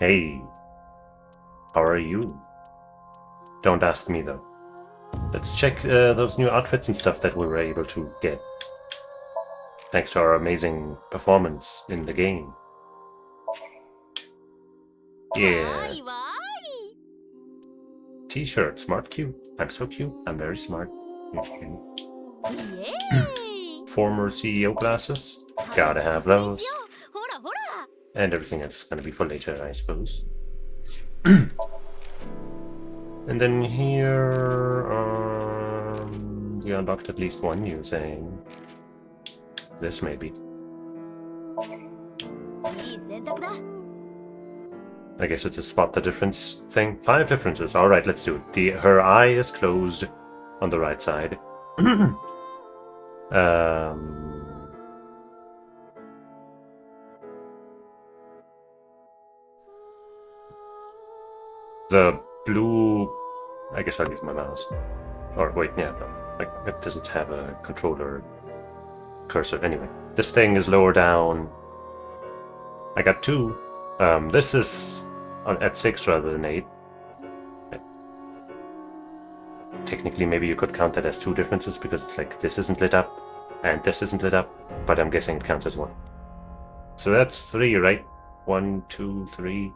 Hey, how are you? Don't ask me though. Let's check those new outfits and stuff that we were able to get. Thanks to our amazing performance in the game. Yeah. T-shirt, smart, cute. I'm so cute. I'm very smart. Former CEO glasses. Gotta have those. And everything that's gonna be for later, I suppose. And then here, we unlocked at least one new thing. This maybe. I guess it's a spot the difference thing. 5 differences. Alright, let's do it. Her eye is closed on the right side. The blue... I guess I'll use my mouse. Or wait, yeah, no. It doesn't have a controller cursor. Anyway, this thing is lower down. I got 2. This is at 6 rather than 8. Technically, maybe you could count that as 2 differences because it's like this isn't lit up and this isn't lit up, but I'm guessing it counts as 1. So that's 3, right? 1, 2, 3.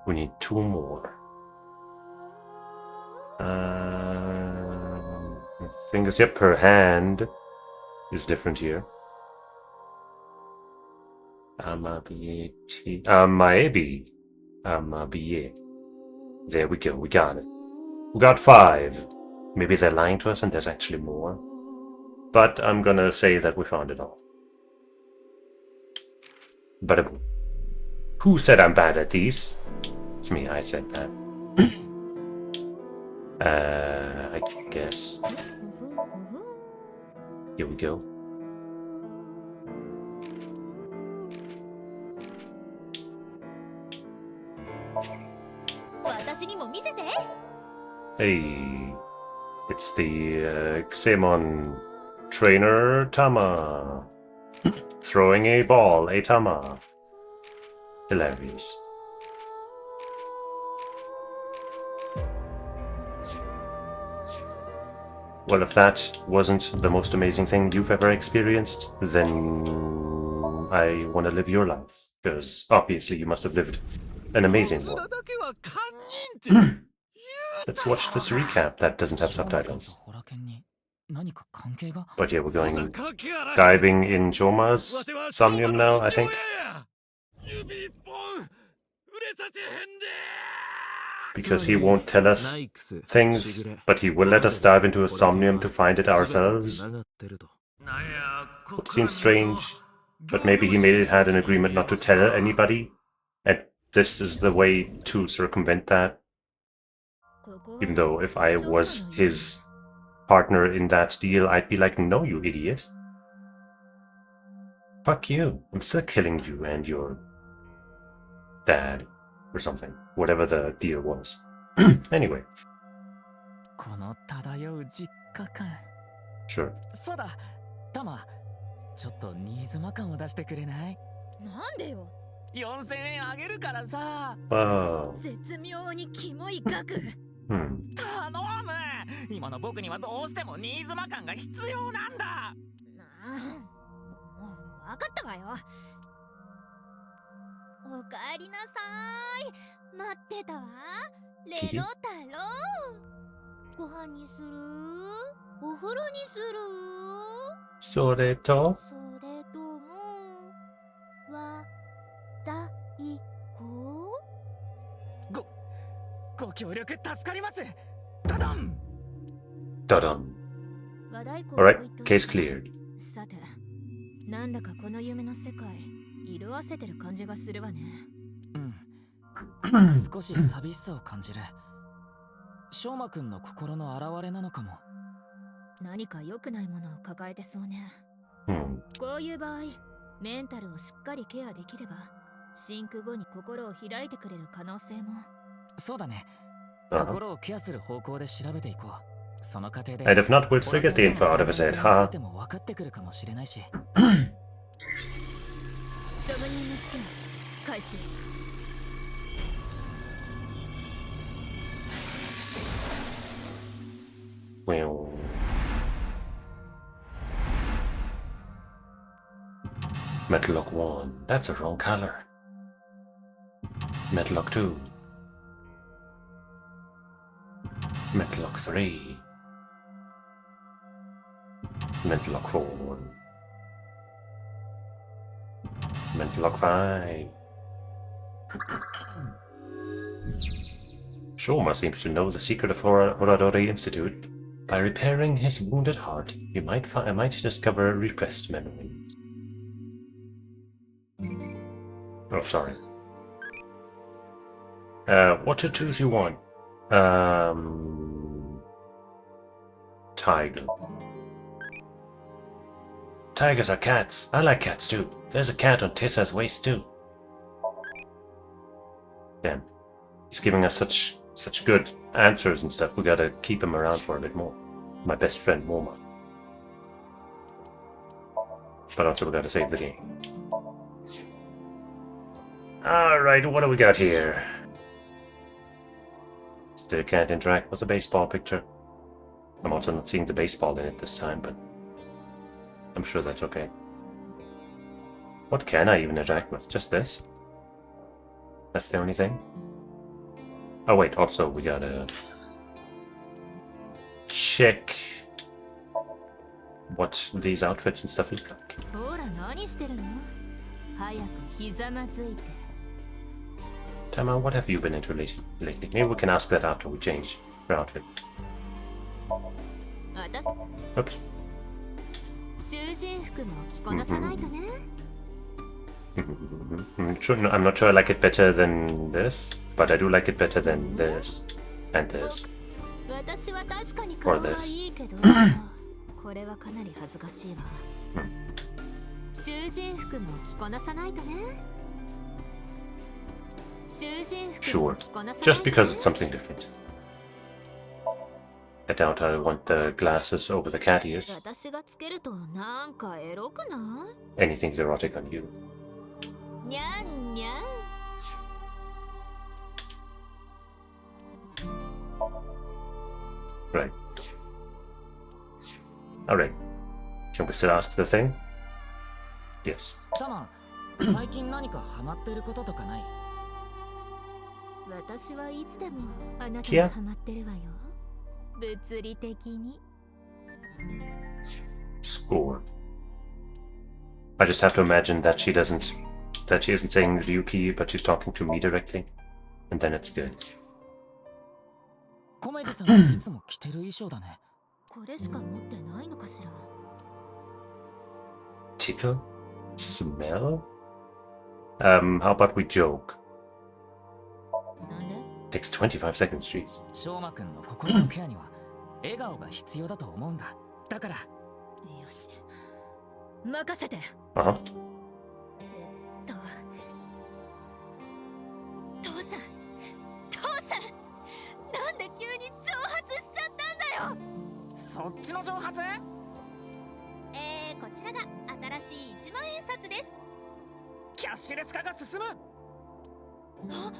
We need 2 more. Fingers, yep, her hand is different here. Maybe. There we go, we got it. We got 5. Maybe they're lying to us and there's actually more. But I'm gonna say that we found it all. But who said I'm bad at these? It's me, I said that. I guess. Here we go. Hey, it's the Xemon trainer Tama. Throwing a ball, a Tama. Hilarious. Well, if that wasn't the most amazing thing you've ever experienced, then I want to live your life. Because obviously you must have lived an amazing one. Let's watch this recap that doesn't have subtitles. But yeah, we're going diving in Joma's Somnium now, I think. Because he won't tell us things, but he will let us dive into a Somnium to find it ourselves. It seems strange, but maybe he had an agreement not to tell anybody, and this is the way to circumvent that. Even though if I was his partner in that deal, I'd be like, no, you idiot. Fuck you. I'm still killing you and your dad. Or something. Whatever the deal was. Anyway. Sure. Wow. Soreto? Dun. Alright, case cleared. And if not, we'll still get the info out of his head, huh? 開始。 Well. Metal lock 1. That's a wrong color. Metal lock 2. Metal lock 3. Metal lock 4. Metal lock 5. Shoma seems to know the secret of Oradori Institute. By repairing his wounded heart, you might discover repressed memories. Oh, sorry. What tattoos you want? Tiger. Tigers are cats. I like cats too. There's a cat on Tessa's waist too. Damn. He's giving us such good answers and stuff. We gotta keep him around for a bit more. My best friend, Moma. But also we gotta save the game. Alright, what do we got here? Still can't interact with the baseball picture. I'm also not seeing the baseball in it this time, but I'm sure that's okay. What can I even interact with? Just this? That's the only thing? Oh wait, also we gotta check what these outfits and stuff look like. Tama, what have you been into lately? Maybe we can ask that after we change our outfit. Oops. I'm not sure I like it better than this, but I do like it better than this and this. Or this. Sure, just because it's something different. I doubt I want the glasses over the cat ears. Anything's erotic on you. Right. Alright. Can we still ask the thing? Yes. Kia? Score. I just have to imagine that she isn't saying Ryuki, but she's talking to me directly. And then it's good. Tickle? Smell? How about we joke? Takes 25 seconds, jeez. Uh-huh. Huh.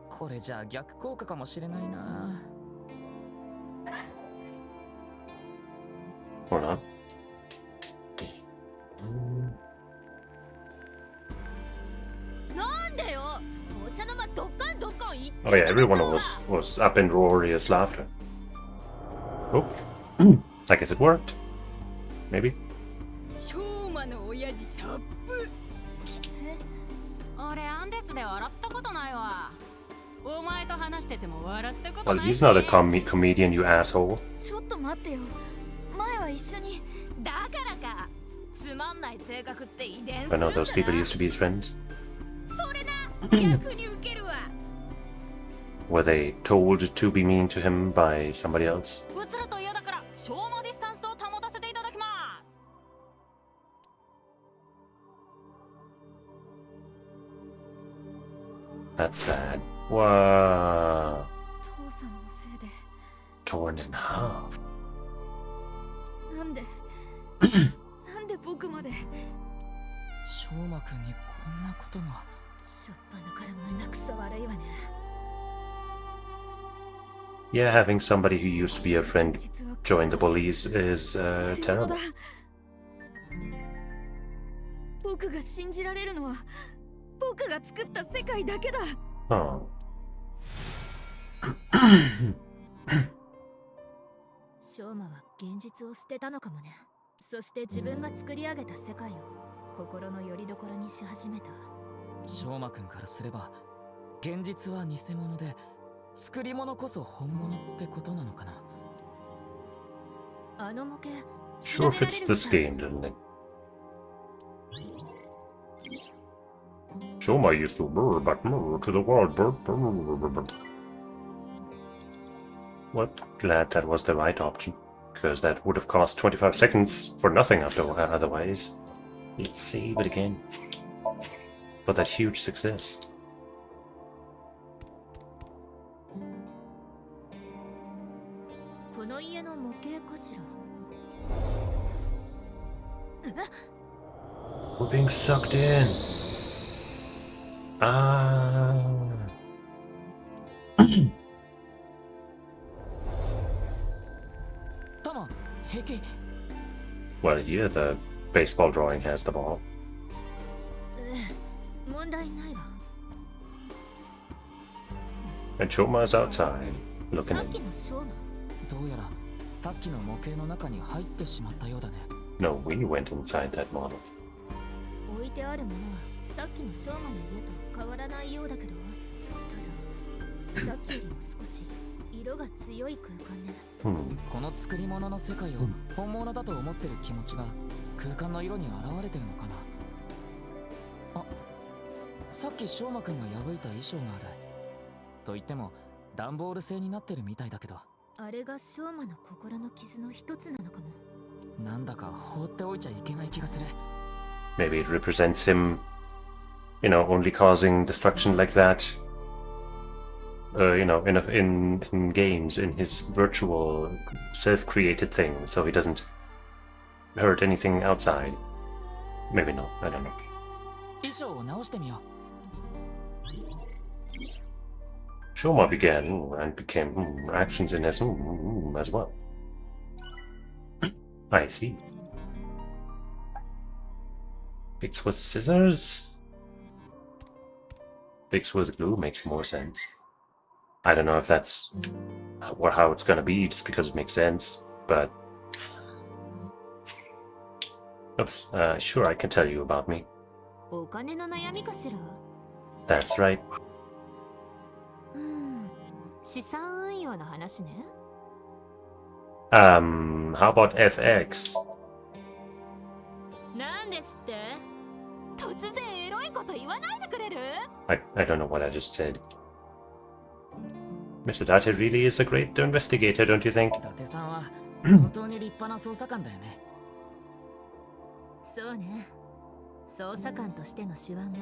これじゃ逆効果かもしれないな。Hold on. Oh yeah, everyone was up in roarious laughter. Oh, I guess it worked. Maybe. Well, he's not a comedian, you asshole. I know those people used to be his friends. Were they told to be mean to him by somebody else? That's sad. Wow. Torn in half. なんで僕まで。翔馬くんにこんなことが。しょっぱなから胸くそ悪いわね。Yeah, having somebody who used to be a friend join the bullies is terrible. 僕が信じられるのは僕が作った世界だけだ。Oh. ショーマは現実を捨てたのかもね。そして自分が作り上げた世界を心の拠り所にし始めた。翔馬くんからすれば現実は偽物で作り物こそ本物ってことなのかな。あの模型 Sure fits this game, doesn't it? Shoma used to brr, but to the world. Brr, brr, brr, brr, brr. Well, glad that was the right option, because that would have cost 25 seconds for nothing otherwise. Let's save it again. But that huge success. この家の模型かしら。 We're being sucked in. Ah. Well, here the baseball drawing has the ball. 問題ないわ。 And Shoma's outside, looking さっ in. きのショーマ。どうやらさっきの模型の中に入ってしまったようだね。No, we went inside that model. 置いてあるものはさっきのショーマの家と変わらないようだけど、たださっきよりも少し色が強い空間ね。この作り物の世界を本物だと思ってる気持ちが空間の色に現れてるのかな。あ、さっき翔馬くんが破いた衣装がある。と言っても段ボール製になってるみたいだけど。あれがショーマの心の傷の一つなのかも。なんだか放っておいちゃいけない気がする。 Maybe it represents him, only causing destruction like that. In games, in his virtual, self-created thing, so he doesn't hurt anything outside. Maybe not, I don't know. 衣装を直してみよう。 Shoma began and became actions in as well. I see. Fix with scissors? Fix with glue makes more sense. I don't know if that's how it's gonna be just because it makes sense, but... Oops, sure I can tell you about me. お金の悩みかしら。 That's right. 資産運用の話ね。How about FX? なんですって？突然エロいこと言わないでくれる？ I don't know what I just said. Mr. Date really is a great investigator, don't you think? 伊達さんは本当に立派な捜査官だよね。そうね。捜査官としての手腕も、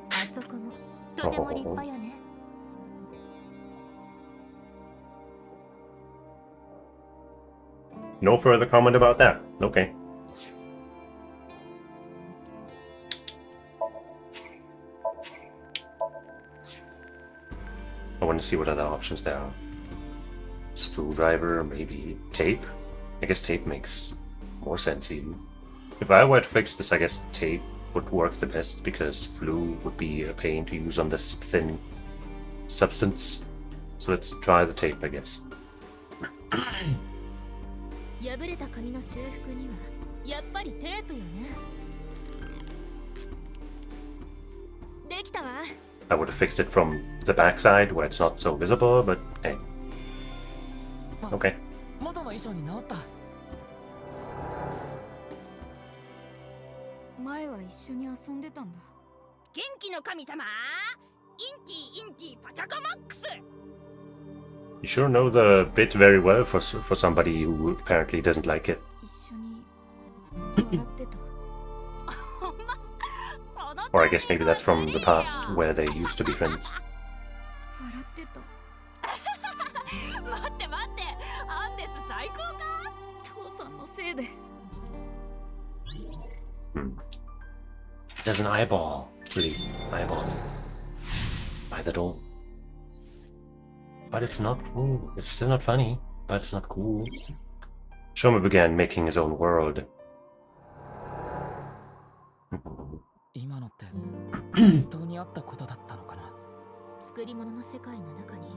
あそこもとても立派よね。No further comment about that. Okay. I want to see what other options there are. Screwdriver, maybe tape? I guess tape makes more sense even. If I were to fix this, I guess tape would work the best because glue would be a pain to use on this thin substance. So let's try the tape, I guess. 破れた紙の修復にはやっぱりテープよね。できたわ。I would have fixed it from the backside where it's not so visible, but hey. Okay. 元の衣装に直った。前は一緒に遊んでたんだ。元気の神様、インティパチャカマックス。 You sure know the bit very well for somebody who apparently doesn't like it. 一緒に笑ってた。Or I guess maybe that's from the past where they used to be friends. 笑ってた。待って待って、アンデス最高か？父さんのせいで There's an eyeball. Really, eyeball. By the door. But it's not cool. It's still not funny, but it's not cool. Shoma began making his own world. 今のって本当にあったことだったのかな。作り物の世界の中に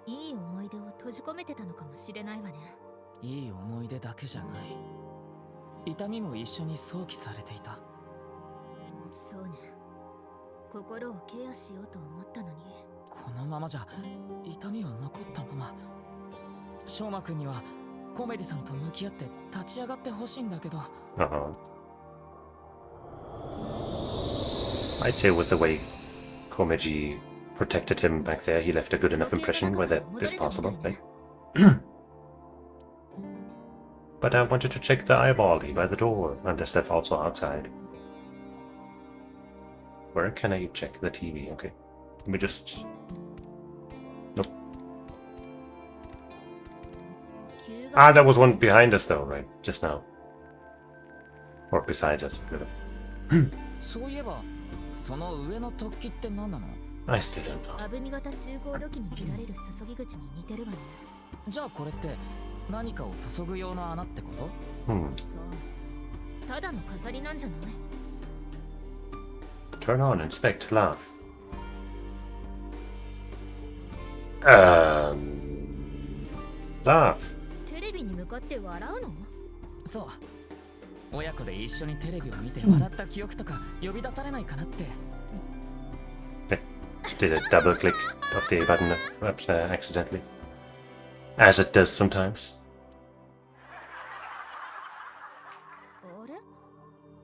いい思い出を閉じ込めてたのかもしれないわね。いい思い出だけじゃない。痛みも一緒に想起されていた。そうね。心をケアしようと思ったのに。このままじゃ痛みは残ったまま。翔馬くんにはコメディさんと向き合って立ち上がってほしいんだけど。I'd say with the way Komeji protected him back there, he left a good enough impression where that is possible, right? But I wanted to check the eyeball by the door, unless that's also outside. Where can I check the TV? Okay. Let me just... Nope. Ah, there was one behind us though, right? Just now. Or besides us, whatever. そういえば、その上の突起って何なの？ I still don't know. アブミ型中高土器に見られる注ぎ口に似てるわね。じゃあこれって何かを注ぐ用の穴ってこと？そう。ただの飾りなんじゃない？ Turn on, inspect, laugh. Laugh. テレビに向かって笑うの？そう。親子で一緒にテレビを見て笑った記憶とか呼び出されないかなって。Did a double click of the A button perhaps accidentally. As it does sometimes. あれ？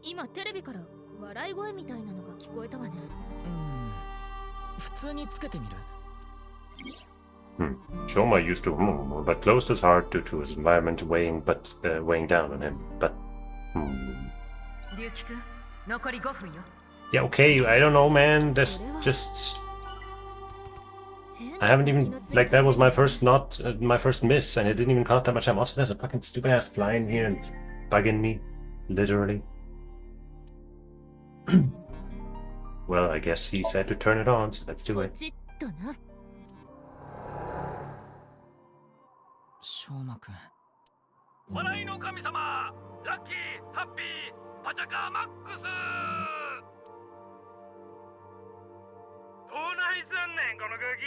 今テレビから笑い声みたいなのが聞こえたわね。普通につけてみる。Shoma used to but closed his heart due to his environment weighing down on him. But yeah, okay, I don't know, man. That's just I haven't even like that was my first my first miss, and it didn't even cost that much time. Also, there's a fucking stupid ass fly in here and it's bugging me, literally. Well, I guess he said to turn it on, so let's do it. 翔馬くん。笑いの神様、ラッキー、ハッピー、パチャカマックス。どないすんねんこの空気。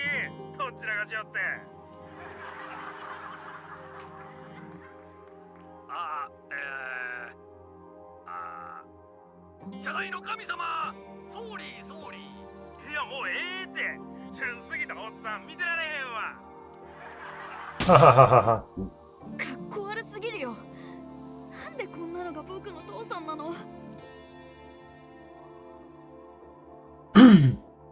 どちらがしよって。謝罪の神様、ソーリーソーリー。いやもうええって。旬すぎたおっさん見てられへんわ。はははは。かっこ悪すぎるよ。なんでこんなのが僕の父さんなの？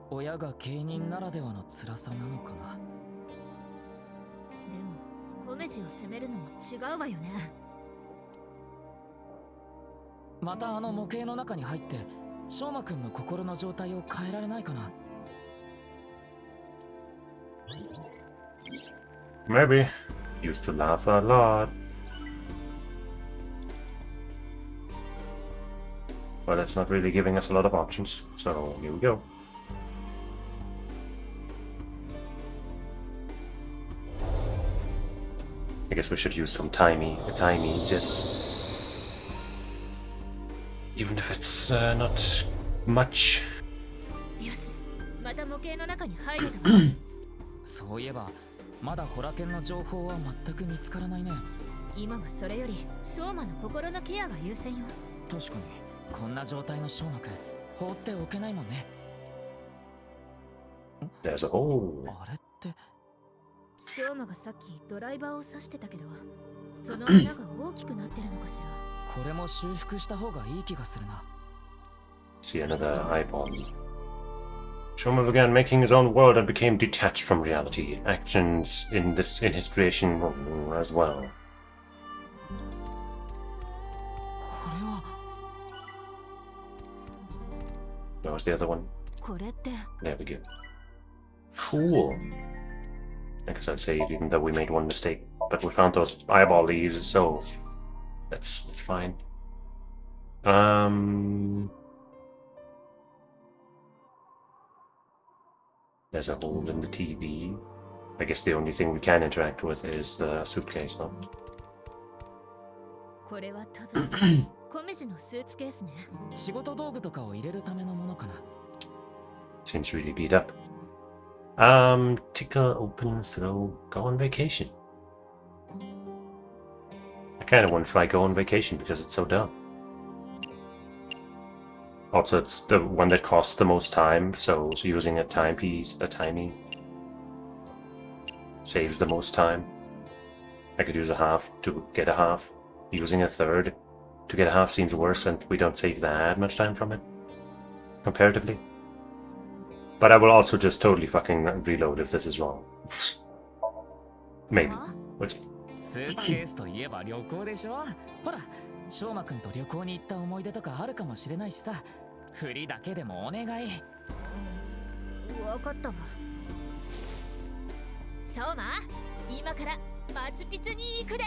親が芸人ならではの辛さなのかな。でもコメジを責めるのも違うわよね。またあの模型の中に入って翔馬くんの心の状態を変えられないかな。Maybe. Used to laugh a lot. Well, that's not really giving us a lot of options, so here we go. I guess we should use some timies, yes. Even if it's not much. よし、また模型の中に入れたわ。そういえばまだホラケンの情報は全く見つからないね。今はそれより翔馬の心のケアが優先よ。確かにこんな状態の翔馬くん放っておけないもんね。There's a hole. あれって翔馬がさっきドライバーを指してたけど、その穴が大きくなってるのかしら。これも修復した方がいい気がするな。See another eyeball. Shoma began making his own world and became detached from reality. Actions in his creation as well. これは That was the other one. これって。 There we go. Cool. I guess I'd say even though we made one mistake, but we found those eyeball leads, so that's fine. There's a hole in the TV. I guess the only thing we can interact with is the suitcase, huh? これは多分コメジのスーツケースね。仕事道具とかを入れるためのものかな。 Seems really beat up. Tickle, open, throw, go on vacation. I kind of want to try go on vacation because it's so dumb. Also, it's the one that costs the most time, so using a timepiece, a timing, saves the most time. I could use a half to get a half. Using a third to get a half seems worse, and we don't save that much time from it, comparatively. But I will also just totally fucking reload if this is wrong. Maybe. We'll see. スーツケースといえば旅行でしょ。ほら、翔馬くんと旅行に行った思い出とかあるかもしれないしさ。振りだけでもお願い。わかったわ。ショーマ、今からマチュピチュに行くで。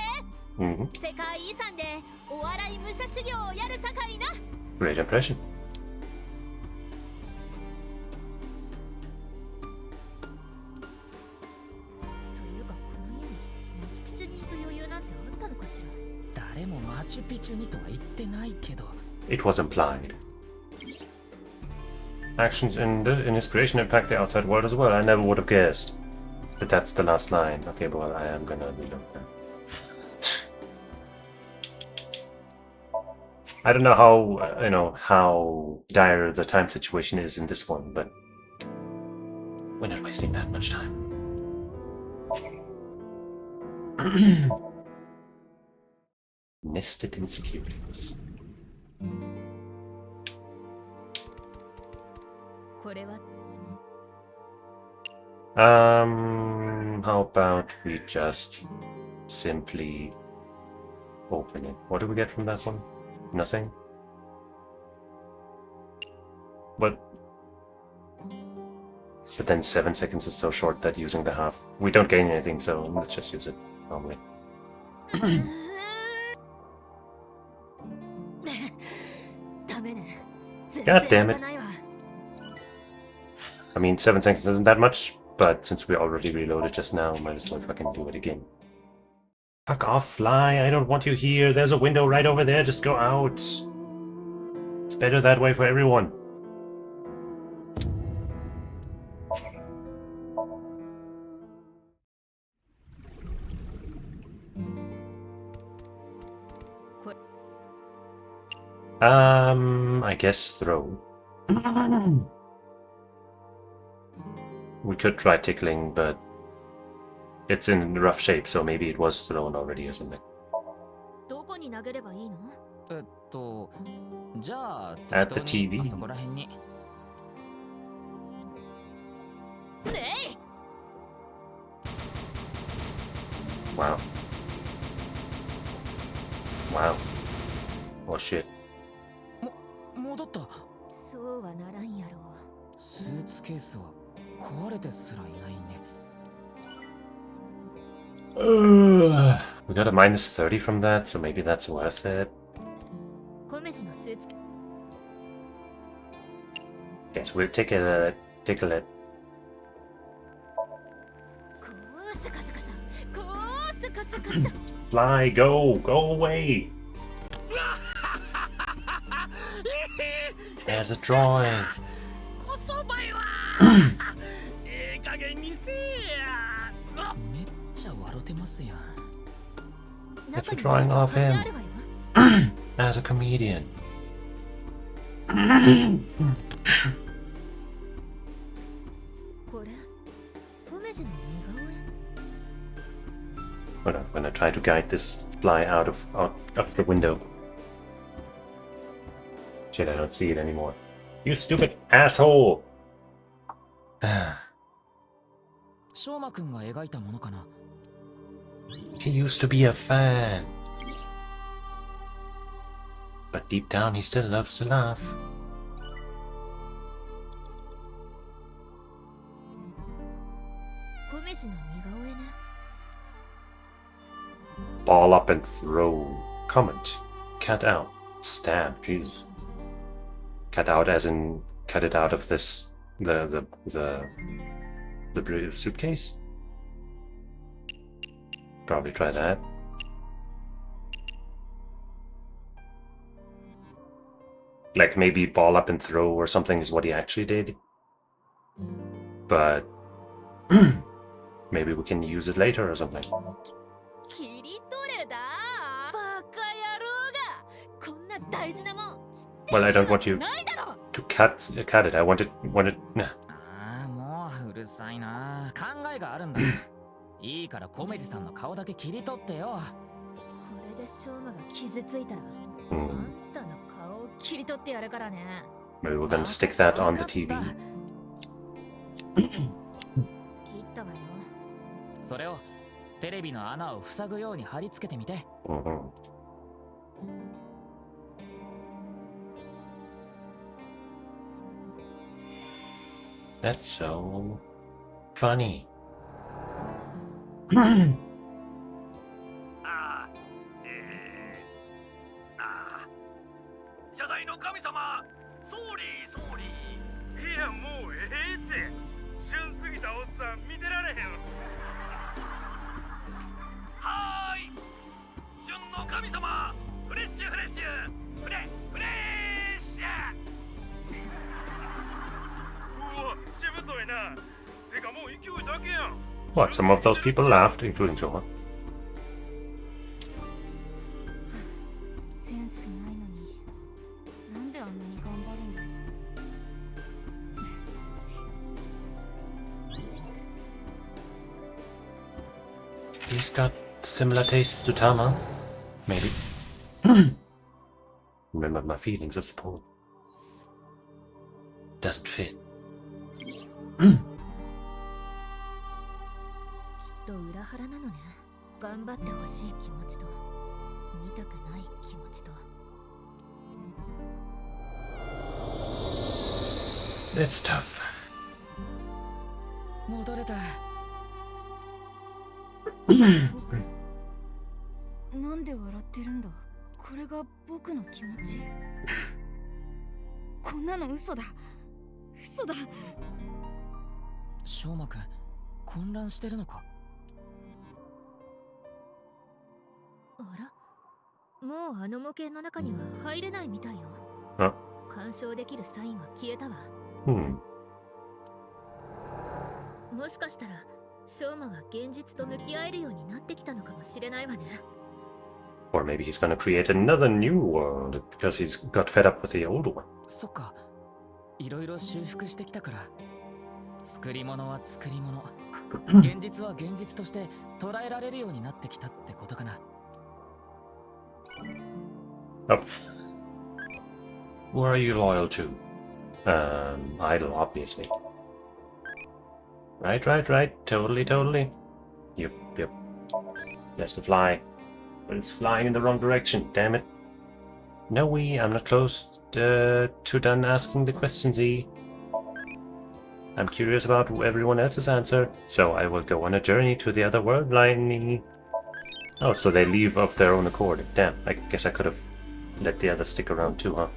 世界遺産でお笑い武者修行をやるさかいな。Great impression. というかこの家にマチュピチュに行く余裕なんてあったのかしら。誰もマチュピチュにとは言ってないけど。It was implied. Actions in his creation impact the outside world as well. I never would have guessed. But that's the last line. Okay, well, I am gonna reload that. I don't know how, how dire the time situation is in this one, but we're not wasting that much time. Nested insecurities. これは how about we just simply open it? What do we get from that one? Nothing? But then 7 seconds is so short that using the half, we don't gain anything, so let's just use it normally. God damn it. I mean, 7 seconds isn't that much, but since we already reloaded just now, might as well fucking do it again. Fuck off, fly. I don't want you here. There's a window right over there. Just go out. It's better that way for everyone. I guess throw. We could try tickling, but it's in rough shape, so maybe it was thrown already or something. どこに投げればいいの？じゃあ At the TV. そこら辺に。ねえ。 Wow. Wow. Oh shit. 戻った。そうはならんやろ。スーツケースは壊れてすらいないね。We got a minus 30 from that, so maybe that's worth it. コメジのスーツ。 Yes, we'll tickle it. こうすかすかさ。こうすかすかさ。 Fly, go away. There's a drawing. こそばいわ。ええ加減にせえや。めっちゃ笑ってますやん。 It's a drawing of him as a comedian. これ、コメジの似顔絵。 I'm gonna try to guide this fly out of the window. Shit, I don't see it anymore. You stupid asshole! 翔馬くんが描いたものかな。 He used to be a fan. But deep down he still loves to laugh. コメジの似顔絵ね。 Ball up and throw. Comment. Cat out. Stab, jeez. Cut out as in cut it out of this the suitcase? Probably try that. Like maybe ball up and throw or something is what he actually did. But maybe we can use it later or something. 切り取れだバカ野郎がこんな大事なもん Well, I don't want you ないだろ to cut it. I want it. Nah. ああ、もううるさいな。考えがあるんだ。いいからコメジさんの顔だけ切り取ってよ。これで翔馬が傷ついたら、あ Hmm. んたの顔を切り取ってやるからね Maybe we're gonna stick that on the TV. 切ったわよそれをテレビの穴を塞ぐように貼り付けてみて。 Mm-hmm. That's so funny. 謝罪の神様ソーリーソーリーいやもうええって旬すぎたおっさん見てられへんはーい旬の神様フレッシュフレッシュフレッシュうわしぶといなてかもう勢いだけやん What? Some of those people laughed, including Shoma. センスないのになんであんなに頑張るんだろう He's got similar tastes to Tama. Maybe. Remember my feelings of support. Doesn't fit. きっと裏腹なのね頑張ってほしい気持ちと見たくない気持ちと It's tough. 戻れた。なんで笑ってるんだこれが僕の気持ちこんなの嘘だ嘘だしょうまくん、混乱してるのか。あらもうあの模型の中には入れないみたいよあ干渉できるサインが消えたわ Hmm. もしかしたら翔馬は現実と向き合えるようになってきたのかもしれないわね Or maybe he's gonna create another new world because he's got fed up with the old one. そっか。いろいろ修復してきたから。作り物は作り物。現実は現実として捉えられるようになってきたってことかな。Oh. Who are you loyal to? Idol, obviously. Right. Totally. Yep. That's the fly. But it's flying in the wrong direction, damn it. No, I'm not close to done asking the questions, E. I'm curious about everyone else's answer, so I will go on a journey to the other world line. Oh, so they leave of their own accord. Damn, I guess I could have let the others stick around too, huh?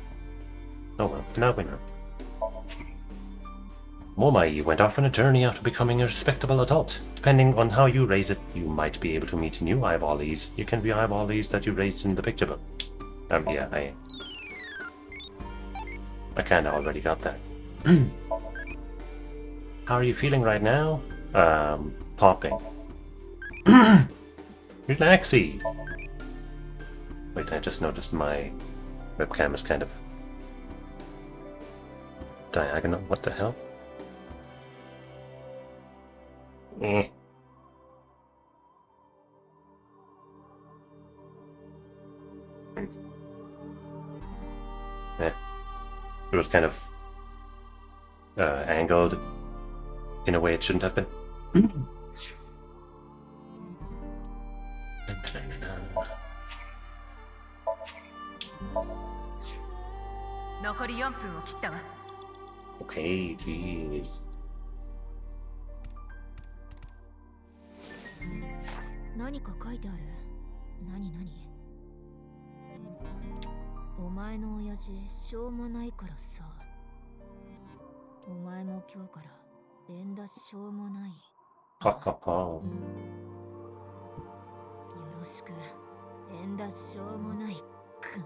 Oh well, now we know. Momai went off on a journey after becoming a respectable adult. Depending on how you raise it, you might be able to meet new eyeballies. You can be eyeballies that you raised in the picture book. Yeah, I kinda already got that. How are you feeling right now? Popping. Relaxy! Wait, I just noticed my webcam is kind of diagonal. What the hell? Eh. It was kind of angled in a way it shouldn't have been. 残り4分を切ったわ Okay, jeez. 何か書いてある何お前前の親父しょうもないからさ。お前も今日から縁だしょうもない。Ha ha ha. よろしく、縁だししょうもないくん。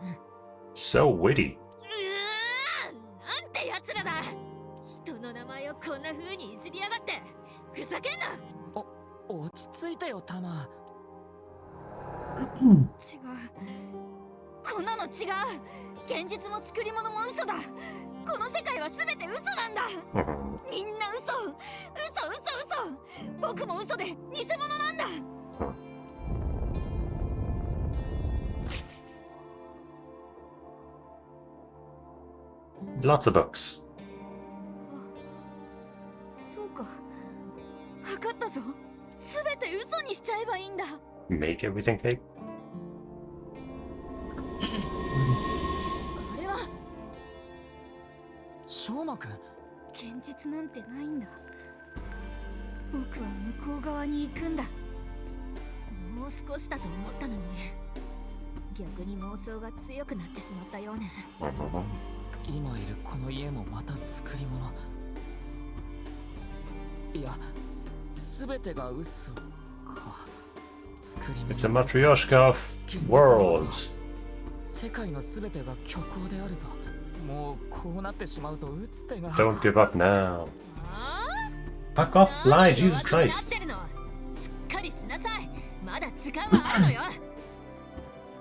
So witty. なんてやつらだ。人の名前をこんな風にいじりやがって。ふざけんな。落ち着いてよタマ。違う、こんなの違う。現実も作り物も嘘だ。この世界は全て嘘なんだ。 Mhm. みんな嘘、嘘、嘘、嘘。僕も嘘で偽物なんだ。 Lots of books. そうか、分かったぞ。全て嘘にしちゃえばいいんだ。 Make everything fake. あれはしょうまくん。現実なんてないんだ。僕は向こう側に行くんだ。もう少しだと思ったのに、逆に妄想が強くなってしまったようね。 Mhm. 今いるこの家もまた作り物。いや、全てが嘘か。作り物。 It's a Matryoshka world. 世界の全てが虚構であると、もうこうなってしまうと打つ手が。 Don't give up now. あ Fuck off, あ、 fly, Jesus 弱気にな Christ. ってるの。しっかりしなさい。まだ時間はあるのよ。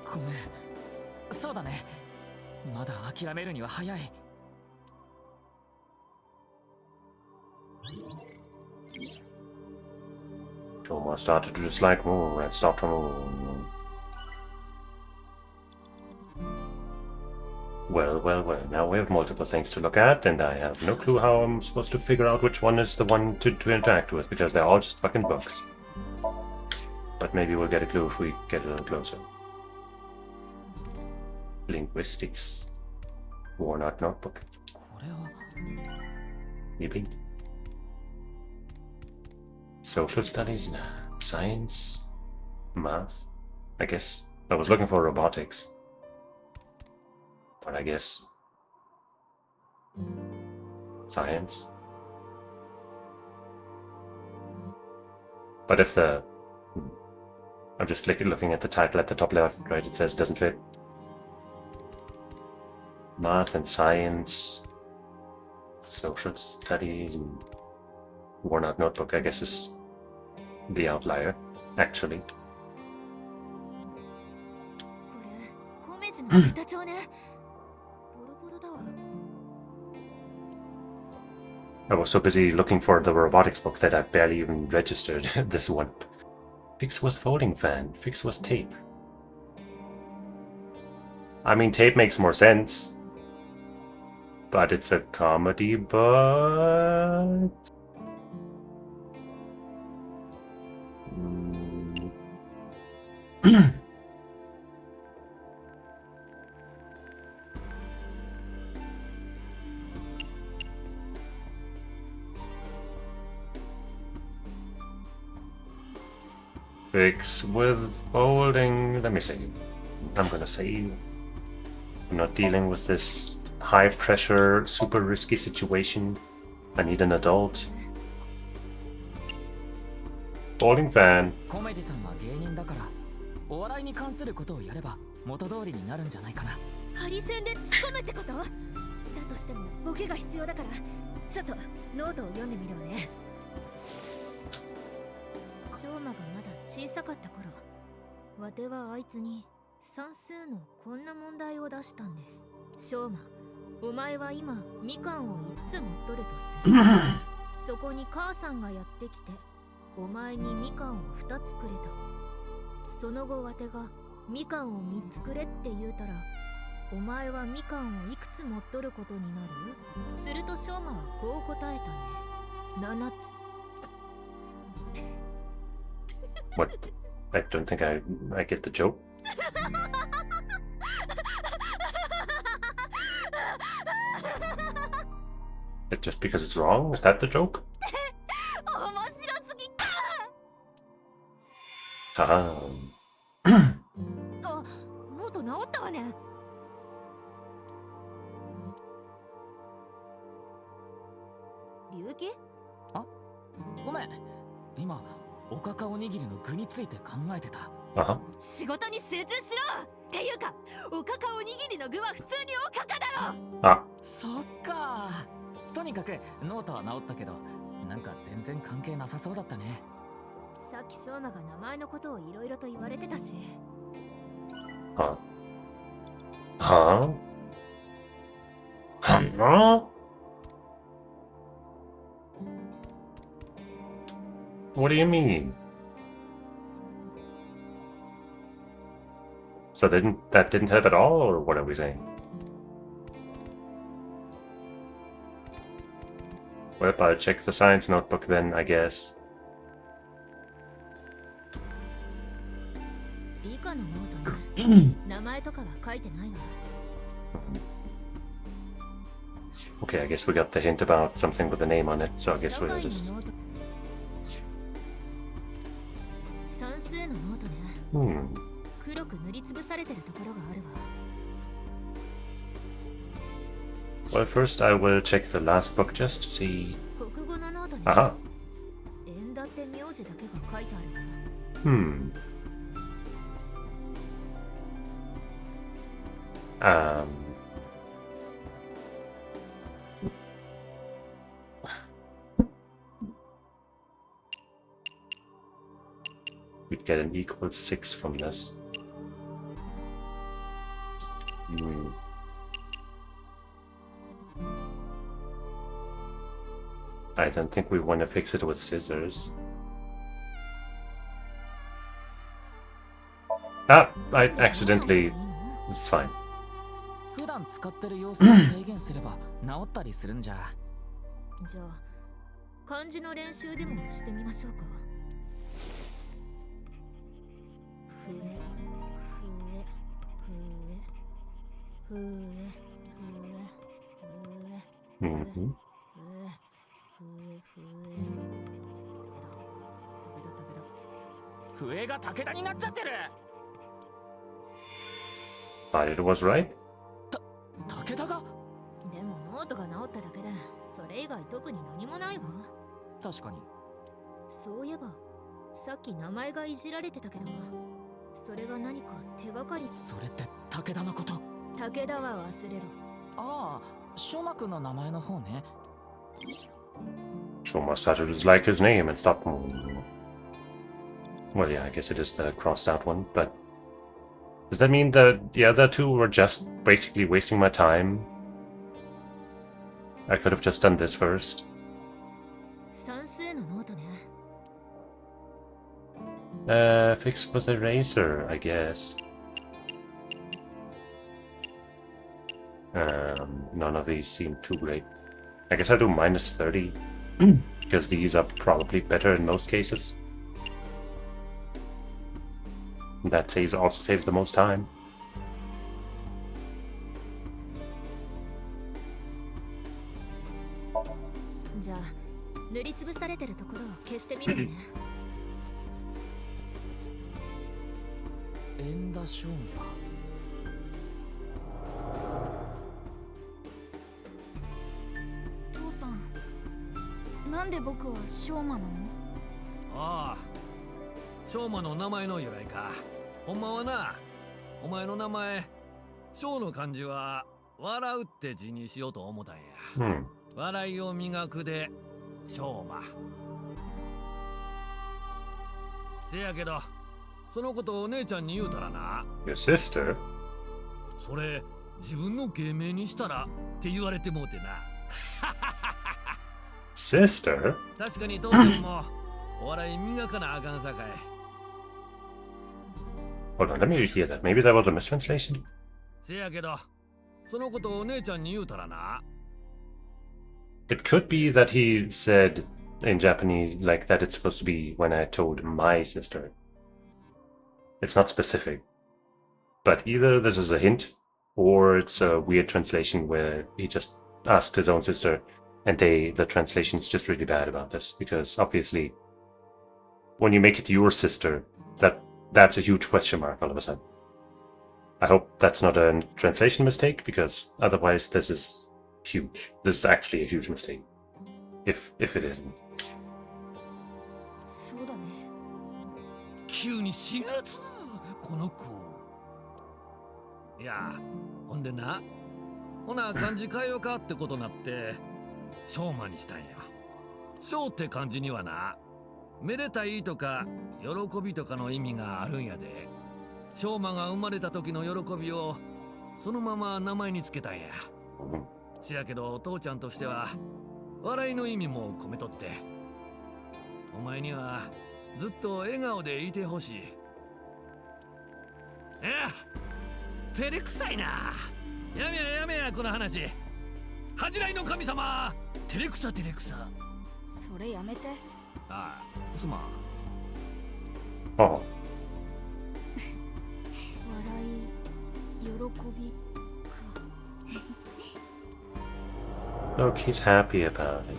ごめん。そうだね。まだ諦めるには早い。Shoma started to dislike Moon and stopped her Moon. Well. Now we have multiple things to look at, and I have no clue how I'm supposed to figure out which one is the one to interact with, because they're all just fucking books. But maybe we'll get a clue if we get a little closer. Linguistics. Worn out notebook. これは Maybe. Social studies? Nah. Science? Math? I guess. I was looking for robotics. But I guess. Science? But if the. I'm just looking at the title at the top left, right? It says doesn't fit. Math and science. Social studies and worn out notebook, I guess, is the outlier, actually. これ、コメジのネタ帳ね。ボロボロだわ。 I was so busy looking for the robotics book that I barely even registered this one. Fix with folding fan, fix with tape. I mean, tape makes more sense. But it's a comedy book. Fix with folding. Let me see. I'm gonna save. I'm not dealing with this high pressure, super risky situation. I need an adult. Folding fan. コメジさんは芸人だから、お笑いに関することをやれば元通りになるんじゃないかな。ハリセンで突っ込むってこと？だとしてもボケが必要だから、ちょっとノートを読んでみるわね。ショーマがまだ小さかった頃、わてはあいつに算数のこんな問題を出したんです。ショーマ、お前は今みかんを5つ持っとるとする。そこに母さんがやってきて、お前にみかんを2つくれた。その後わてがみかんを3つくれって言うたら、お前はみかんをいくつ持っとることになる？するとショーマはこう答えたんです。7つ。What? I don't think I get the joke. Just because it's wrong? Is that the joke? 面白すぎか。 Haha. あ、ノート直ったわね。る気？ごめん。今、おかかおにぎりの具について考えてた。 Uh-huh. 仕事に集中しろっていうか、おかかおにぎりの具は普通におかかだろ。 Ah. そっか。とにかくノートは治ったけど、なんか全然関係なさそうだったね。さっき翔馬が名前のことをいろいろと言われてたし。 Huh. Huh? Huh? What do you mean? So that didn't help at all, or what are we saying? Well, I'll check the science notebook then, I guess. 理科のノートに名前とかは書いてないわ。 Okay, I guess we got the hint about something with a name on it, so I guess 社 we'll 会の just... ノート。算数のノートね。 Hmm. 黒く塗りつぶされてるところがあるわ。 Well, first I will check the last book just to see... 国語のノートに Aha. 縁だって名字だけが書いてあるわ。 Hmm. We'd get an equal 6 from this. Hmm. I don't think we want to fix it with scissors. Ah! I accidentally... It's fine. 普段使ってる様子を制限すれば治ったりするんじゃ。じゃあ漢字の練習でもしてみましょうか。ふえふえふえふえふえふえ Mm-hmm. 笛が武田になっちゃってる。 But it was right. 武田が？でもノートが治っただけでそれ以外特に何もないわ。確かに。そういえばさっき名前がいじられてたけど、それが何か手がかり。それって武田のこと？武田は忘れろ。ああ、翔馬くんの名前の方ね。 Shoma started to like his name and stopped. Well, yeah, I guess it is the crossed out one, but does that mean that the other two were just basically wasting my time? I could have just done this first. 算数のノートね。 Fix with eraser, I guess. None of these seem too great. I guess I'll do minus 30, because these are probably better in most cases. That also saves the most time. じゃあ塗りつぶされてるところを消してみるね。縁田翔馬。父さん、なんで僕は翔馬なの？ああ、翔馬の名前の由来か。ほんまはな、お前の名前、翔の漢字は笑うって字にしようと思ったんや。Hmm. 笑いを磨くで、翔馬。せやけど、そのことを姉ちゃんに言うたらな。Your sister? それ、自分の芸名にしたらって言われてもうてな。Sister? 確かに父さんもお笑い磨かなあかんさかい。Hold on, let me rehear that. Maybe that was a mistranslation? せやけど、そのことを姉ちゃんに言うたらな。It could be that he said in Japanese like that it's supposed to be when I told my sister. It's not specific. But either this is a hint, or it's a weird translation where he just asked his own sister, and the translation's just really bad about this, because obviously when you make it your sister, that's a huge question mark all of a sudden. I hope that's not a translation mistake, because otherwise this is huge. This is actually a huge mistake. If it isn't. そうだね。急に4月この子。いや、ほんでな、ほな漢字変えようかってことなって翔馬にしたんや。翔って漢字にはな、めでたいとか喜びとかの意味があるんやで。翔馬が生まれた時の喜びをそのまま名前につけたんや。せやけど父ちゃんとしては笑いの意味も込めとって、お前にはずっと笑顔でいてほしい。いや、照れくさいな。やめややめや、この話。恥じらいの神様、照れくさ照れくさ。それやめて。ああ、すまん。Oh. 笑い、喜びか。Look, he's happy about it.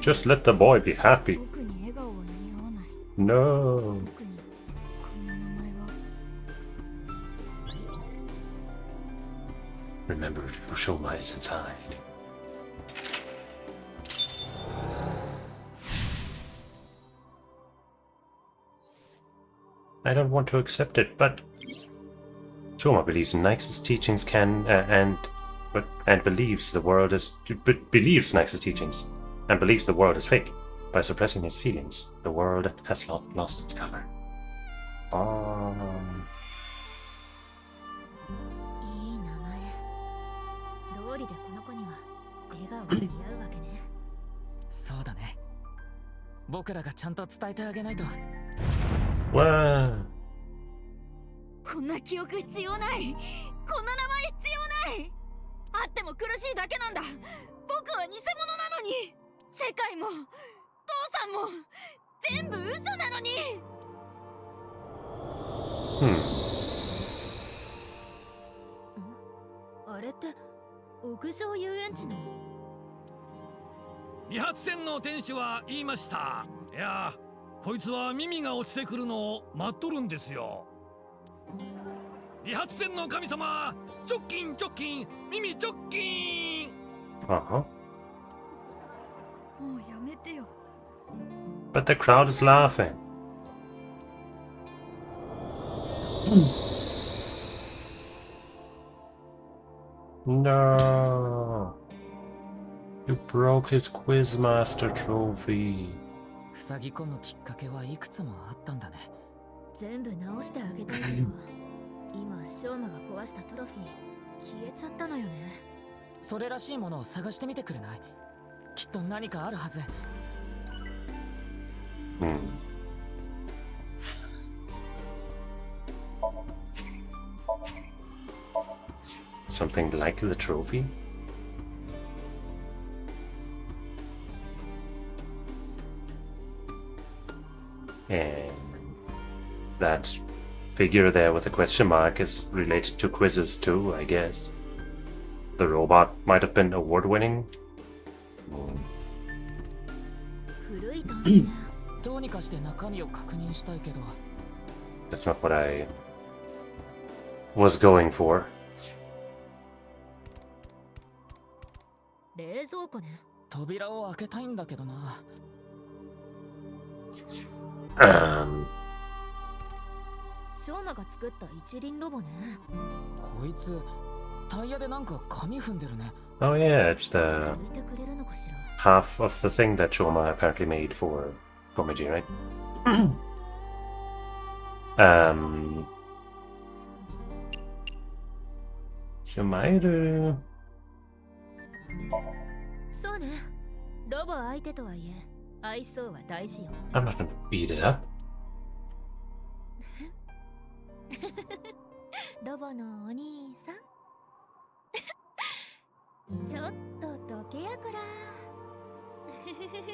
Just let the boy be happy. 僕に笑顔は似合わない。 No. 特にこんな名前は。 Remember to show my eyes inside. I don't want to accept it, but Shoma believes in Nyx's teachings and believes the world is believes Nyx's teachings and believes the world is fake. By suppressing his feelings, the world has lost its color. いい名前。道理でこの子には笑顔が似合うわけね。そうだね。僕らがちゃんと伝えてあげないと。Wow. こんな記憶必要ない。こんな名前必要ない。あっても苦しいだけなんだ。僕は偽物なのに。世界も父さんも全部嘘なのに。あれって屋上遊園地の。理髪店の店主は言いました。いや、こいつは耳が落ちてくるのを待っとるんですよ。理髪店の神様、直近直近、耳直近。Uh-huh. もうやめてよ。 But the crowd is laughing. No. You broke his Quizmaster trophy. 塞ぎ込むきっかけはいくつもあったんだね。全部直してあげたいけど今ショーマが壊したトロフィー消えちゃったのよね。それらしいものを探してみてくれない？きっと何かあるはず。Something like the trophy? And that figure there with a question mark is related to quizzes too, I guess. The robot might have been award-winning. 古いタンスね。どうにかして中身を確認したいけど。 That's not what I was going for. 冷蔵庫ね。扉を開けたいんだけどな。ショーマが作った一輪ロボね。こいつタイヤでなんか紙踏んでるね。 Oh yeah, it's the 浮いてくれるのかしら。 half of the thing that Shoma apparently made for Komiji, right? Sumairu. そうね。ロボ相手とはいえ愛想は大事よ。 I'm not gonna beat it up. ロボのお兄さんちょっとどけやこら。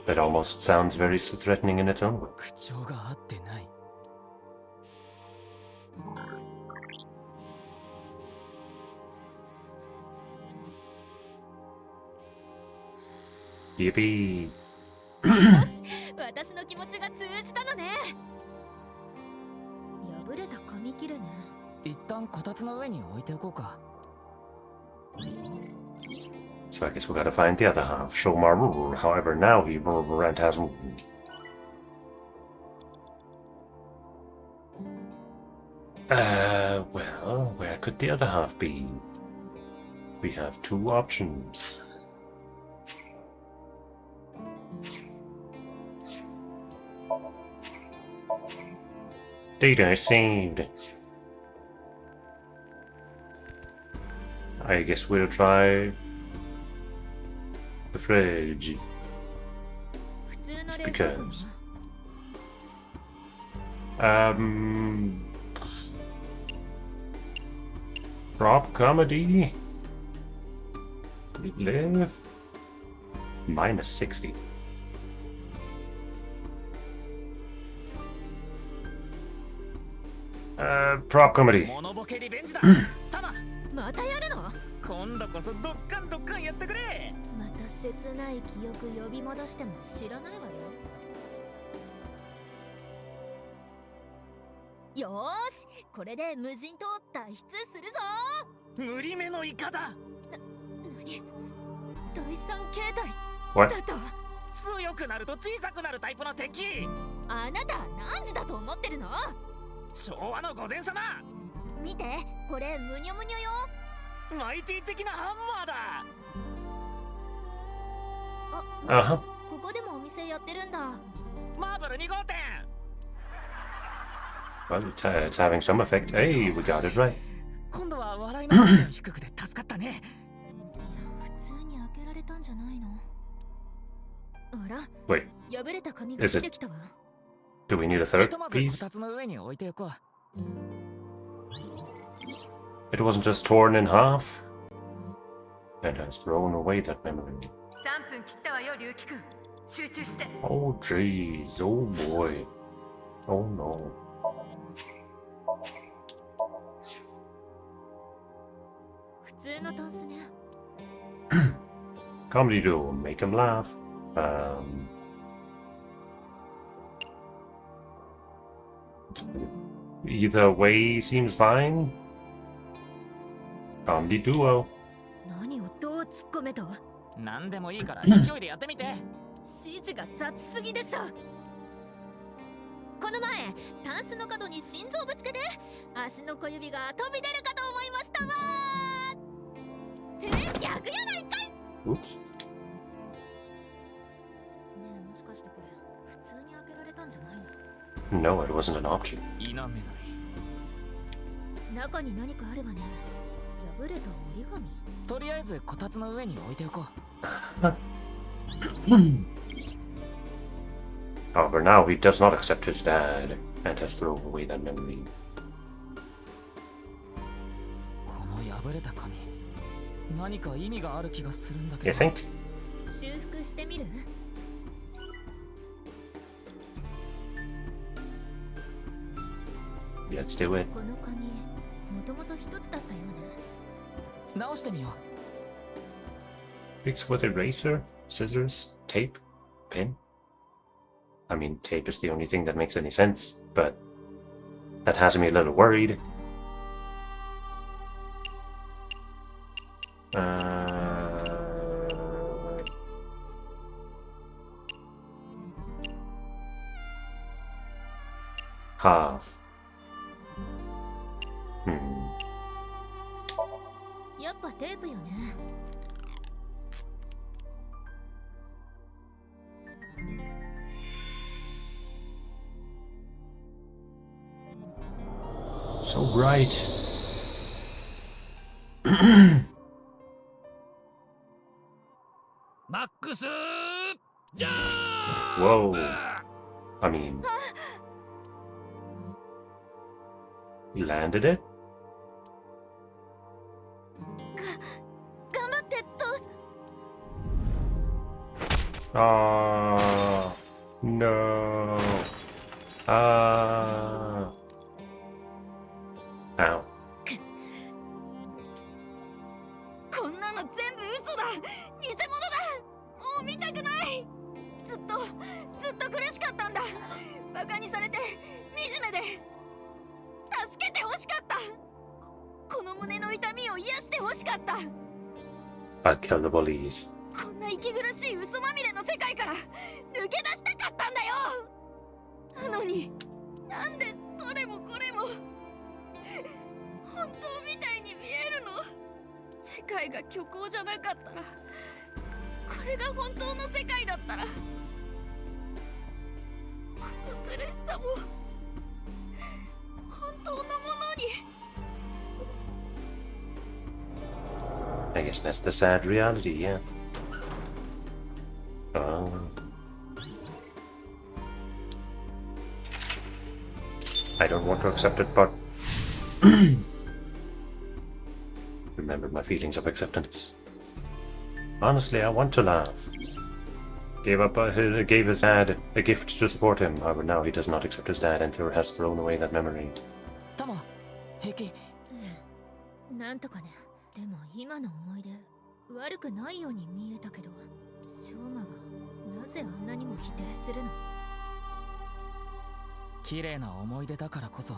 That almost sounds very threatening in its own way. 口調が合ってない。 Yippee. 私の気持ちが通じたのね。破れた紙切れね。一旦こたつの上に置いておこうか。So I guess we gotta find the other half. Shomaru. However, now he and has. Well, where could the other half be? We have two options. Data saved. I guess we'll try the fridge. 普通の It's 冷蔵庫に because は prop comedy. Live minus 60. Prop comedy. モノボケリベンジだタマまたやるの？今度こそドッカンドッカンやってくれまた切ない記憶呼び戻しても知らないわよ。よーし、これで無人島脱出するぞ。無理めのイカだ何？第三形態 What? だと？強くなると小さくなるタイプの敵あなた何時だと思ってるの？昭和の御前様見て、これむにょむにょよ。マイティ的なハンマーだUh huh. ここでもお店やってるんだ。マーブル2号店 Well, it's having some effect. Hey, we got it right. 今度は笑いの点低くて助かったねいや、普通に開けられたんじゃないの？あら、 Wait, 破れた紙が Is 出 it- てきたわ。 do we need a ひ third とまずこ piece? たつの上に置いておこう It wasn't just torn in half? And has thrown away that memory. 3分切ったわよ、龍樹くん。集中して。 Oh, jeez. Oh, boy. Oh, no. 普通のタンスね。 Comedy duo, make him laugh. Either way seems fine. Comedy duo. 何をどう突っ込めと？何でもいいから勢いでやってみて指示が雑すぎでしょ。この前、タンスの角に心臓ぶつけて足の小指が飛び出るかと思いましたわー。って逆やないかい。 Oops. ねえ、もしかしてこれ普通に開けられたんじゃないの？ No, it wasn't an option. 否めない中に何かあればね。破れた折り紙。とりあえずこたつの上に置いておこう However, now he does not accept his dad and has thrown away that memory. この破れた紙何か意味がある気がするんだけ You ど think? 修復してみる？ Let's do it. この紙、もともと一つだったようね。直してみよ Fix with eraser, scissors, tape, pin. I mean, tape is the only thing that makes any sense, but that has me a little worried. Half. Hmm. やっぱテープよね。 So bright. マックスじゃー Whoa. I mean, you landed it? 頑張ってどう？ Ah, no. Ah. Ow. こんなの全部嘘だ。偽物だ。もう見たくない。ずっと苦しかったんだ。バカにされて惨めで。助けてほしかった。この胸の痛みを癒してほしかった。I'll kill the bullies. こんな息苦しい嘘まみれの世界から抜け出したかったんだよ。なのになんでどれもこれも本当みたいに見えるの。世界が虚構じゃなかったら、これが本当の世界だったら、この苦しさも本当のものに。 I guess that's the sad reality, yeah. I don't want to accept it, but remember my feelings of acceptance. Honestly, I want to laugh. Gave his dad a gift to support him. However, now he does not accept his dad and has thrown away that memory. タマ、平気？なんとかね。でも今の思い出悪くないように見えたけど、ショーマがなぜあんなにも否定するの？綺麗な思い出だからこそ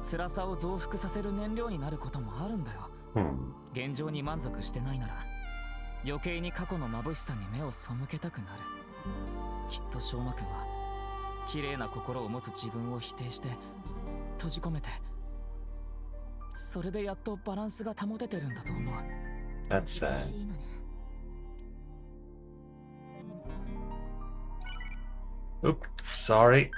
辛さを増幅させる燃料になることもあるんだよ。現状に満足してないなら余計に過去の眩しさに目を背けたくなる。きっと翔馬くんは綺麗な心を持つ自分を否定して閉じ込めて、それでやっとバランスが保ててるんだと思う。 That's sad. Oop, sorry.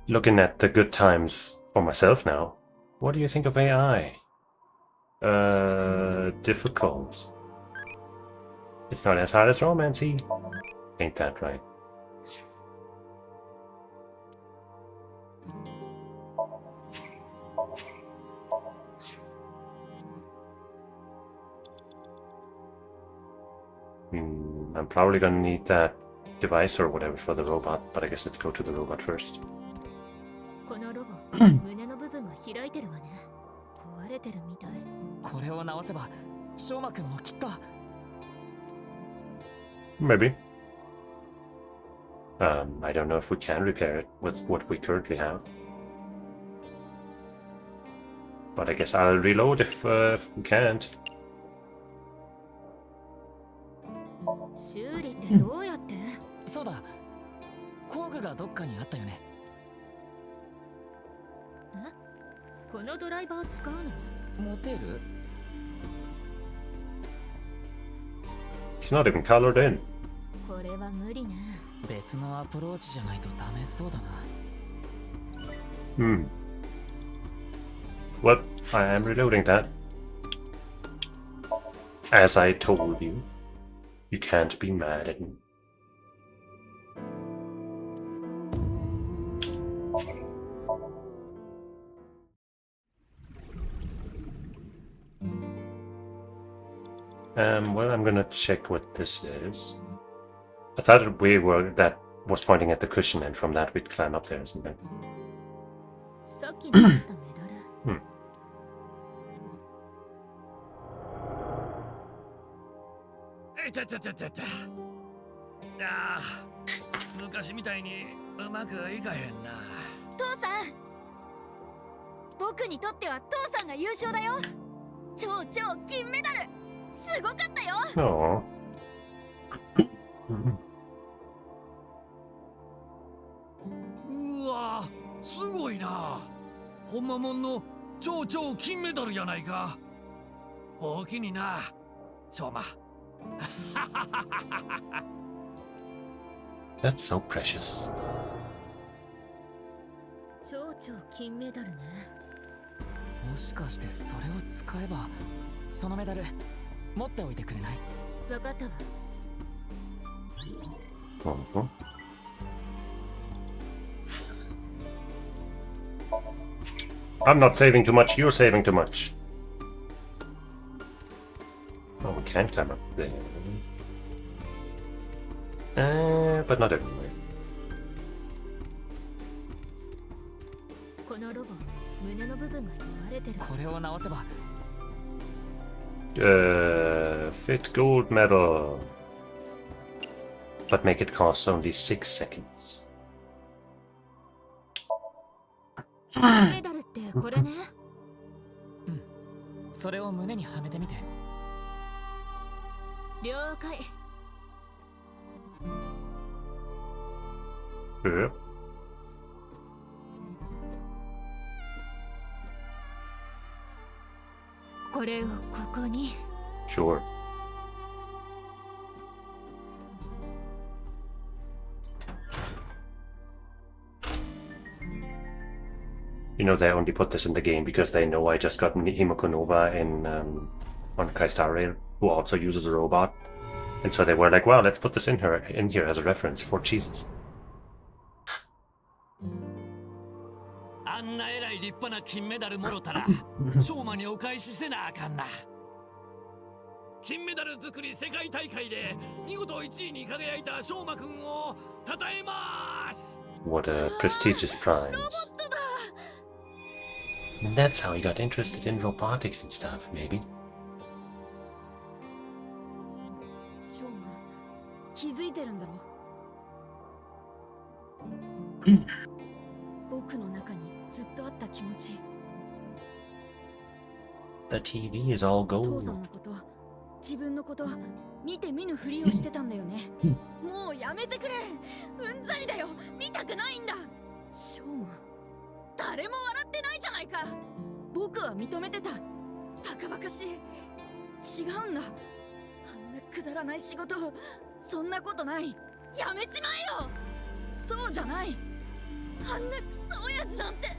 Looking at the good times for myself now. What do you think of AI? Difficult. It's not as hard as romancy. Ain't that right? I'm probably gonna need that device or whatever for the robot, but I guess let's go to the robot first. このロボ、胸の部分が開いてるわね。壊れてるみたい。これを直せば翔馬くんもきっと。 Maybe. I don't know if we can repair it with what we currently have. But I guess I'll reload if we can't. 修理ってどうやって？そうだ、工具がどっかにあったよね。このドライバー使うの？持てる？ It's not even colored in. これは無理ね。別のアプローチじゃないとダメそうだな。Well, I am reloading that. As I told you, you can't be mad at me. Well, I'm gonna check what this is. I thought that was pointing at the cushion, and from that we'd climb up there or something. さっき残したメダル。いたたたたた。ああ、昔みたいにうまくいかへんな。父さん、僕にとっては父さんが優勝だよ。超金メダルすごかったよ。うわ、すごいな。ほんまもんの超金メダルやないか。おおきにな、しょうま。That's so precious. 超金メダルね。もしかしてそれを使えばそのメダル持っておいてくれない？わかったわ。I'm not saving too much, you're saving too much. Oh, we can climb up there. But not everywhere. このロボ、胸の部分が壊れてる。これを直せば。Fit gold medal. But make it cost only 6 seconds. 金メダルってこれね。それを胸にはめてみて。了解。 Yep. これをここに。 Sure. You know, they only put this in the game because they know I just got Himeko Nova in on Kaistar Rail, who also uses a robot. And so they were like, well, let's put this in here as a reference for Cheesus. あんなえらい立派な金メダルもろたら翔馬にお返しせなあかんな。金メダル作り世界大会で見事1位に輝いた翔馬くんを称えます。 What a prestigious prize. And that's how he got interested in robotics and stuff, maybe. ショーマ、気づいてるんだろ。僕の中にずっとあった気持ち。 The TV is all 父さん gold. のこと、自分のこと、見て見ぬふりをしてたんだよね。もうやめてくれ。うんざりだよ。見たくないんだ。ショーマ、誰も笑ってないじゃないか。僕は認めてた。バカバカしい。違うんだ。あんなくだらない仕事、そんなことない。やめちまえよ。そうじゃない。あんなクソ親父なんて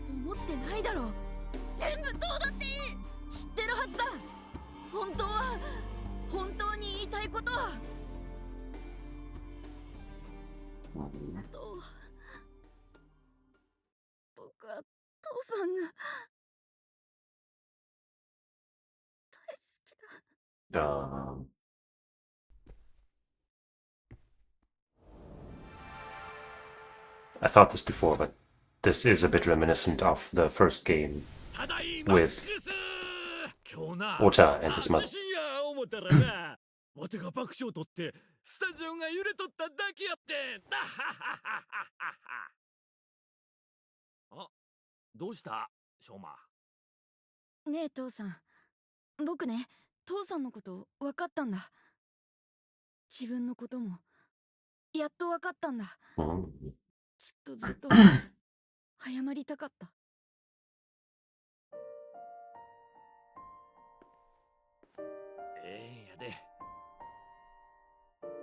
思ってないだろう。全部どうだっていい。知ってるはずだ。本当に言いたいことは僕は父さんが大好きだ。I thought this before, but this is a bit reminiscent of the first game with Ota and his mother. わてが爆笑取ってスタジオが揺れとっただけやってん。あ、どうしたショーマ。ねえ父さん、僕ね、父さんのこと分かったんだ。自分のこともやっと分かったんだ。ずっと謝りたかった。やで。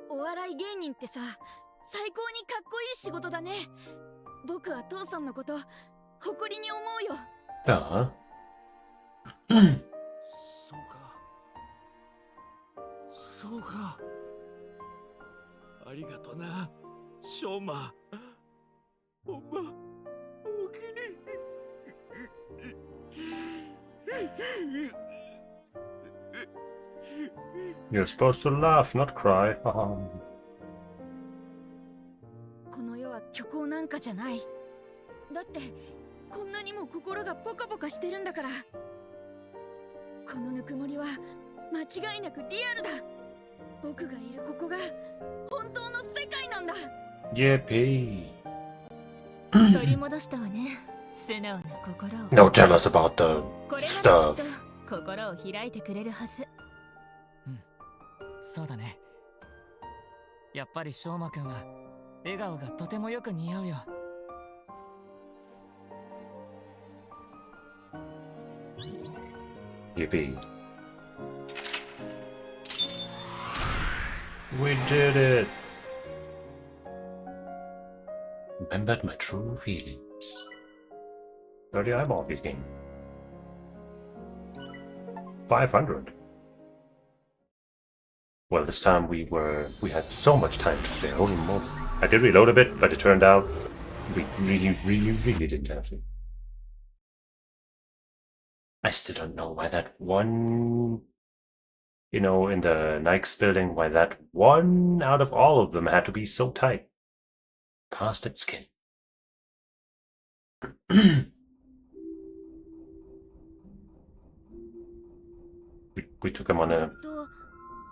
お笑い芸人ってさ、最高にかっこいい仕事だね。僕は父さんのこと誇りに思うよ。そうか。ありがとな、ショーマ。ほんま、おおきに。You're supposed to laugh, not cry. この世は虚構なんかじゃない。だってこんなにも心がポカポカしてるんだから。このぬくもりは間違いなくリアルだ。僕がいるここが本当の世界なんだ。Yippee. 取り戻したわね。素直な心を。 No, tell us about the これならきっ stuff. と心を開いてくれるはず。そうだね。やっぱり翔馬くんは笑顔がとてもよく似合うよ。Yippee. We did it! Remembered my true feelings. 30 eyeball this game. 500. Well, this time we had so much time to spare. Holy moly. I did reload a bit, but it turned out we really didn't have to. I still don't know why that one, you know, in the Nikes building, why that one out of all of them had to be so tight. Past its skin. we took him on a...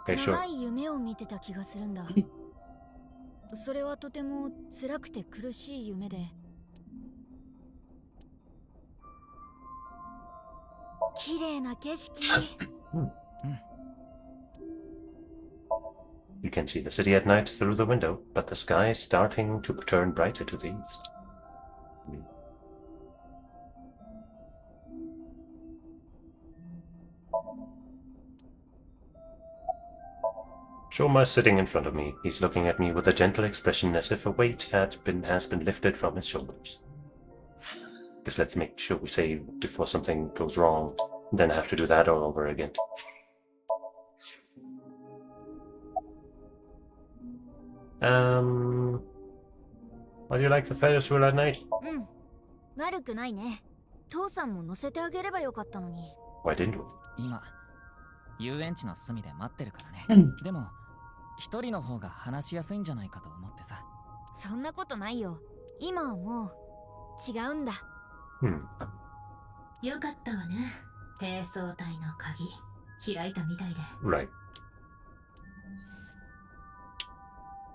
Okay, sure. 長い夢を見てた気がするんだ。それはとても辛くて苦しい夢で。綺麗な景色。You can see the city at night through the window, but the sky is starting to turn brighter to the east. Shoma is sitting in front of me. He's looking at me with a gentle expression as if a weight has been lifted from his shoulders. Guess let's make sure we save before something goes wrong, then have to do that all over again. How do you like the Ferris wheel at night? 悪くないね。父さんも乗せてあげればよかったのに。Why didn't we? 今遊園地の隅で待ってるからね。でも一人の方が話しやすいんじゃないかと思ってさ。そんなことないよ。今はもう違うんだ。よかったわね。低層体の鍵開いたみたいで。Right.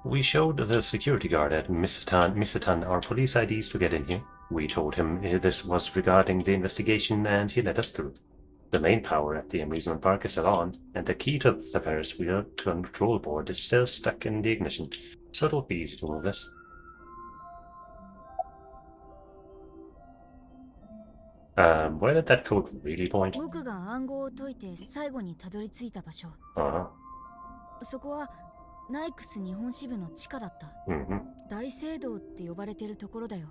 We showed the security guard at Misatan our police IDs to get in here. We told him this was regarding the investigation and he let us through. The main power at the amusement park is still on, and the key to the Ferris wheel control board is still stuck in the ignition, so it'll be easy to move this. Where did that code really point? 僕が暗号を解いて最後にたどり着いた場所。そこはナイクス日本支部の地下だった。大聖堂って呼ばれてるところだよ。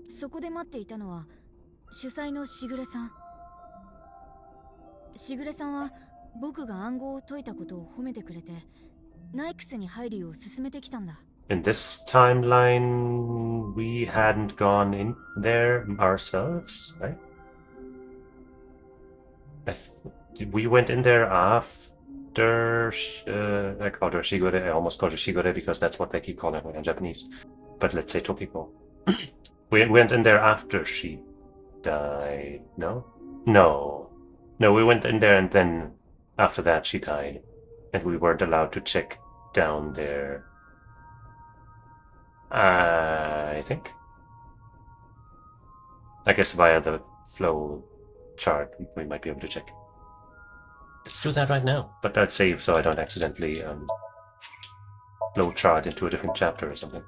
そこで待っていたのは主催のしぐれさん。しぐれさんは僕が暗号を解いたことを褒めてくれて、ナイクスに入るよう勧めてきたんだ。In this timeline, we hadn't gone in there ourselves, right? We went in there after, I called her Shigure. I almost called her Shigure because that's what they keep calling her in Japanese. But let's say Tokiko. We went in there after she died. No? No, we went in there and then after that she died. And we weren't allowed to check down there. I think. I guess via the flow chart we might be able to check. Let's do that right now. But I'd save so I don't accidentally flow chart into a different chapter or something.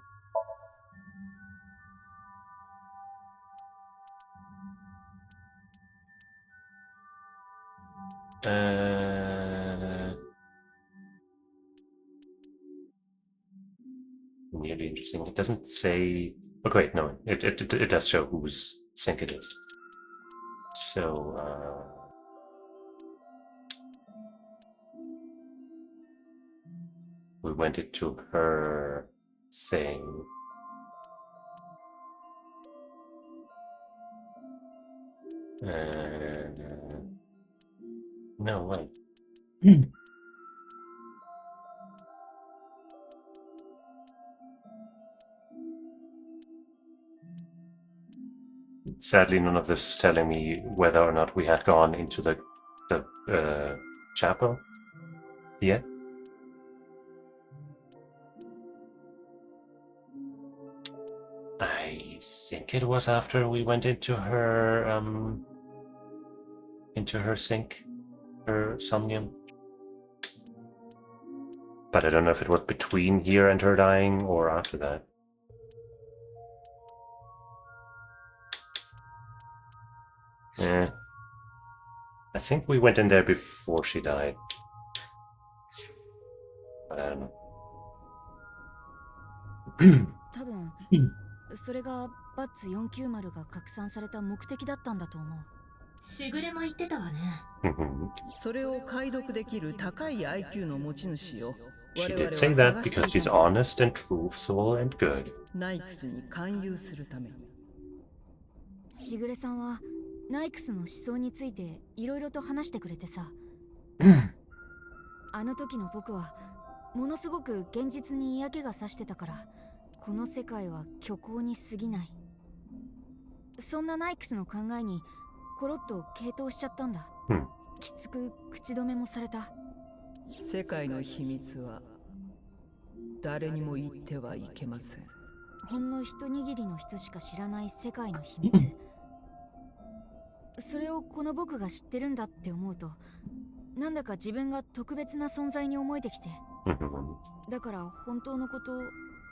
Really interesting. It doesn't say. Okay, wait, no, it does show whose sync it is. So, we went into her thing. No, wait. Sadly, none of this is telling me whether or not we had gone into the chapel yet. I think it was after we went into her sink, her Somnium. But I don't know if it was between here and her dying or after that. I think we went in there before she died. But I don't know. 多分、それがバッツ490が拡散された目的だったんだと思う。しぐれも言ってたわね。それを解読できる高い IQ の持ち主よ。 She did say that because she's honest and truthful and good. ナイクスに勧誘するために。しぐれさんはナイクスの思想についていろいろと話してくれてさ。あの時の僕はものすごく現実に嫌気がさしてたから、この世界は虚構に過ぎない。そんなナイクスの考えにコロッと傾倒しちゃったんだ。きつく口止めもされた。世界の秘密は誰にも言ってはいけません。ほんの一握りの人しか知らない世界の秘密。それをこの僕が知ってるんだって思うと、なんだか自分が特別な存在に思えてきて。Mhm. だから本当のこと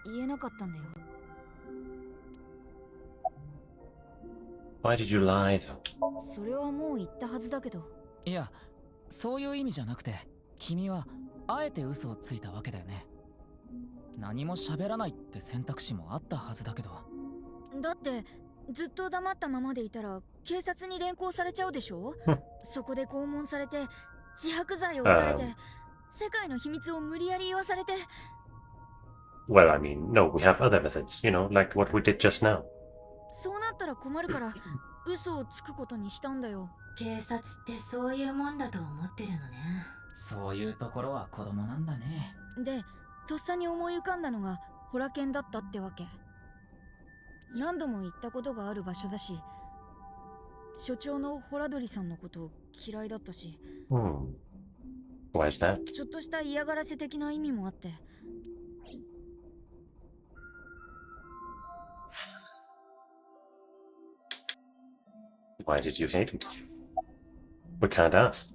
言えなかったんだよ。 Why did you lie though? それはもう言ったはずだけど。いや、そういう意味じゃなくて、君はあえて嘘をついたわけだよね。何も喋らないって選択肢もあったはずだけど。だってずっと黙ったままでいたら警察に連行されちゃうでしょ。そこで拷問されて自白罪を打たれて、世界の秘密を無理やり言わされて。 Well, I mean, no, we have other methods, like what we did just now. そうなったら困るから嘘をつくことにしたんだよ。警察ってそういうもんだと思ってるのね。そういうところは子供なんだね。で、とっさに思い浮かんだのがホラ犬だったってわけ。何度も行ったことがある場所だし、所長のホラドリさんのこと嫌いだったし、Why is that? ちょっとした嫌がらせ的な意味もあって。Why did you hate him? We can't ask.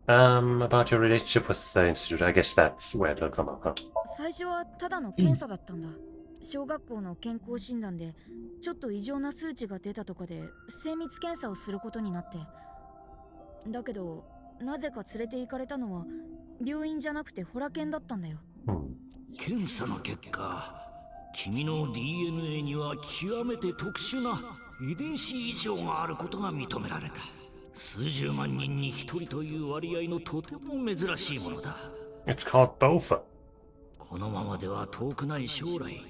About your relationship with the Institute, I guess that's where it'll come up, huh? 最初はただの検査だったんだ。小学校の健康診断でちょっと異常な数値が出たとかで精密検査をすることになって。だけどなぜか連れて行かれたのは病院じゃなくてホラ犬だったんだよ。検査の結果、君の DNA には極めて特殊な遺伝子異常があることが認められた。数十万人に一人という割合のとても珍しいものだ。 It's called Bofa. このままでは遠くない将来、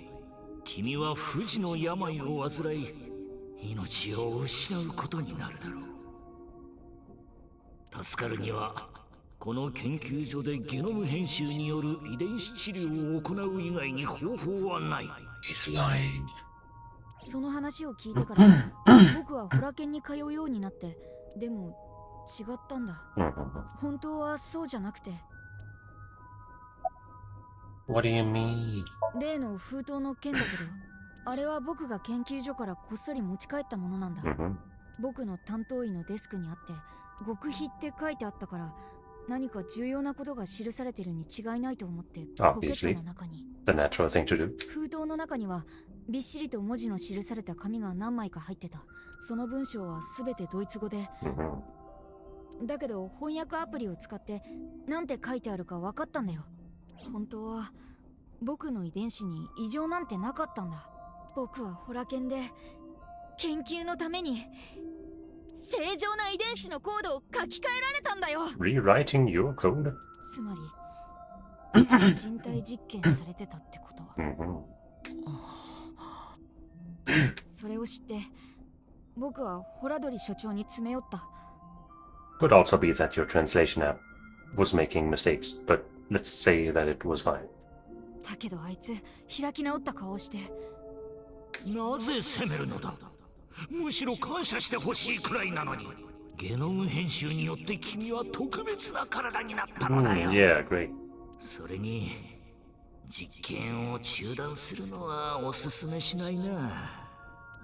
君は不治の病を患い、命を失うことになるだろう。助かるには、この研究所でゲノム編集による遺伝子治療を行う以外に方法はない。He's lying. その話を聞いてから僕はホラ犬に通うようになって。でも違ったんだ。本当はそうじゃなくて。 What do you mean? 例の封筒の件だけど、あれは僕が研究所からこっそり持ち帰ったものなんだ。僕の担当医のデスクにあって極秘って書いてあったから、何か重要なことが記されてるに違いないと思ってポケットの中に。 The natural thing to do. 封筒の中にはびっしりと文字の記された紙が何枚か入ってた。その文章はすべてドイツ語で、だけど翻訳アプリを使ってなんて書いてあるか分かったんだよ。本当は僕の遺伝子に異常なんてなかったんだ。僕はホラ犬で研究のために正常な遺伝子のコードを書き換えられたんだよ。 Rewriting your code? つまり人体実験されてたってこと。それを知って僕はホラドリ所長に詰め寄った。 Could also be that your translation app was making mistakes, but let's say that it was fine. だけどあいつ開き直った顔をして。なぜ責めるのだ。むしろ感謝してほしいくらいなのに。ゲノム編集によって君は特別な体になったのだよ。Yeah, great. それに実験を中断するのはおすすめしないな。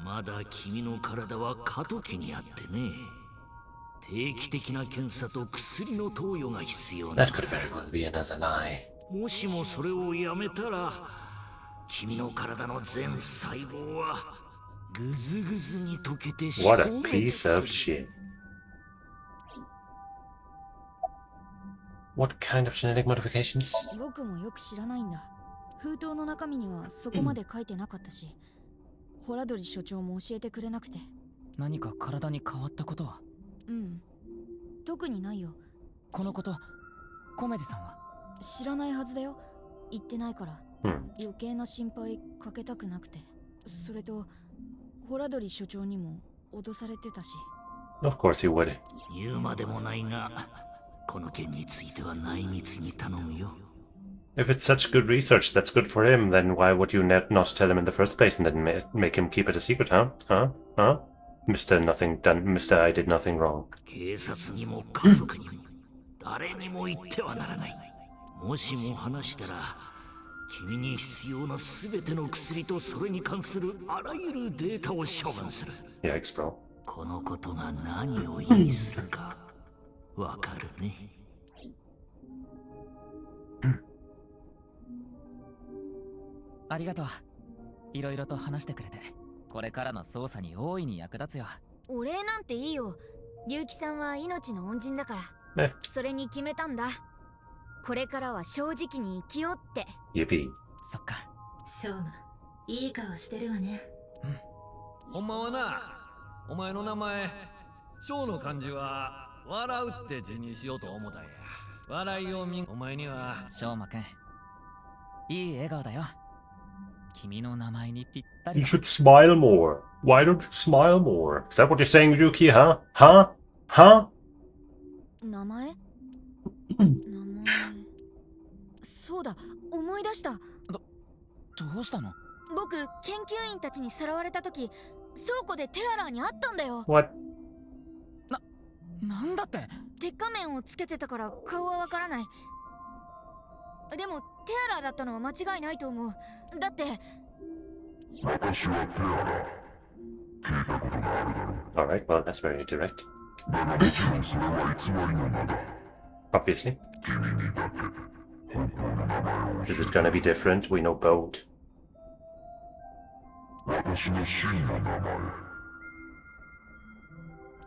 まだ君の体は過渡期にあってね。定期的な検査と薬の投与が必要だ。 That could very well be another lie. もしもそれをやめたら、君の体の全細胞はぐずぐずに溶けて消 What a 滅 piece す of る。 shit. What kind of genetic modifications? 僕もよく知らないんだ。封筒の中身にはそこまで書いてなかったし、ホラドリ所長も教えてくれなくて。何か体に変わったことは？特にないよ。このこと、コメジさんは？知らないはずだよ。言ってないから。余計な心配かけたくなくて。それとホラドリ所長にも脅されてたし。 Of course he would. 言うまでもないが、この件については内密に頼むよ。 If it's such good research that's good for him, then why would you not tell him in the first place and then make him keep it a secret, huh? Huh? Mr. Nothing done, Mr. I did nothing wrong. 警察にも家族にも誰にも言ってはならない。もしも話したら、君に必要なすべての薬とそれに関するあらゆるデータを処分する。Yikes, bro. このことが何を意味するかわかるね。ありがとう。いろいろと話してくれて、これからの捜査に大いに役立つよ。お礼なんていいよ。龍騎さんは命の恩人だから。ね。それに決めたんだ。これからは正直に生きようって。Yippee. そっか。しょうま、いい顔してるわね。ほんまはな、お前の名前翔の漢字は笑うって字にしようと思ったんや。笑いをお前にはしょうまくん、いい笑顔だよ。君の名前にぴったり You should smile more. Why don't you smile more? Is that what you're saying, Ryuki, huh? Huh? Huh? 名前そうだ、思い出した。どうしたの？僕、研究員たちにさらわれた時、倉庫でテアラーに会ったんだよ。 What? なんだって？鉄仮面をつけてたから顔はわからない。でもテアラーだったのは間違いないと思う。だって私はテアラ。聞いたことがあるだろう。 Alright, well, that's very direct. だがもちろんそれは偽りの名だ。 Obviously. 君にだけ本当の名前を Is it gonna be different? We know both. 私の真の名前。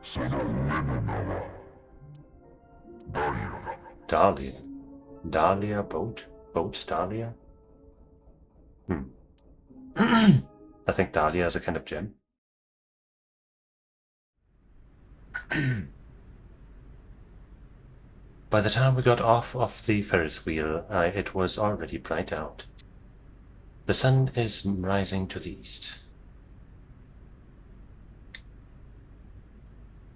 その上の名はダリアだ。 Dahlia? Dahlia boat? Boat Dahlia? I think Dahlia is a kind of gem. By the time we got off of the Ferris wheel, it was already bright out. The sun is rising to the east.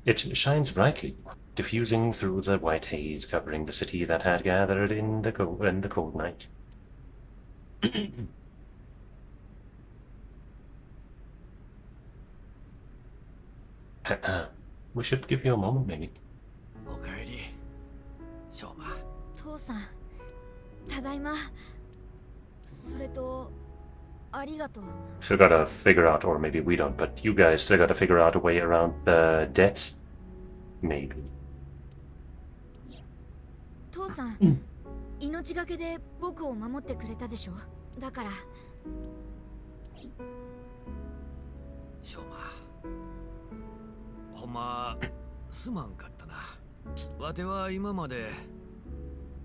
It shines brightly, diffusing through the white haze covering the city that had gathered in the cold night. We should give you a moment, maybe. おかえり、翔馬。父さん、ただいま。それとありがとう。 Still gotta figure out, or maybe we don't, but you guys still gotta figure out a way around the debt. Maybe. 父さん、命がけで僕を守ってくれたでしょ。だから翔馬、ほんますまんかったな。わては今まで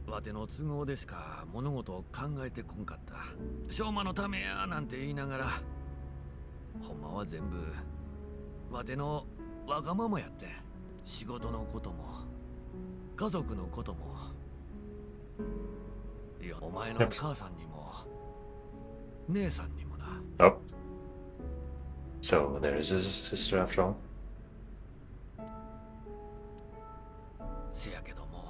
わての都合でしか物事を考えてこんかった。翔馬のためやなんて言いながら、ほんまは全部わてのわがままやって。仕事のことも家族のことも、いやお前の母さんにも姉さんにもな。 Oh. So there is a sister after all? せやけども、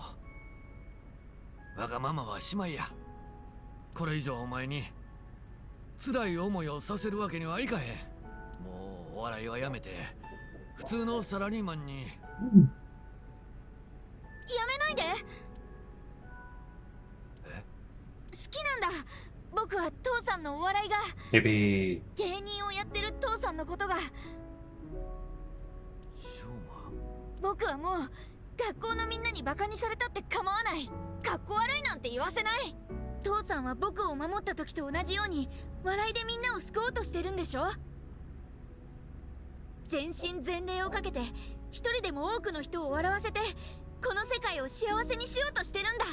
わがままはしまいや。これ以上お前に辛い思いをさせるわけにはいかへん。もうお笑いはやめて普通のサラリーマンに。やめないで。好きなんだ。僕は父さんのお笑いが。 Maybe. 芸人をやってる父さんのことが。翔馬、僕はもう学校のみんなにバカにされたって構わない。かっこ悪いなんて言わせない。父さんは僕を守った時と同じように笑いでみんなを救おうとしてるんでしょ。全身全霊をかけて一人でも多くの人を笑わせてこの世界を幸せにしようとしてるんだ。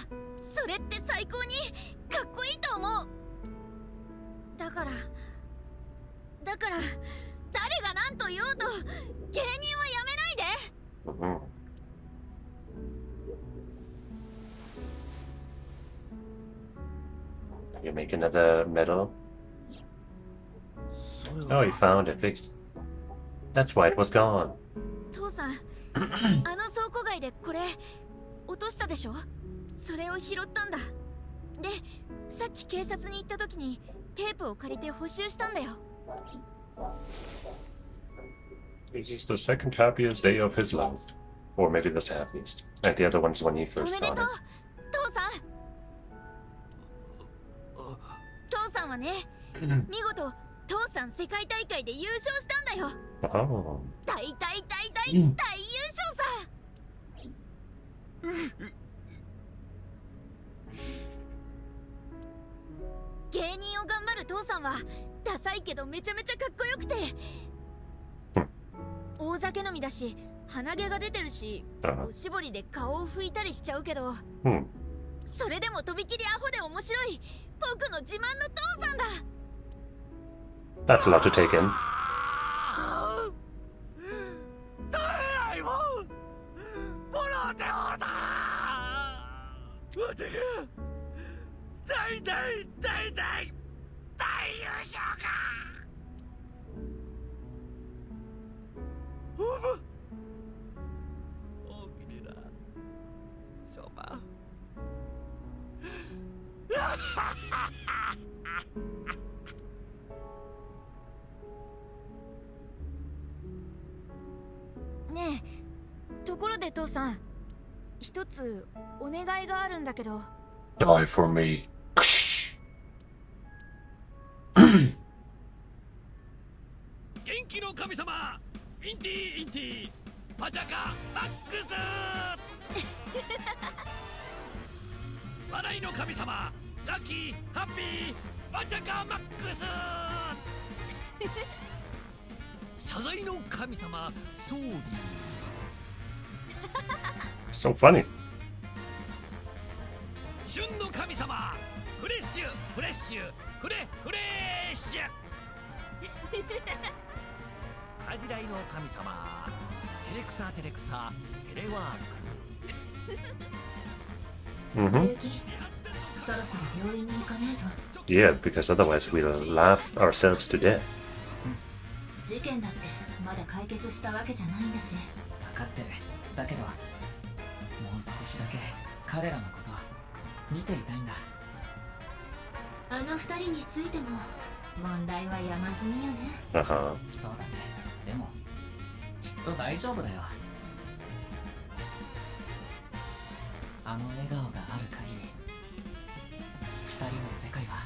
それって最高にかっこいいと思う。だから誰が何と言おうと芸人はやめないで。You make another medal? Oh, you found it, fixed. That's why it was gone. 父さん、あの倉庫街でこれ落としたでしょ。それを拾ったんだ。で、さっき警察に行った時にテープを借りて補修したんだよ。 This is the second happiest day of his life. Or maybe the happiest. And the other one's when he お first めで found とう it. 父さん。父さんはね、見事父さん世界大会で優勝したんだよ。 Oh. 大優勝さ。芸人を頑張る父さんはダサいけどめちゃめちゃかっこよくて大酒飲みだし鼻毛が出てるしおしぼりで顔を拭いたりしちゃうけどそれでもとびきりアホで面白い僕の自慢の父さんだ。 That's a lot to take in. 大優勝か。大きにな、しょうま。ねえ、ところで父さん、一つお願いがあるんだけど。Die for me. 元気の神様、インティインティパチャカマックス。笑いの神様、ラッキーハッピーパチャカマックス。謝罪の神様、ソーリー。So funny. 旬の神様、フレッシュフレッシュフレッシュ。恥じらいの神様、照れくさ照れくさテレワーク。ゆき、そろそろ病院に行かねえと。Yeah, because otherwise we'll laugh ourselves to death. 事件だってまだ解決したわけじゃないんだし。分かってる。だけどもう少しだけ彼らのこと見ていたいんだ。あの二人についても問題は山積みよね。そうだね。でもきっと大丈夫だよ。あの笑顔がある限り二人の世界は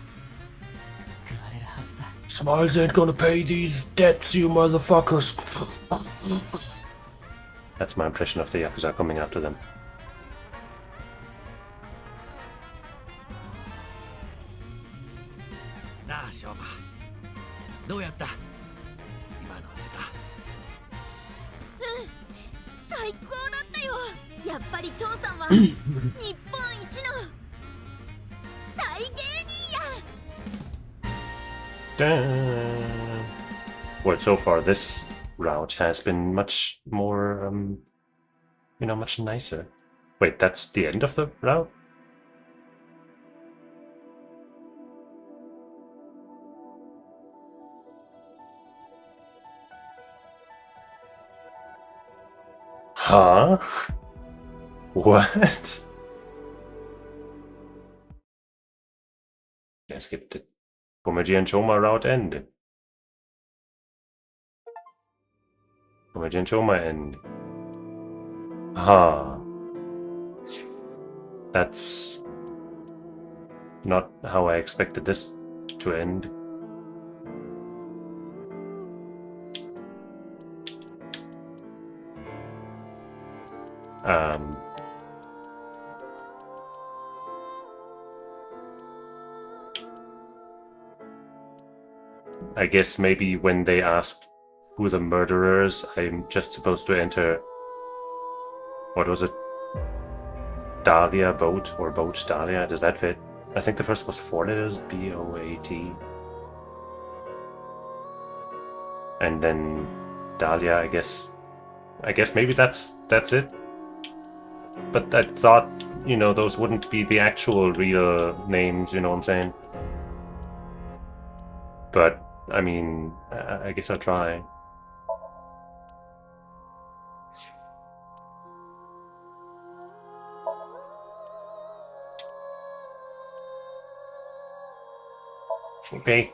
救われるはずさ。 Smiles ain't gonna pay these debts, you motherfuckers. That's my impression of the Yakuza coming after them. なあ、しょうま。どうやった？今のネタ。最高だったよ。やっぱり父さんは日本一の大芸人や。Well, so far this route has been much more, much nicer. Wait, that's the end of the route? Huh? What? I skipped it. Comedy and Choma route end. Comedy and Choma end. Ah. That's not how I expected this to end. I guess maybe when they ask who the murderer is, I'm just supposed to enter, what was it? Dahlia Boat or Boat Dahlia? Does that fit? I think the first was 4 letters, B-O-A-T. And then Dahlia, I guess maybe that's it. But I thought, those wouldn't be the actual real names, you know what I'm saying? But, I mean, I guess I'll try. Okay.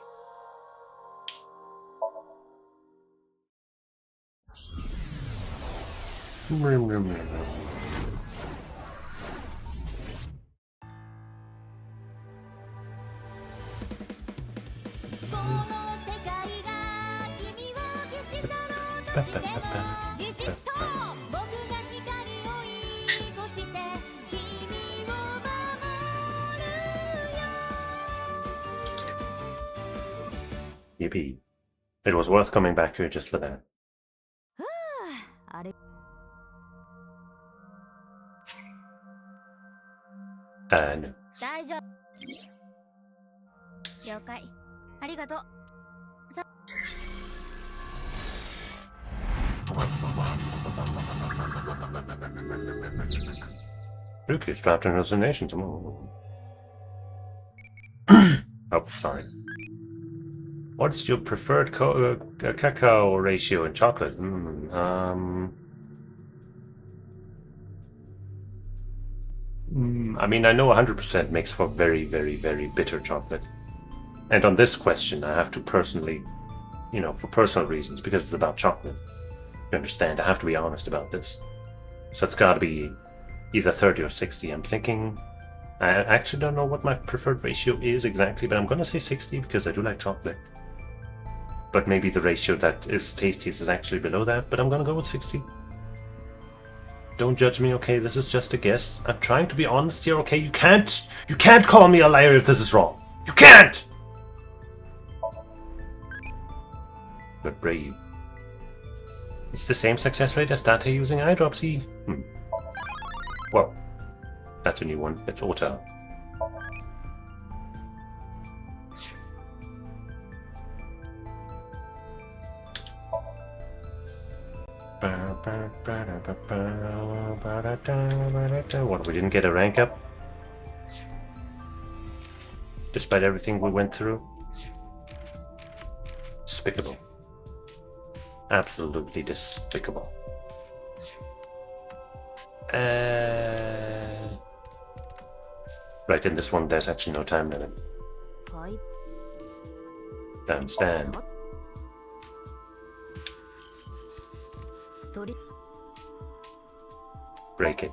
Yippee. It was worth coming back here just for that. あれ No. 大丈夫了解ありがとう Luke is trapped in hallucinations. Oh, sorry. What's your preferred cacao ratio in chocolate? I mean, I know 100% makes for very, very, very bitter chocolate. And on this question, I have to personally, you know, for personal reasons, because it's about chocolate. You understand, I have to be honest about this. So it's gotta be either 30 or 60. I'm thinking... I actually don't know what my preferred ratio is exactly, but I'm gonna say 60 because I do like chocolate. But maybe the ratio that is tastiest is actually below that, but I'm gonna go with 60. Don't judge me, okay? This is just a guess. I'm trying to be honest here, okay? You can't call me a liar if this is wrong. You can't! But brave. It's the same success rate as Date using eye dropsy. Well, that's a new one. It's Ota. What, we didn't get a rank up? Despite everything we went through? Despicable. Absolutely despicable. Right, in this one there's actually no time limit. I understand. Break it.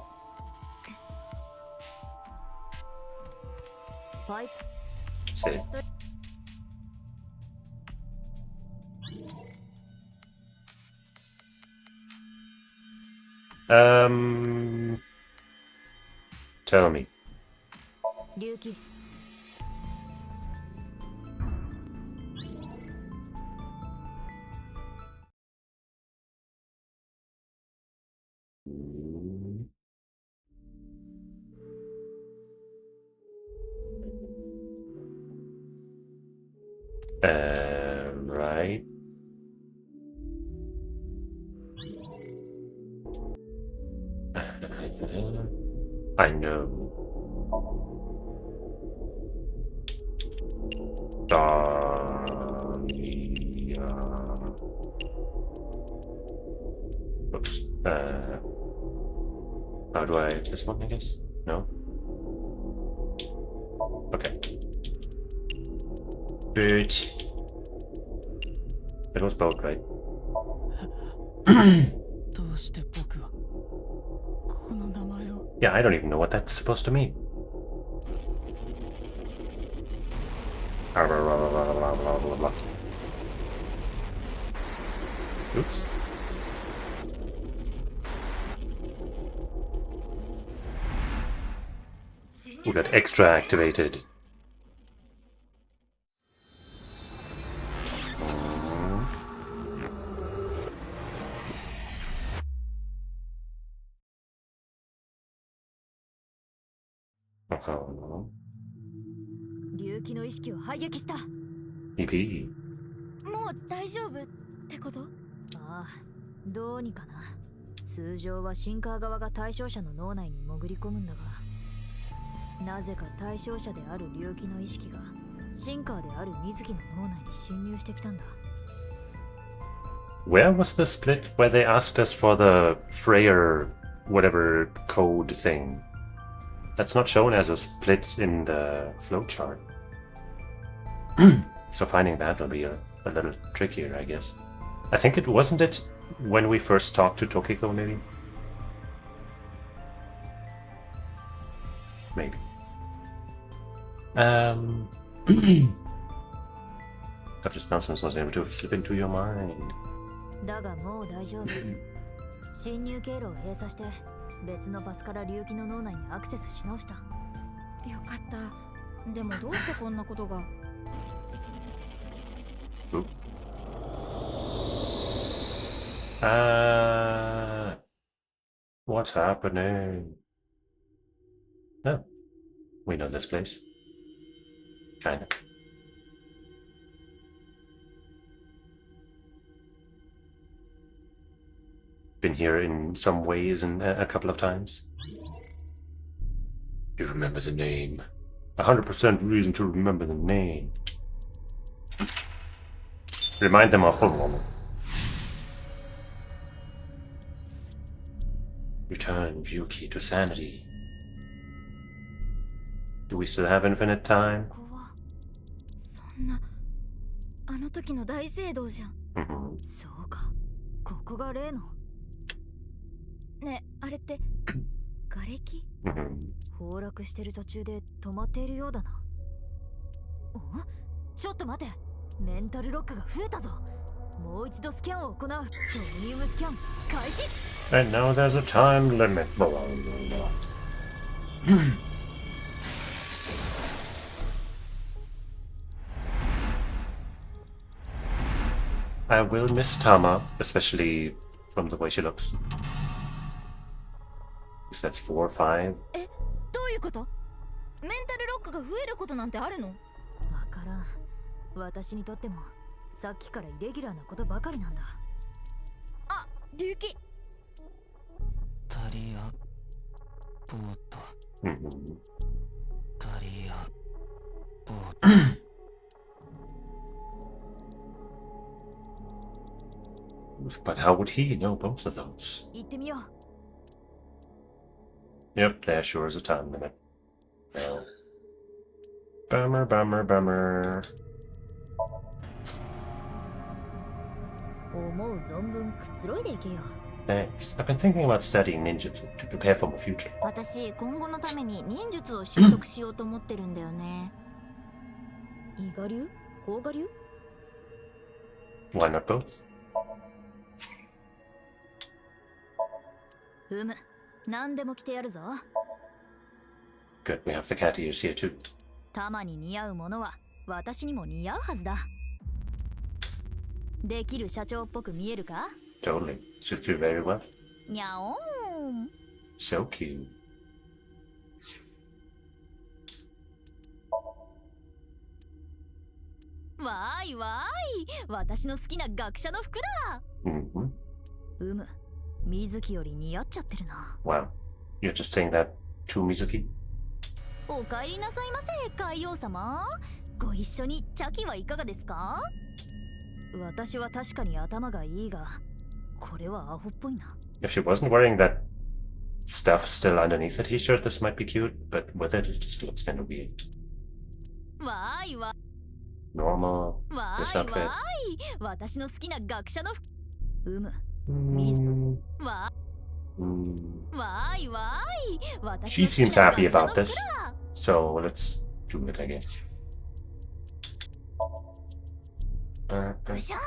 Say it. Tell me. Right. I know. Oops. How do I... this one, I guess? No? Okay. Good. It was both, right? Yeah, I don't even know what that's supposed to mean. Oops. We got extra activated. EP. もう大丈夫ってこと？ああ、どうにかな。通常はシンカー側が対象者の脳内に潜り込むんだが、なぜか対象者である竜気の意識がシンカーである水木の脳内に侵入してきたんだ。Where was the split where they asked us for the Freyer whatever code thing? That's not shown as a split in the flowchart. So finding that will be a little trickier, I guess. I think it wasn't it when we first talked to Tokiko, maybe? Maybe. After Stanson was able to slip into your mind. だがもう大丈夫。侵入経路を閉鎖して別のパスから竜気の脳内にアクセスし直した。よかった。でもどうしてこんなことが？ Ooh. What's happening? Oh, we know this place. Kinda. Been here in some ways and a couple of times. You remember the name. 100% reason to remember the name. Remind them of Somnium. Return Yuki to sanity. Do we still have infinite time? ここはそんなあの時の大聖堂じゃん。そうか、ここが例の。ねえ、あれって瓦礫？崩落してる途中で止まっているようだな。ちょっと待て、メンタルロックが増えたぞ。もう一度スキャンを行う。ソニウムスキャン開始。 And now there's a time limit. I will miss Tama, especially from the way she looks. Because that's 4 or 5. え、どういうこと？メンタルロックが増えることなんてあるの？わからん。私にとってもさっきからイレギュラーなことばかりなんだ。あ、隆起。タリアボート。タリアボート。But how would he know both of those? 行ってみよう。 Yep, there sure is a time limit. No. Bummer, bummer, bummer. 思う存分くつろいでいけよ。 Thanks. I've been thinking about studying ninjutsu to prepare for my future. 私、今後のために忍術を習得しようと思ってるんだよね。伊賀流？甲賀流？ Why not both? ふむ、何でも着てやるぞ。 Good, we have the cat ears here too. タマに似合うものは私にも似合うはずだ。できる社長っぽく見えるか？ Totally. Suits you very well. にゃおーん。 So cute. わーいわーい、私の好きな学者の服だ。水木より似合っちゃってるな。 Wow. You're just saying that to Mizuki? お帰りなさいませ、海王様。ご一緒に茶器はいかがですか？私は確かに頭がいいが、これはアホっぽいな。 If she wasn't wearing that stuff still underneath the t-shirt, this might be cute, but with it, it just looks kind of weird. わーいわ。 Normal. わ This ーいわ outfit. ーい、私の好きな学者の服。わーいわーい、私 She の好き seems な happy 学者の about 服 this, だ。 so let's do it, I guess. うしゃー。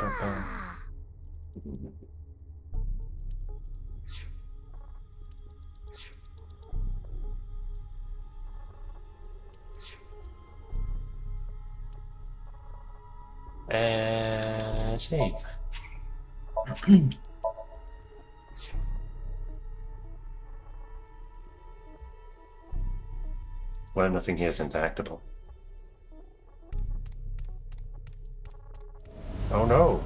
Save. Well, nothing here is interactable. Oh no!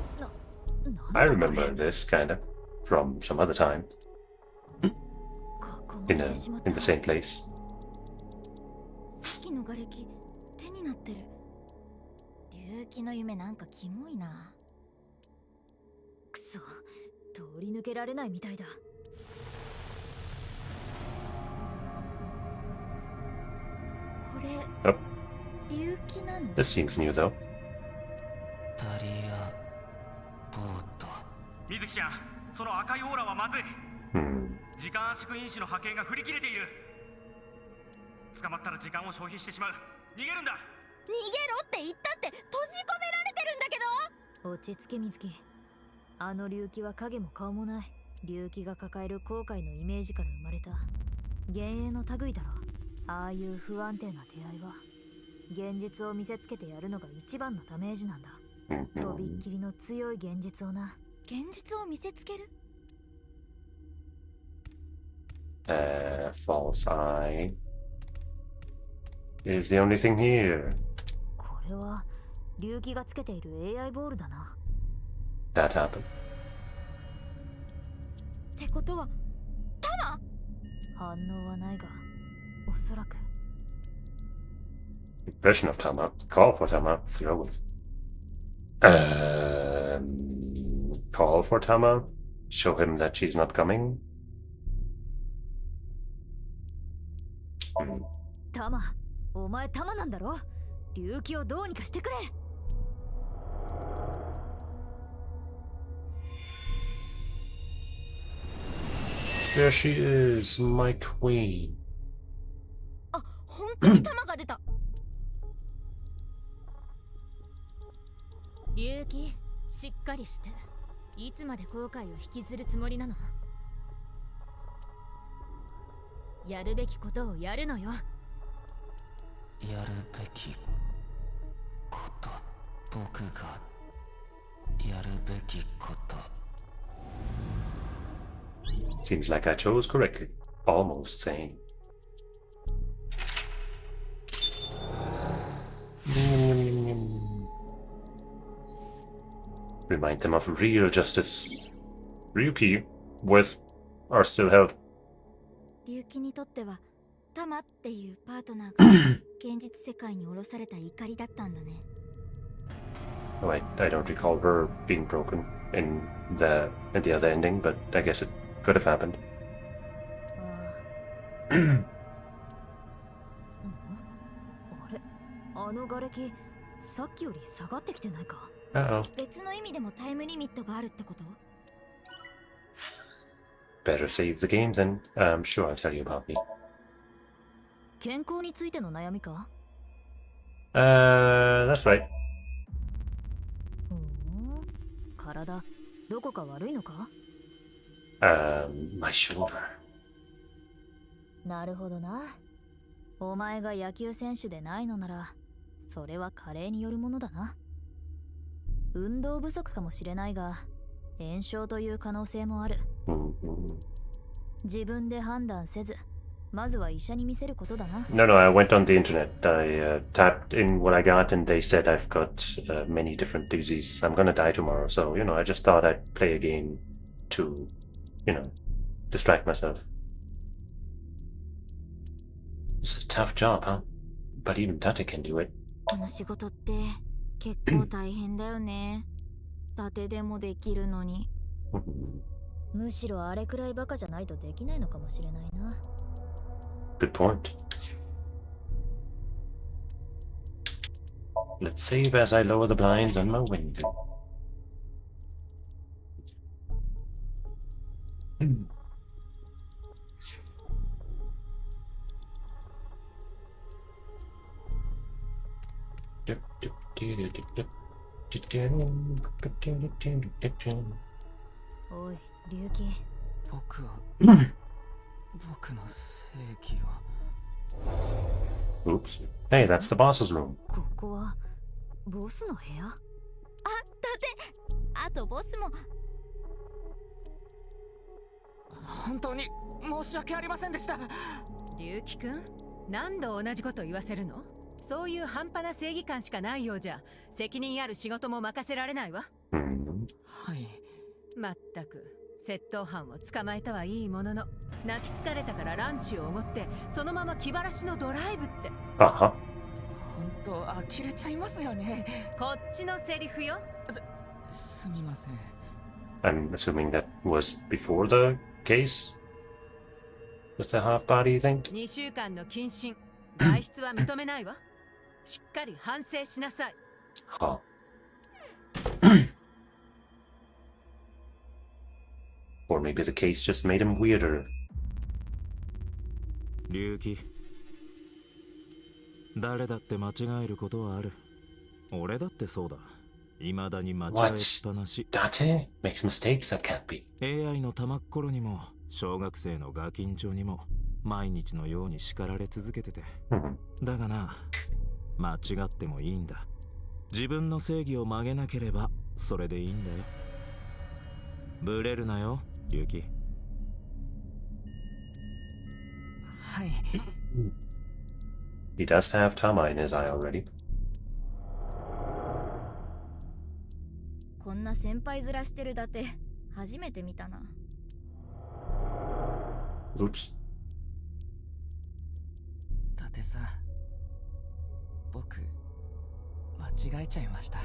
I remember this, kinda, from some other time. In the same place. さっきの瓦礫、手になってる。隆起の夢なんかキモいな。くそ、通り抜けられないみたいだ。これ、隆起なの？ This seems new though. タリアボート。水木ちゃん、その赤いオーラはまずい。時間圧縮因子の波形が振り切れている。捕まったら時間を消費してしまう。逃げるんだ。逃げろって言ったって閉じ込められてるんだけど。落ち着け水木。あの隆起は影も顔もない。隆起が抱える後悔のイメージから生まれた幻影の類だろ。ああいう不安定な出会いは現実を見せつけてやるのが一番のダメージなんだ。とびっきりの強い現実をな。現実を見せつける？ False eye is the only thing here. これは龍騎がつけている AI ボールだな。That happened. ってことはタマ？反応はないが、おそらく。Impression of Tama. Call for Tama. Throw it. Call for Tama. Show him that she's not coming. タマ、お前タマなんだろ？龍騎をどうにかしてくれ。There she is, my queen. あ、本当にタマが出た。龍騎、しっかりして。いつまで後悔を引きずるつもりなの？やるべきことをやるのよ。やるべきこと、僕がやるべきこと。 Seems like I chose correctly. Almost sane. Remind them of real justice. Ryuki, with, are still held. 龍騎にとってはタマっていうパートナーが現実世界に降ろされた怒りだったんだね。Oh, I don't recall her being broken in the other ending, but I guess it could have happened. あれ、あの瓦礫、さっきより下がってきてないか？ Uh-oh. 別の意味でもタイムリミットがあるってこと？ Better save the game then. Sure, I'll tell you about me. 健康についての悩みか？ That's right. 体、どこか悪いのか？ My shoulder. なるほどな。お前が野球選手でないのなら、それは加齢によるものだな。運動不足かもしれないが、炎症という可能性もある。自分で判断せず、まずは医者に見せることだな。No, I went on the internet. I tapped in what I got, and they said I've got many different diseases. I'm gonna die tomorrow, so I just thought I'd play a game to, distract myself. It's a tough job, huh? But even Tate can do it. この仕事って結構大変だよね。伊達でもできるのに。むしろあれくらいバカじゃないとできないのかもしれないな。Good point. Let's save as I lower the blinds on my window.おい、龍騎。僕は僕の正義は。 Oops. Hey, that's the boss's room. ここはボスの部屋？あ、だってあとボスも。本当に申し訳ありませんでした。龍騎くん、何度同じこと言わせるの？そういう半端な正義感しかないようじゃ責任ある仕事も任せられないわ。はい。まったく窃盗犯を捕まえたはいいものの、泣き疲れたからランチをおごってそのまま気晴らしのドライブって。Uh-huh. 本当呆れちゃいますよね。こっちのセリフよ。すみません。I'm assuming that was before the case with the half body thing. 2週間の謹慎、外出は認めないわ。しっかり反省しなさい。Huh. Or maybe the case just made him weirder. 龍騎、誰だって間違えることはある。俺だってそうだ。未だに間違えっぱなし。Date makes mistakes, that can't be. AI の玉っころにも小学生のガキンチョにも毎日のように叱られ続けてて。だがな、間違ってもいいんだ。自分の正義を曲げなければそれでいいんだよ。ブレるなよ、リュウキ。はい。He does have Tama in his eye already. こんな先輩面してるだて初めて見たな。Oops. 伊達さん、僕間違えちゃいました。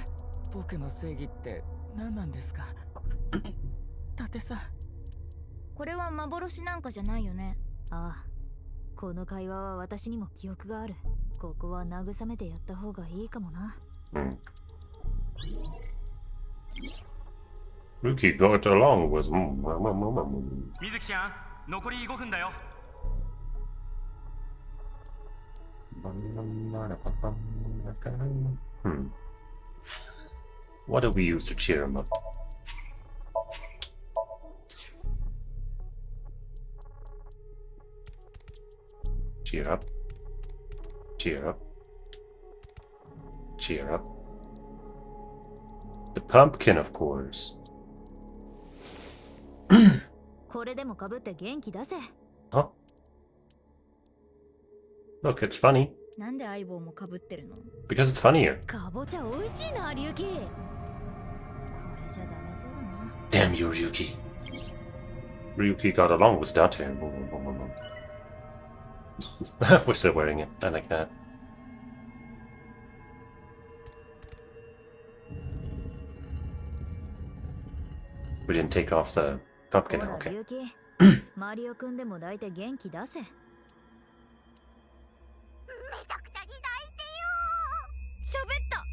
僕の正義って何なんですか？伊達さん。これは幻なんかじゃないよね。ああ、この会話は私にも記憶がある。ここは慰めてやった方がいいかもな。Ruki got along with. 水木ちゃん、残り5分だよ。What do we use to cheer him up? Cheer up. Cheer up. Cheer up. The pumpkin, of course. これでもかぶって元気出せ。Huh? Look, it's funny. なんで相棒もかぶってるの？ Because it's funnier. かぼちゃ美味しいな、リュウキ。これじゃダメそうだな。Damn you, Ryuki. Ryuki got along with Date. We're still wearing it. I like that. We didn't take off the pumpkin. ほら、 Okay. リュウキ。マリオくんでも抱いて元気出せ。めちゃくちゃに抱いてよ。喋った。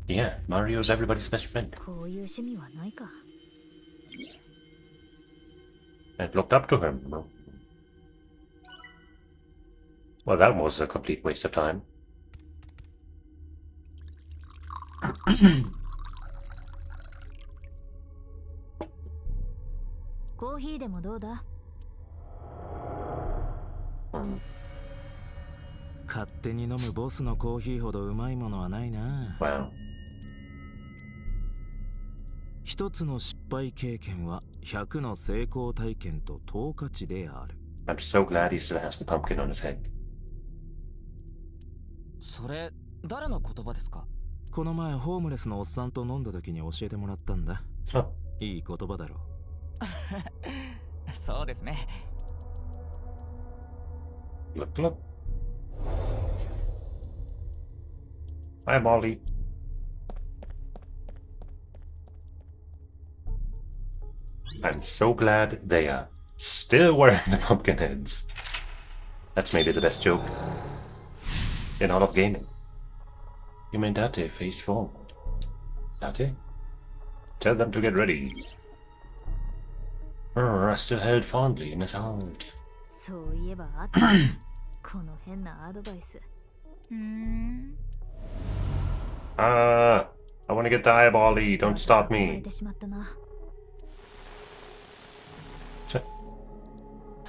Yeah, Mario's everybody's best friend. こういう趣味はないか。And looked up to him. Well, that was a complete waste of time. コーヒーでもどうだ？勝手に飲むボスのコーヒーほどうまいものはないな。Wow. 一つの失敗経験は100の成功体験と等価値である。I'm so glad he still has the pumpkin on his head. それ誰の言葉ですか？この前ホームレスのおっさんと飲んだ時に教えてもらったんだ。いい言葉だろ。そうですね。Look, look. Hi, Molly. I'm so glad they are still wearing the pumpkin heads. That's maybe the best joke in all of gaming. You mean Date face forward? Date? Tell them to get ready. Are still held fondly in his heart. そういえばあった。この変なアドバイス。I want to get the eyeball-y. Don't stop 壊れ me. てしまったな。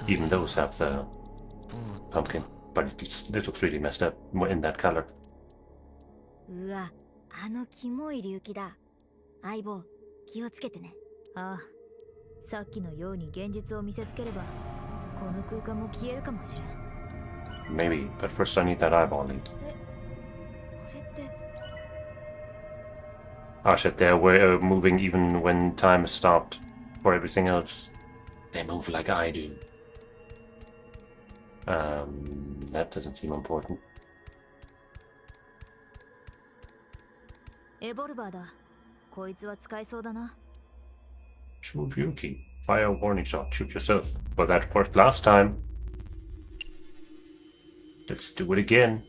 Even those have the pumpkin, but it looks really messed up in that color. うわ、あのキモい隆起だ。相棒、気をつけてね。ああ、さっきのように現実を見せつければ、この空間も消えるかもしれん。Maybe, but first I need that eyeball-y. これって。 Oh shit, they're moving even when time is stopped for everything else. They move like I do. That doesn't seem important. エボルバーだ。こいつは使えそうだな。Shoot Yuki. Fire a warning shot. Shoot yourself. But that worked last time. Let's do it again.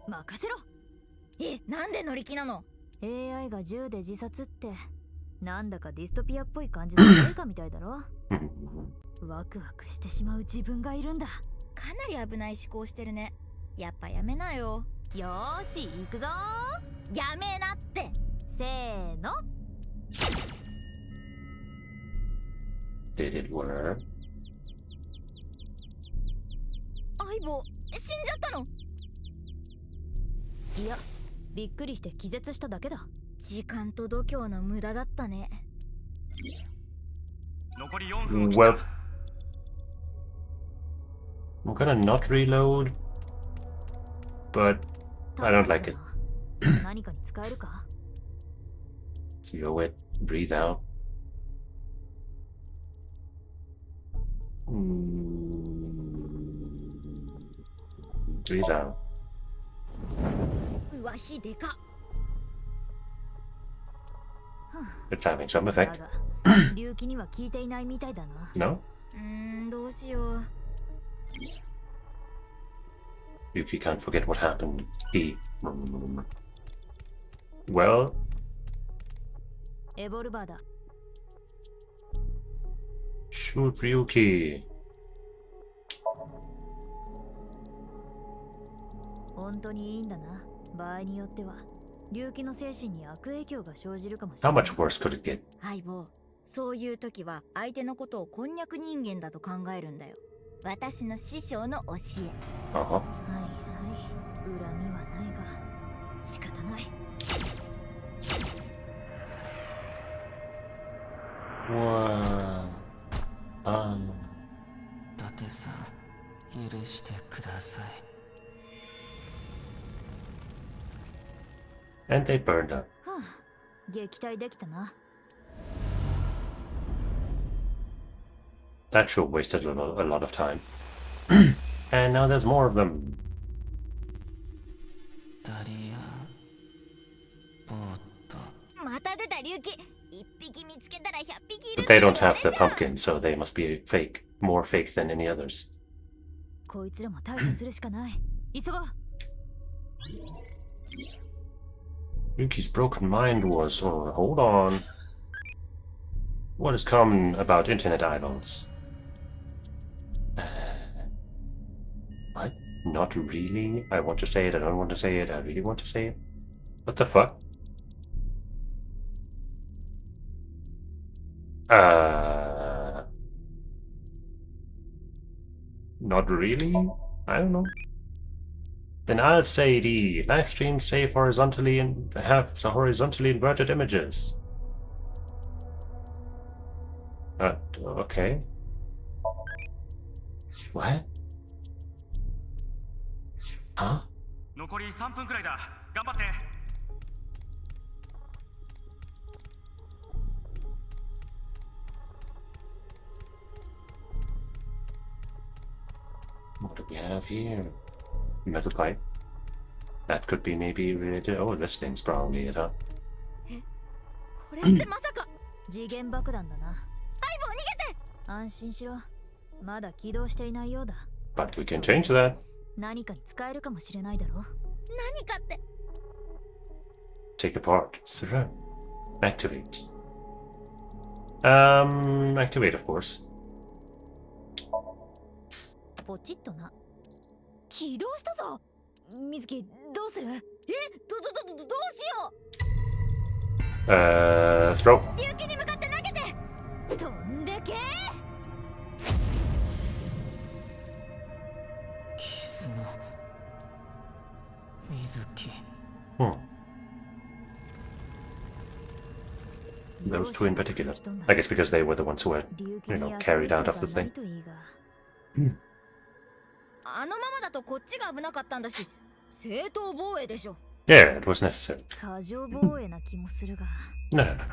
任せろ。なんで乗り気なの？ AI が銃で自殺ってなんだかディストピアっぽい感じの映画みたいだろ。ワクワクしてしまう自分がいるんだ。かなり危ない思考してるね。やっぱやめなよ。よーし、行くぞー。やめなって。せーの。Did it work? 相棒、死んじゃっったの？いや、びっくりして気絶しただけだ。時間と度胸の無駄だったね。残り4分を切っ Well, た。 I'm gonna not reload, but I don't like it. 何かに使えるか？ Feel it, breathe out. Breathe out. うわ、火でか。It's having some effect. だが、隆起には効いていないみたいだな。No? どうしよう。Yuki can't forget what happened. Well, エボルバーだ。 shoot Ryuki. 本当にいいんだな。場合によっては、隆起の精神に悪影響が生じるかもし How れない。 much worse could it get? 相棒、そういう時は相手のことをこんにゃく人間だと考えるんだよ。私の師匠の教え。Uh-huh. はいはい。恨みはないが、仕方ない。伊達さん、許してください。 And they burned up. はあ、撃退できたな。That sure wasted a lot of time. And now there's more of them. ダリア、ボート。また出た隆起。一匹見つけたら100匹いる But they don't have the pumpkin, so they must be fake. More fake than any others. こいつらも対処するしかない。急ごう。 Yuki's broken mind was... Oh, hold on. What is common about internet idols? What? Not really? I want to say it, I don't want to say it, I really want to say it. What the fuck? Not really? I don't know. Then I'll say the live streams save horizontally and have the horizontally inverted images. Okay. What? Huh? 残り3分くらいだ。頑張って。 What do we have here? Metal pipe. That could be maybe related. Oh, this thing's probably it, huh? これってまさか。次元爆弾だな。相棒逃げて。安心しろ。まだ起動していないようだ。But we can change that. 何かに使えるかもしれないだろ。何かって。 Take apart. Throw. Activate. Activate, of course. ポチッとな。起動したぞ。水木、どうする？どうしよう。 Throw. 隆起に向かって投げて。飛んでけ。キスの水木。Those two in particular. I guess because they were the ones who were, carried out of the thing. あのままだとこっちが危なかったんだし、正当防衛でしょ。Yeah, it was necessary. 過剰防衛な気もするが。No, no, no,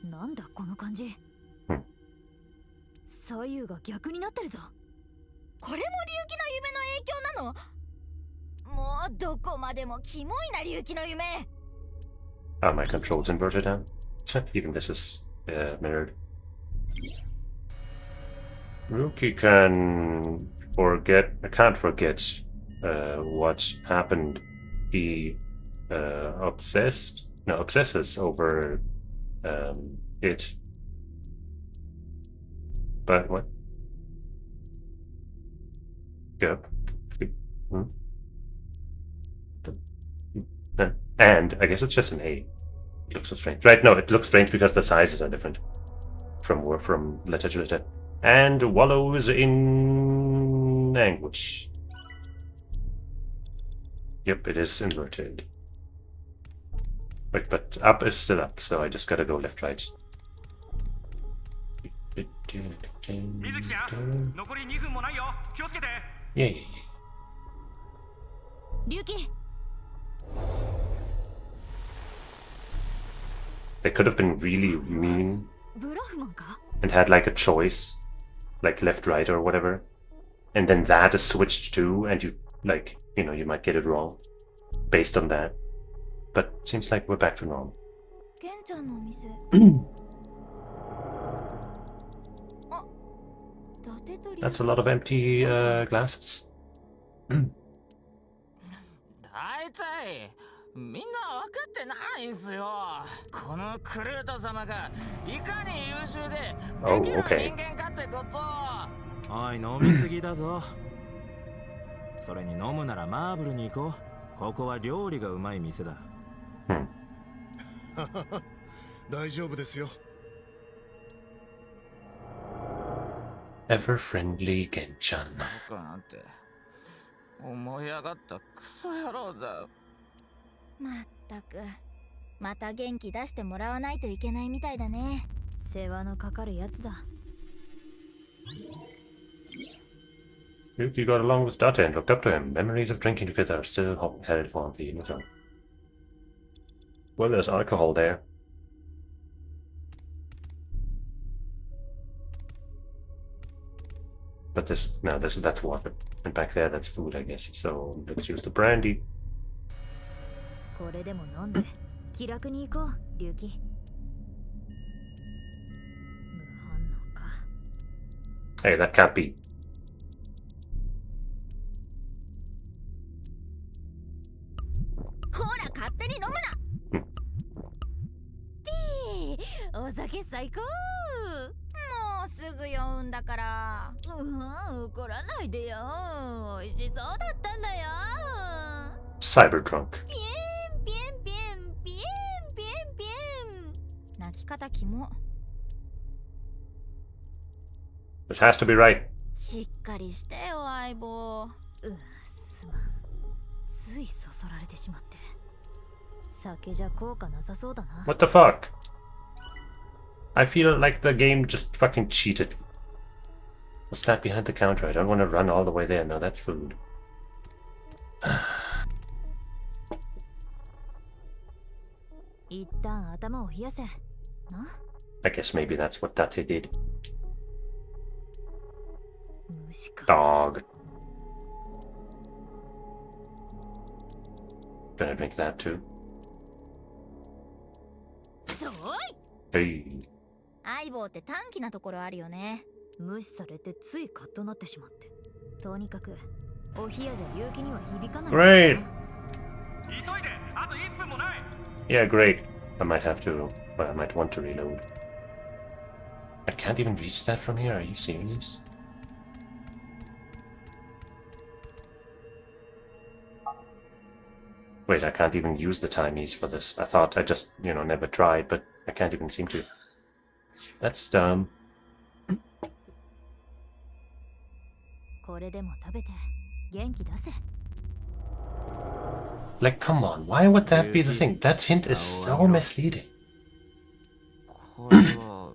no. なんだこの感じ。左右が逆になってるぞ。これも隆起の夢の影響なの？もうどこまでもキモいな隆起の夢。Are my controls inverted now? Even this is mirrored. Ryuki can't forget what happened. He obsesses over it. But what? Yep. And I guess it's just an A. It looks so strange. Right, no, it looks strange because the sizes are different. from letter to letter. And wallows in anguish. Yep, it is inverted. Wait, but up is still up, so I just gotta go left, right. Yeah. 龍騎 They could have been really mean ブラフマンか and had like a choice, like left, right, or whatever. And then that is switched to, and you, like, you know, you might get it wrong based on that. But it seems like we're back to normal. ケンちゃんのお店あ、伊達と龍 That's a lot of empty glasses. 大体みんな分かってないんすよ。このクルート様がいかに優秀でできる人間かってこと。おい、飲みすぎだぞ。それに飲むならマーブルに行こう。ここは料理がうまい店だ。大丈夫ですよ。Ever friendly Genchan. 僕なんて思い上がったクソ野郎だ。まったくまた元気出してもらわないといけないみたいだね。世話のかかるやつだ。Yuki got along with Date and looked up to him. Memories of drinking together are still held fondly in his own. Well, there's alcohol there. But that's water. And back there, that's food, I guess. So let's use the brandy. これでも飲んで気楽に行こう、龍騎。無反応か。Hey, that can't be. こら、勝手に飲むな。お酒最高。もうすぐ酔うんだから。怒らないでよ。美味しそうだったんだよ。Cyber drunk. ピエンピエンピエンピエンピエンピエン。泣き方キモ。This has to be right. しっかりしてよ、相棒。すまん。ついそそられてしまって。酒じゃ効果なさそうだな。What the fuck? I feel like the game just fucking cheated. What's that behind the counter? I don't want to run all the way there. No, that's food. 一旦頭を冷やせ。な。I guess maybe that's what Date did. 虫か。Dog. Gonna drink that too. そうい。Hey. 相棒って短気なところあるよね。無視されてついカッとなってしまって。とにかくお冷やじゃ龍騎には響かない。Great. 急いで、あと1分もない。Yeah, great. I might have to. Well, I might want to reload. I can't even reach that from here. Are you serious? Wait, I can't even use the timies for this. I thought I just, you know, never tried, but I can't even seem to. That's dumb. これでも食べて元気出せ。 Like, come on, why would that be the thing? That hint is so misleading. これは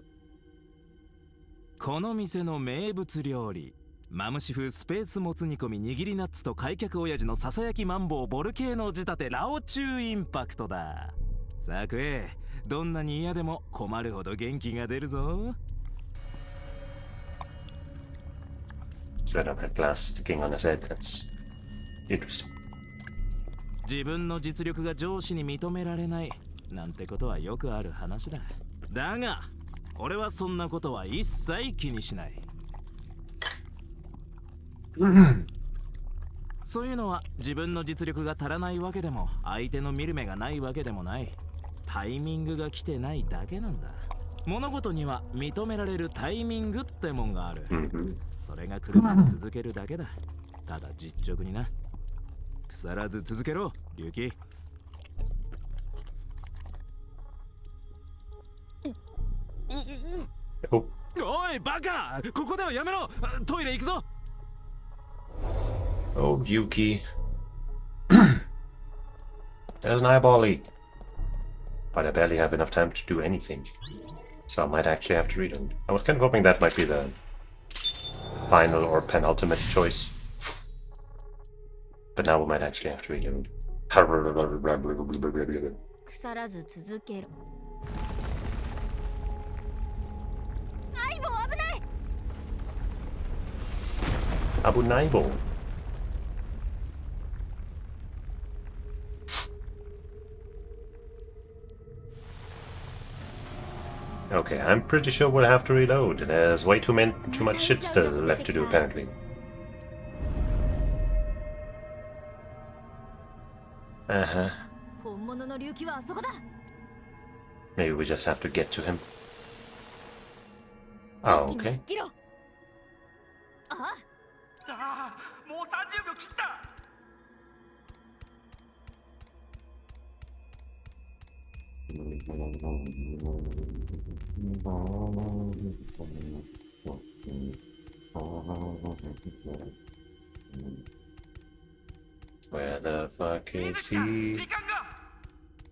この店の名物料理。マムシ風スペースもつ煮込み握りナッツと開脚親父のささやきマンボウボルケーノ仕立てラオチューインパクトだ。さあ食え。どんなに嫌でも困るほど元気が出るぞ。Set up that glass sticking on his head. That's interesting. 自分の実力が上司に認められないなんてことはよくある話だ。だが俺はそんなことは一切気にしない。そういうのは自分の実力が足らないわけでも相手の見る目がないわけでもない。タイミングが来てないだけなんだ。物事には認められるタイミングってもんがある。それが来るまで続けるだけだ。ただ実直にな。腐らず続けろ、龍騎。Oh. おいバカ、ここではやめろ。トイレ行くぞ。 Oh, Yuki. There's an eyeball-y. But I barely have enough time to do anything. So I might actually have to reload. I was kind of hoping that might be the final or penultimate choice. But now we might actually have to reload. 腐らず続けろ。Abu Naibo. Okay, I'm pretty sure we'll have to reload. There's way too much shit still left to do, apparently. Uh-huh. Maybe we just have to get to him. Oh, okay. もう30秒切った。 Where the fuck is he?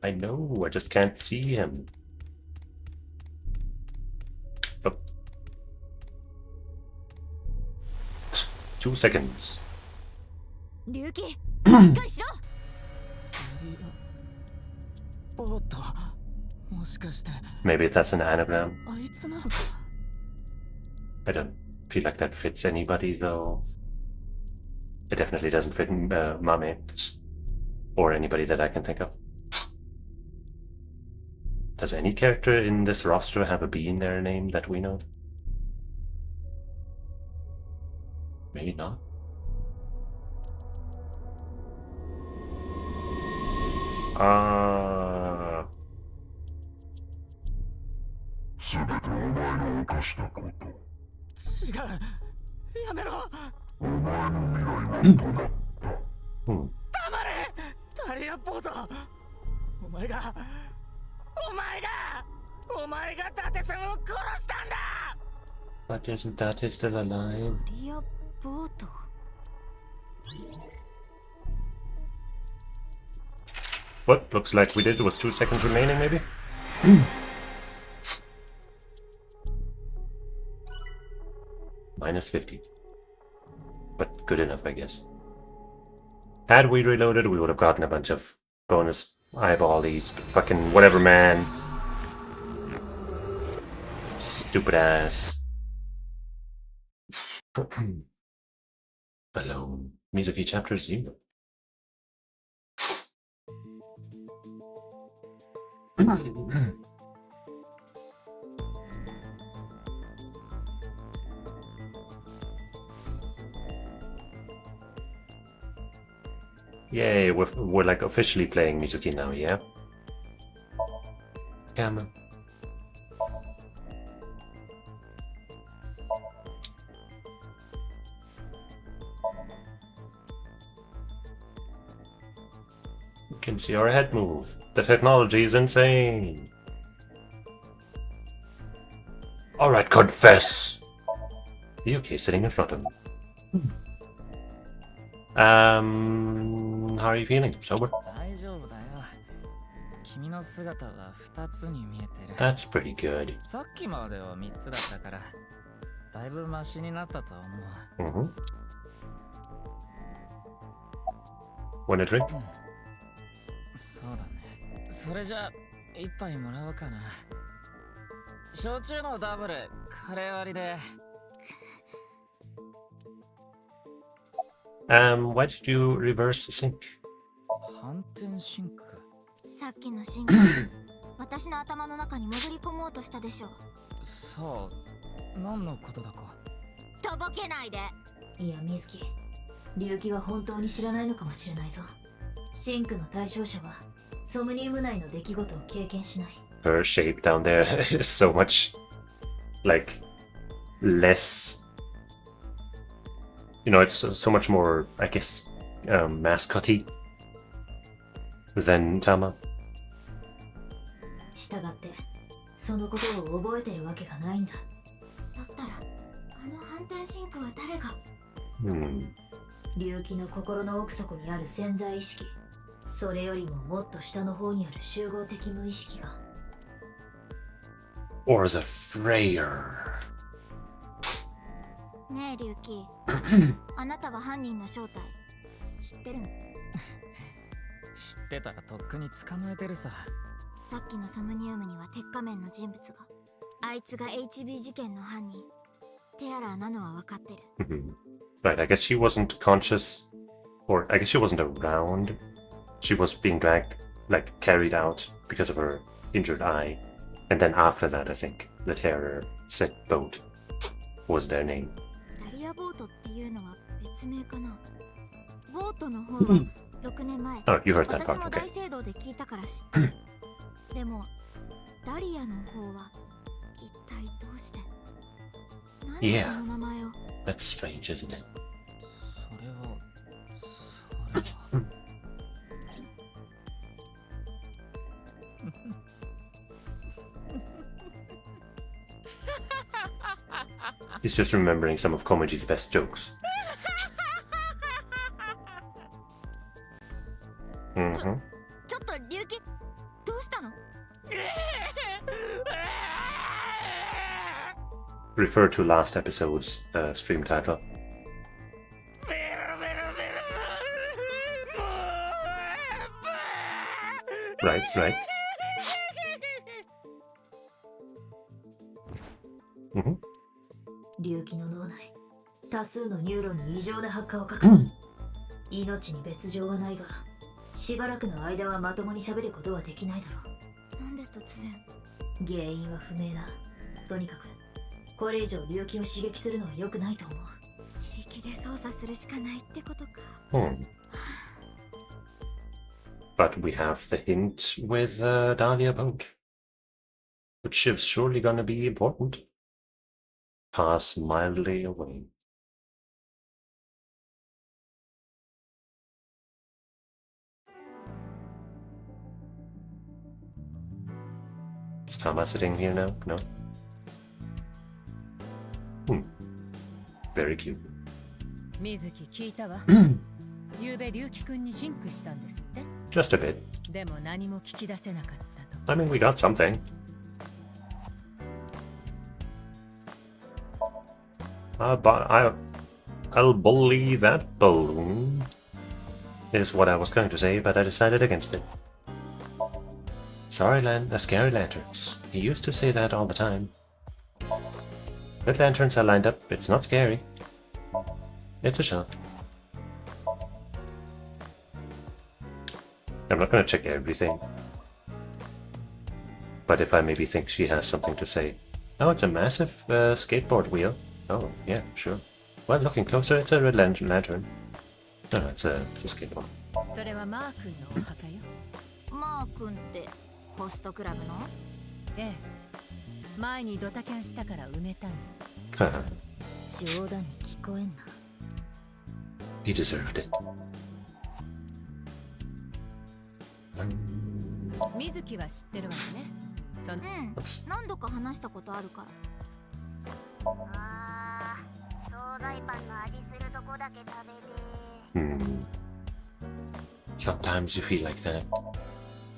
I know, I just can't see him. Oh. 2 seconds. 龍騎、しっかりしろ。ボート、もしかして。 Maybe that's an anagram. あいつなのか。 I don't feel like that fits anybody though. It definitely doesn't fit Mame or anybody that I can think of. Does any character in this roster have a B in their name that we know? Maybe not. Ah. 全てお前の犯したこと。違う。やめろ。お前の未来は止まった。黙れ。タリアポート。お前が伊達さんを殺したんだ。 But isn't Date still alive? タリアポート。 What? Looks like we did with 2 seconds remaining, maybe? Minus 50. But good enough, I guess. Had we reloaded, we would have gotten a bunch of bonus eyeballies. Fucking whatever, man. Stupid ass. Alone. Mizuki chapter 0. Yay, we're like officially playing Mizuki now, yeah? Camera. You can see our head move. The technology is insane. Alright, confess! Yuki sitting in front of me. How are you feeling? Sober? That's pretty good. Want a drink? そうだね。それじゃあ一杯もらおうかな。焼酎のダブル、カレー割りで。Why did you reverse the sync? 反転シンク。さっきのシンク、私の頭の中に潜り込もうとしたでしょ。さあ、何のことだか。とぼけないで。いや、水木、龍騎は本当に知らないのかもしれないぞ。シンクの対象者はソムニウム内の出来事を経験しない。Her shape down there is so much like less. You know, it's so much more, I guess, mascot-y than Tama. したがって、そのことを覚えてるわけがないんだ。あの反転真空は誰が？Hmm. 龍気の心の奥底にある潜在意識、それよりももっと下の方にある集合的無意識が。 Or the Freyer. ねえ龍気あなたは犯人の正体知ってるの？知ってたらとっくに捕まえてるさ。さっきのソムニウムには鉄仮面の人物が。あいつが HB 事件の犯人テアラーなのは分かってる。Right, I guess she wasn't conscious, or I guess she wasn't around. She was being dragged, like carried out because of her injured eye. And then after that, I think the terror set boat was their name. ダリアボートっていうのは別名かな。ボートの方は6年前 Oh, you heard that 私 part, も okay. 大聖堂で聞いたから知ってる。でもダリアの方は一体どうして？なんでその名前を？ That's strange, isn't it? それは He's just remembering some of Komiji's best jokes. ちょっと龍気どうしたの？ Refer to last episode's stream title. Right, right. Mm-hmm. 龍気の脳内、多数のニューロンに異常な発火をかけ、命に別状はないが、しばらくの間はまともに喋ることはできないだろう。なんで突然？原因は不明だ。とにかくこれ以上龍気を刺激するのは良くないと思う。自力で操作するしかないってことか。But we have the hint with Dahlia Boat. Which ship's surely gonna be important. Pass mildly away. Is Tama sitting here now? No? Very cute. 水木聞いたわ。ゆうべ龍樹くんにシンクしたんですって。 Just a bit. でも何も聞き出せなかったと。 I mean, we got something. But I'll bully that balloon, is what I was going to say, but I decided against it. Sorry, scary lanterns. He used to say that all the time. Red lanterns are lined up, it's not scary. It's a shot. I'm not gonna check everything. But if I maybe think she has something to say. Oh, it's a massive skateboard wheel. Oh, yeah, sure. Well, looking closer, it's a red lantern. No, it's a skateboard. それはマー君のお墓よ。マー君ってホストクラブの？ええ。前にドタキャンしたから埋めたの。冗談に聞こえんな。He deserved it. 水木は知ってるわよね。何度か話したことあるから。あー、惣菜パンの味するとこだけ食べて。Sometimes you feel like that.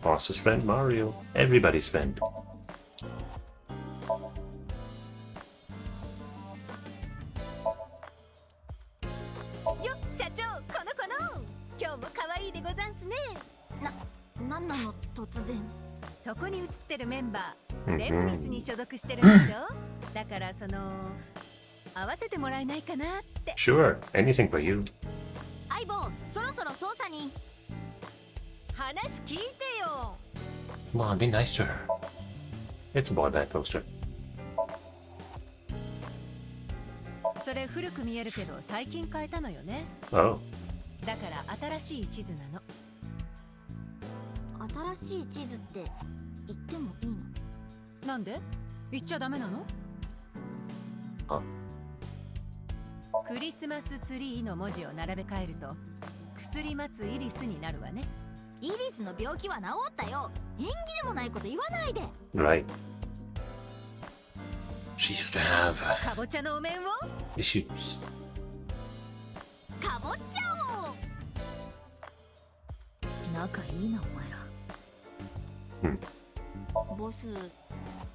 Boss's friend Mario. Everybody's friend. よっ、社長、この今日も可愛いでござんすね。なんなの突然。そこに写ってるメンバー、レムニスに所属してるんでしょ。だから合わせてもらえないかなって。Sure, anything for you. 相棒、そろそろ捜査に。話聞いてよ。Come on, be nice to her. It's a boy band poster. それ古く見えるけど最近変えたのよね。Oh. だから新しい地図なの。新しい地図って言ってもいいの？なんで？言っちゃダメなの？クリスマスツリーの文字を並べ替えると薬待つイリスになるわね。イリスの病気は治ったよ。縁起でもないこと言わないで。Right. She used to have かぼちゃのお面を issues. かぼちゃ仲いいなお前ら。ボス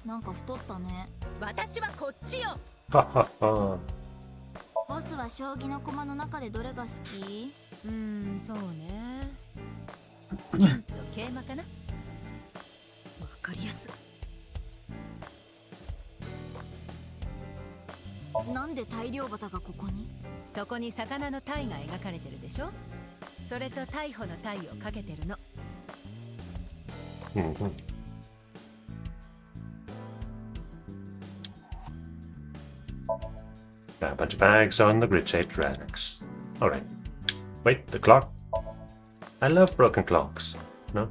なんか太ったね。私はこっちよ。 Ha ha ha. ボスは将棋の駒の中でどれが好き？そうね。金と桂馬かな。わかりやすい。なんで大漁旗がここに？そこに魚の鯛が描かれてるでしょ。それと逮捕の鯛をかけてるの。A bunch of bags on the grid-shaped racks. Alright. Wait, the clock? I love broken clocks. No?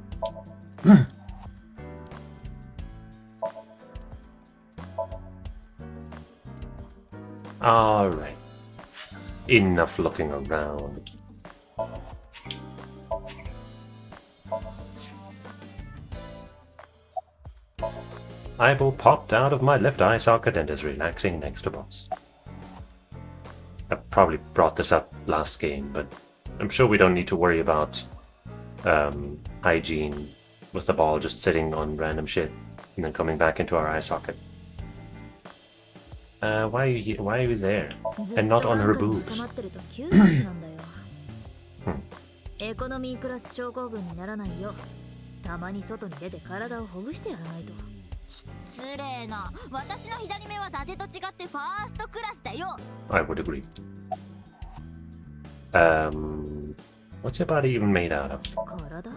Alright. Enough looking around. Eyeball popped out of my left eye socket and is relaxing next to boss. I probably brought this up last game, but I'm sure we don't need to worry about hygiene with the ball just sitting on random shit and then coming back into our eye socket. Why are you there? And not on her boobs. エコノミークラス症候群にならないよ。たまに外に出て体をほぐしてやらないと。失礼な。私の左目は伊達と違ってファーストクラスだよ。 I would agree. What's your body even made out of? 体？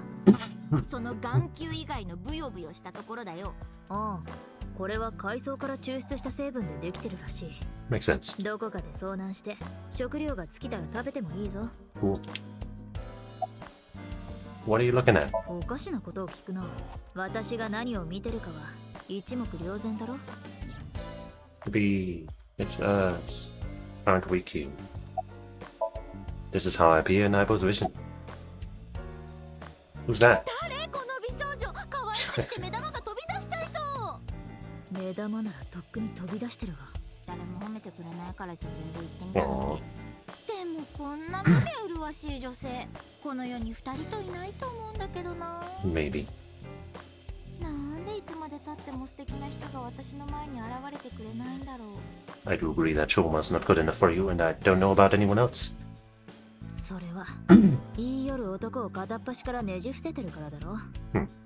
その眼球以外のブヨブヨしたところだよ。ああ、これは海藻から抽出した成分でできてるらしい。Makes sense. どこかで遭難して食料が尽きたら食べてもいいぞ。 Cool. What are you looking at? おかしなことを聞くな。私が何を見てるかは一目瞭然だろ。 B, it's us. Aren't we cute? This is how I appear in Aibo's vision. Who's that? 誰この美少女。可愛すぎて目玉が飛び出しちゃいそう。目玉ならとっくに飛び出してるが。誰も褒めてくれないから自分で言ってみたのに。でもこんな目麗しい女性、この世に2人といないと思うんだけどな。 Maybe. なんでいつまで経っても素敵な人が私の前に現れてくれないんだろう。 I do agree that Shoma's not good enough for you, and I don't know about anyone else. それは言い寄る男を片っ端からねじ伏せてるからだろ。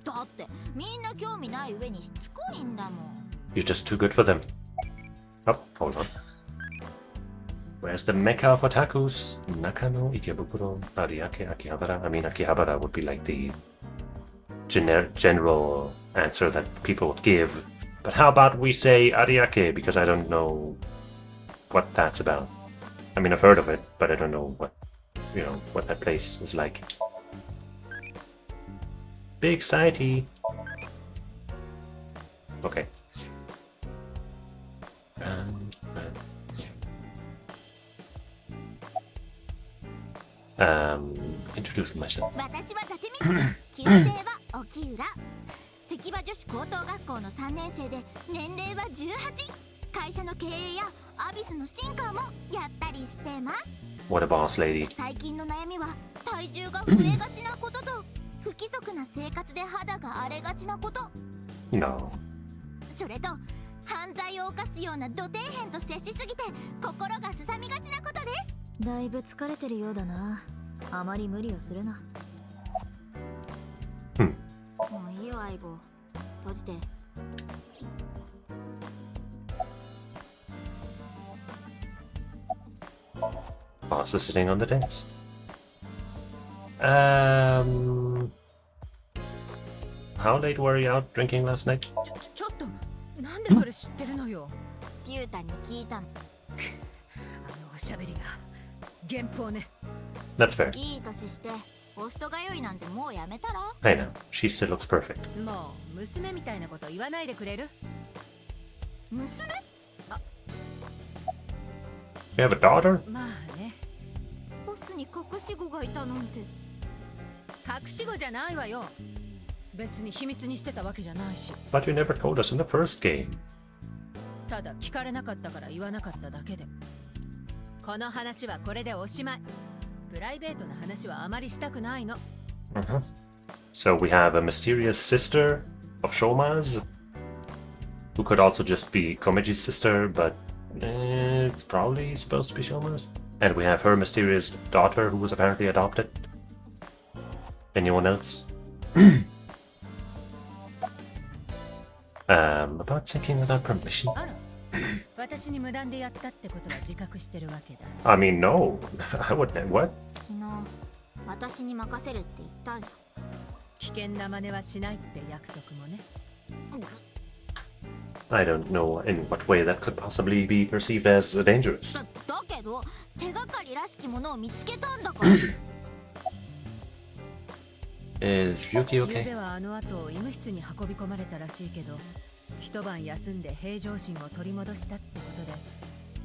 だってみんな興味ない上にしつこいんだもん。 You're just too good for them. Oh, hold on. Where's the Mecca of otakus? Nakano, Ikebukuro, Ariake, Akihabara. I mean, Akihabara would be like the general answer that people would give. But how about we say Ariake, because I don't know what that's about. I mean, I've heard of it, but I don't know what that place is like. Big sighty. Okay. Introduce myself. 私は伊達美月、旧姓は沖浦。関場女子高等学校の3年生で年齢は18。会社の経営やアビスの進化もやったりしてます。 What a boss lady. 最近の悩みは体重が増えがちなことと不規則な生活で肌が荒れがちなこと。 No. それと犯罪を犯すような土底辺と接しすぎて心がすさみがちなことです。だいぶ疲れてるようだな。あまり無理をするな。もういいよ相棒。閉じて。Boss is sitting on the desk. How late were you out drinking last night? ちょっとなんでそれ知ってるのよ。ピュータに聞いたの。おしゃべりが原稿ね。 That's fair. いい年してホスト通いなんてもうやめたら。 I know. She still looks perfect. もう娘みたいなこと言わないでくれる？娘？ You have a daughter? まあね。ボスに隠し子がいたなんて。隠し子じゃないわよ。別に秘密にしてたわけじゃないし。 But you never told us in the first game. ただ聞かれなかったから言わなかっただけで。この話はこれでおしまい。プライベートな話はあまりしたくないの。So we have a mysterious sister of Shoma's, who could also just be Komiji's sister, but it's probably supposed to be Shoma's. And we have her mysterious daughter, who was apparently adopted. Anyone else? About sinking without permission? 私に無断でやったってことは自覚してるわけだ。I mean, no. I wouldn't. What? 昨日私に任せるって言ったじゃん。危険な真似はしないって約束もね。I don't know in what way that could possibly be perceived as dangerous. だけど手がかりらしきものを見つけたんだから。Is Ryuki 昨 okay? 夜はあの後医務室に運び込まれたらしいけど、一晩休んで平常心を取り戻したってことで、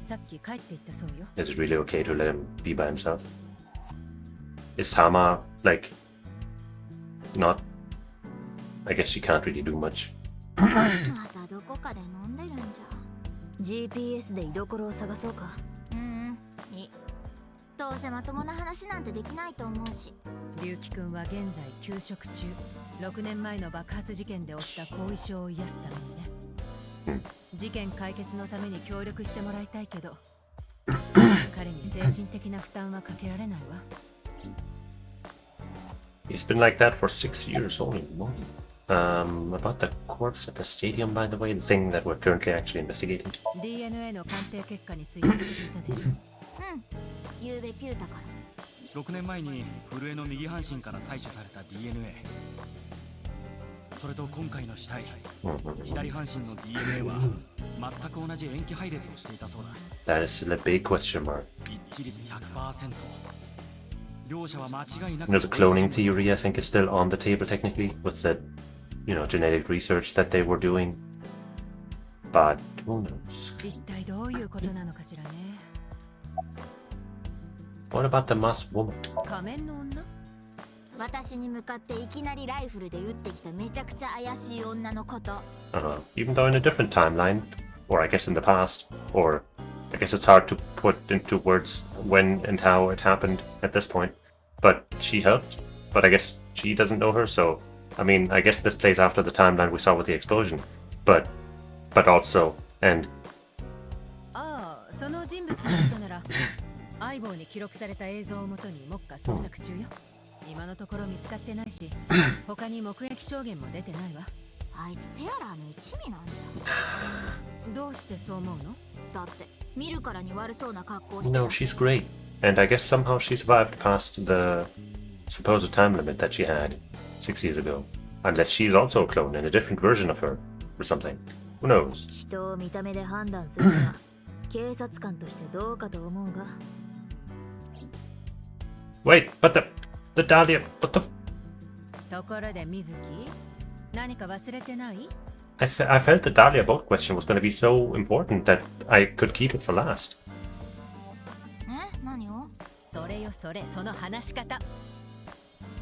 さっき帰っていったそうよ。Is it really okay to let him be by himself? Is Tama, like, not? I guess she can't really do much. またどこかで飲んでるんじゃ。 GPS で居所を探そうか。いい。どうせまともな話なんてできないと思うし。龍樹くんは現在休職中。6年前の爆発事件で負った後遺症を癒すためにね。事件解決のために協力してもらいたいけど、彼に精神的な負担はかけられないわ。He's been like that for 6 years only. About the corpse at the stadium, by the way, the thing that we're currently actually investigating. DNA の鑑定結果について聞いたでしょ。ゆうべピュータから。6年前に古江の右半身から採取された DNA。それと今回の死体、左半身の DNA は全く同じ塩基配列をしていたそうだ。That is still a big question mark. 一致率 100%。両者は間違いなく。The cloning theory, I think, is still on the table technically, with the, genetic research that they were doing. But who knows? 一体どういうことなのかしらね。What about the masked woman? 仮面の女？私に向かっていきなりライフルで撃ってきためちゃくちゃ怪しい女のこと。Even though in a different timeline, or I guess in the past, or I guess it's hard to put into words when and how it happened at this point. But she helped. But I guess she doesn't know her, so I mean, I guess this plays after the timeline we saw with the explosion. But also, and ああ、その人物のことなら、相棒に記録された映像をもとに目下捜索中よ。今のところ見つかってないし、他に目撃証言も出てないわ。あいつテアラーの一味なんじゃ。どうしてそう思うの？だって見るからに悪そうな格好をしてた。 no, she's great. And I guess somehow she survived past the supposed time limit that she had 6 years ago. Unless she's also a clone in a different version of her or something. Who knows? 人を見た目で判断するのは警察官としてどうかと思うが。Wait, but the Dahlia, what the? ところで水木、何か忘れてない？ I felt the Dahlia boat question was going to be so important that I could keep it for last. 何を？それよそれ、その話し方。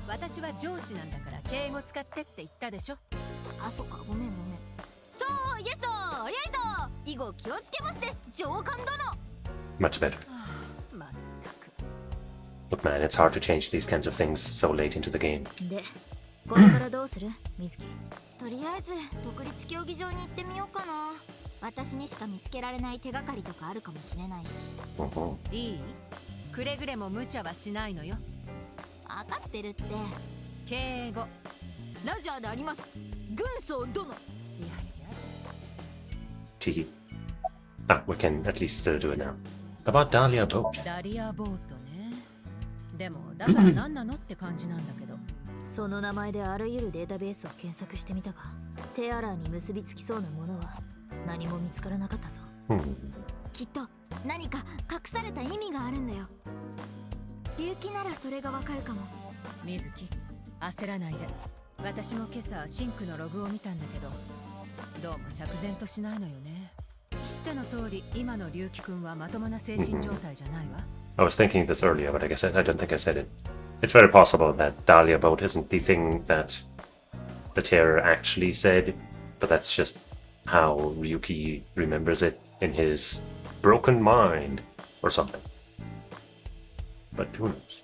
私は上司なんだから敬語使ってって言ったでしょ。あ、そっか、ごめん。そう、イエスぞー、イエスぞー。以後気をつけますです、上官殿。 Much better. Look, man, it's hard to change these kinds of things so late into the game. で、これからどうする？水木。とりあえず独立競技場に行ってみようかな。私にしか見つけられない手がかりとかあるかもしれないし。いい？くれぐれも無茶はしないのよ。分かってるって。敬語。ラジャーであります、軍曹殿。Tee. We can at least still do it now. About Dahlia boat. ダリアボートね。でもだから何なのって感じなんだけど。その名前であらゆるデータベースを検索してみたが、テアラーに結びつきそうなものは何も見つからなかったぞ。きっと何か隠された意味があるんだよ。龍騎ならそれがわかるかも。水木、焦らないで。私も今朝シンクのログを見たんだけど、どうも釈然としないのよね。知っての通り、今の龍騎くんはまともな精神状態じゃないわ。I was thinking this earlier, but I guess I don't think I said it. It's very possible that Dahlia boat isn't the thing that the terror actually said, but that's just how Ryuki remembers it in his broken mind or something. But who knows?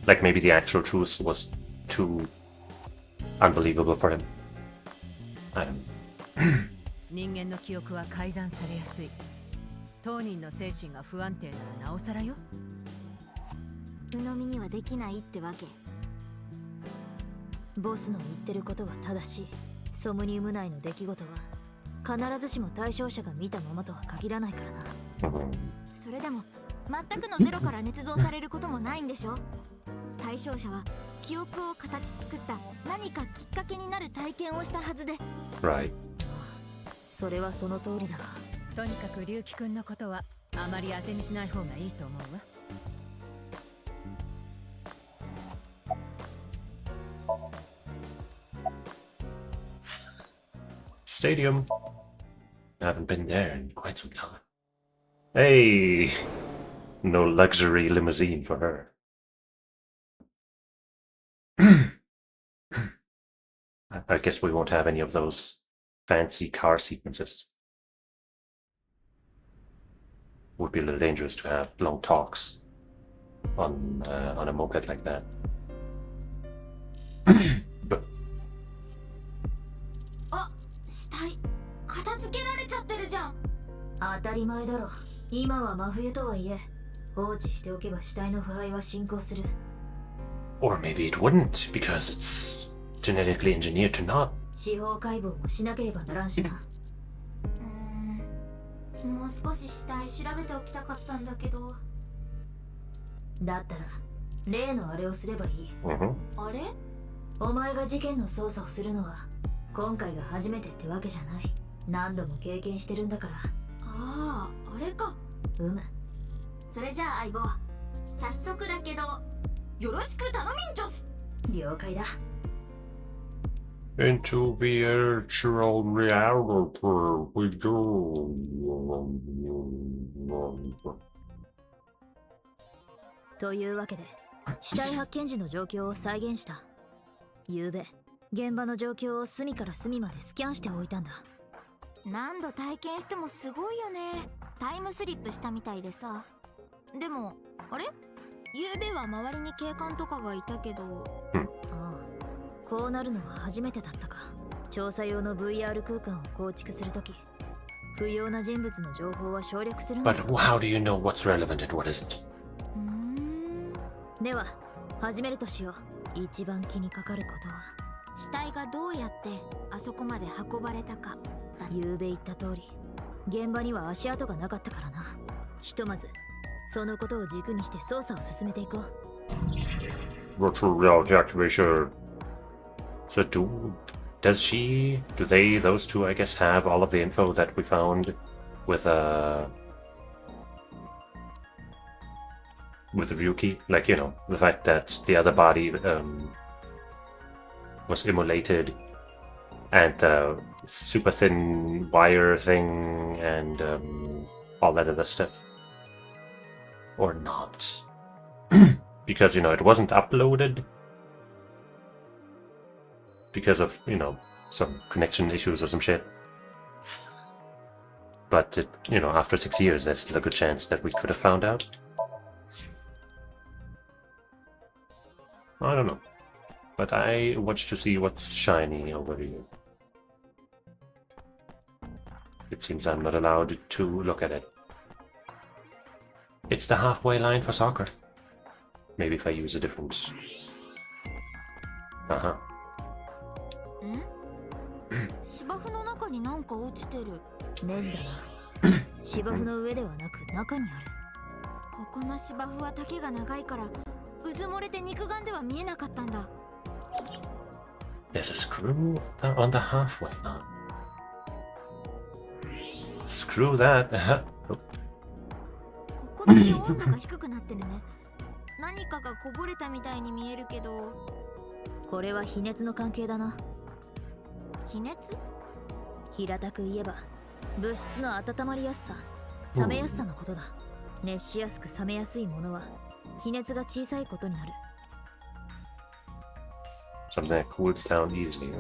Like maybe the actual truth was too unbelievable for him. I don't know. 人間の記憶は改ざんされやすい。当人の精神が不安定ならなおさらよ。鵜呑みにはできないってわけ。ボスの言ってることは正しい。ソムニウム内の出来事は必ずしも対象者が見たままとは限らないからな。それでも全くのゼロから捏造されることもないんでしょ。対象者は記憶を形作った何かきっかけになる体験をしたはずで。Right. それはその通りだが、とにかく龍樹くんのことはあまり当てにしない方がいいと思うわ。Stadium. I haven't been there in quite some time. Hey! No luxury limousine for her. I guess we won't have any of those fancy car sequences. Would be a little dangerous to have long talks on a moped like that. But あ、死体片付けられちゃってるじゃん。当たり前だろ。今は真冬とはいえ、放置しておけば死体の腐敗は進行する。or maybe it wouldn't because it's genetically engineered to not. 司法解剖もしなければならんしな。もう少し死体調べておきたかったんだけど。だったら例のあれをすればいい。あれ？お前が事件の捜査をするのは今回が初めてってわけじゃない。何度も経験してるんだから。ああ、あれか。それじゃあ相棒、早速だけどよろしく頼みんちょす。了解だ。 Into virtual reality we go. というわけで死体発見時の状況を再現した。昨べ現場の状況を隅から隅までスキャンしておいたんだ。何度体験してもすごいよね。タイムスリップしたみたいでさ。でもあれ、昨べは周りに警官とかがいたけど。ああ、こうなるのは初めてだったか。調査用の VR 空間を構築するとき、不要な人物の情報は省略するんだ。 But how do you know what's relevant and what isn't? では始めるとしよう。一番気にかかることは死体がどうやってあそこまで運ばれたかだ。昨べ言った通り現場には足跡がなかったからな。ひとまずそのことを軸にして捜査を進めていこう。 Virtual reality activation. So do they, those two, I guess, have all of the info that we found with Ryuki? Like, you know, the fact that the other body was immolated, and the super thin wire thing, and all that other stuff. Or not. Because, you know, it wasn't uploaded. Because of, you know, some connection issues or some shit. But, it, you know, after 6 years, there's still a good chance that we could have found out. I don't know. But I watch to see what's shiny over here. It seems I'm not allowed to look at it. It's the halfway line for soccer. Maybe if I use a different... Uh-huh. 芝生の中になんか落ちてる。ネジだな。芝生の上ではなく中にある。ここの芝生は丈が長いから渦漏れて肉眼では見えなかったんだ。There's a screw on the halfway line. Screw that. ここだけ温度が低くなってるね。何かがこぼれたみたいに見えるけど。これは比熱の関係だな。比熱？平たく言えば物質の温まりやすさ、冷めやすさのことだ。熱しやすく冷めやすいものは比熱が小さいことになる。Something that cools down easily.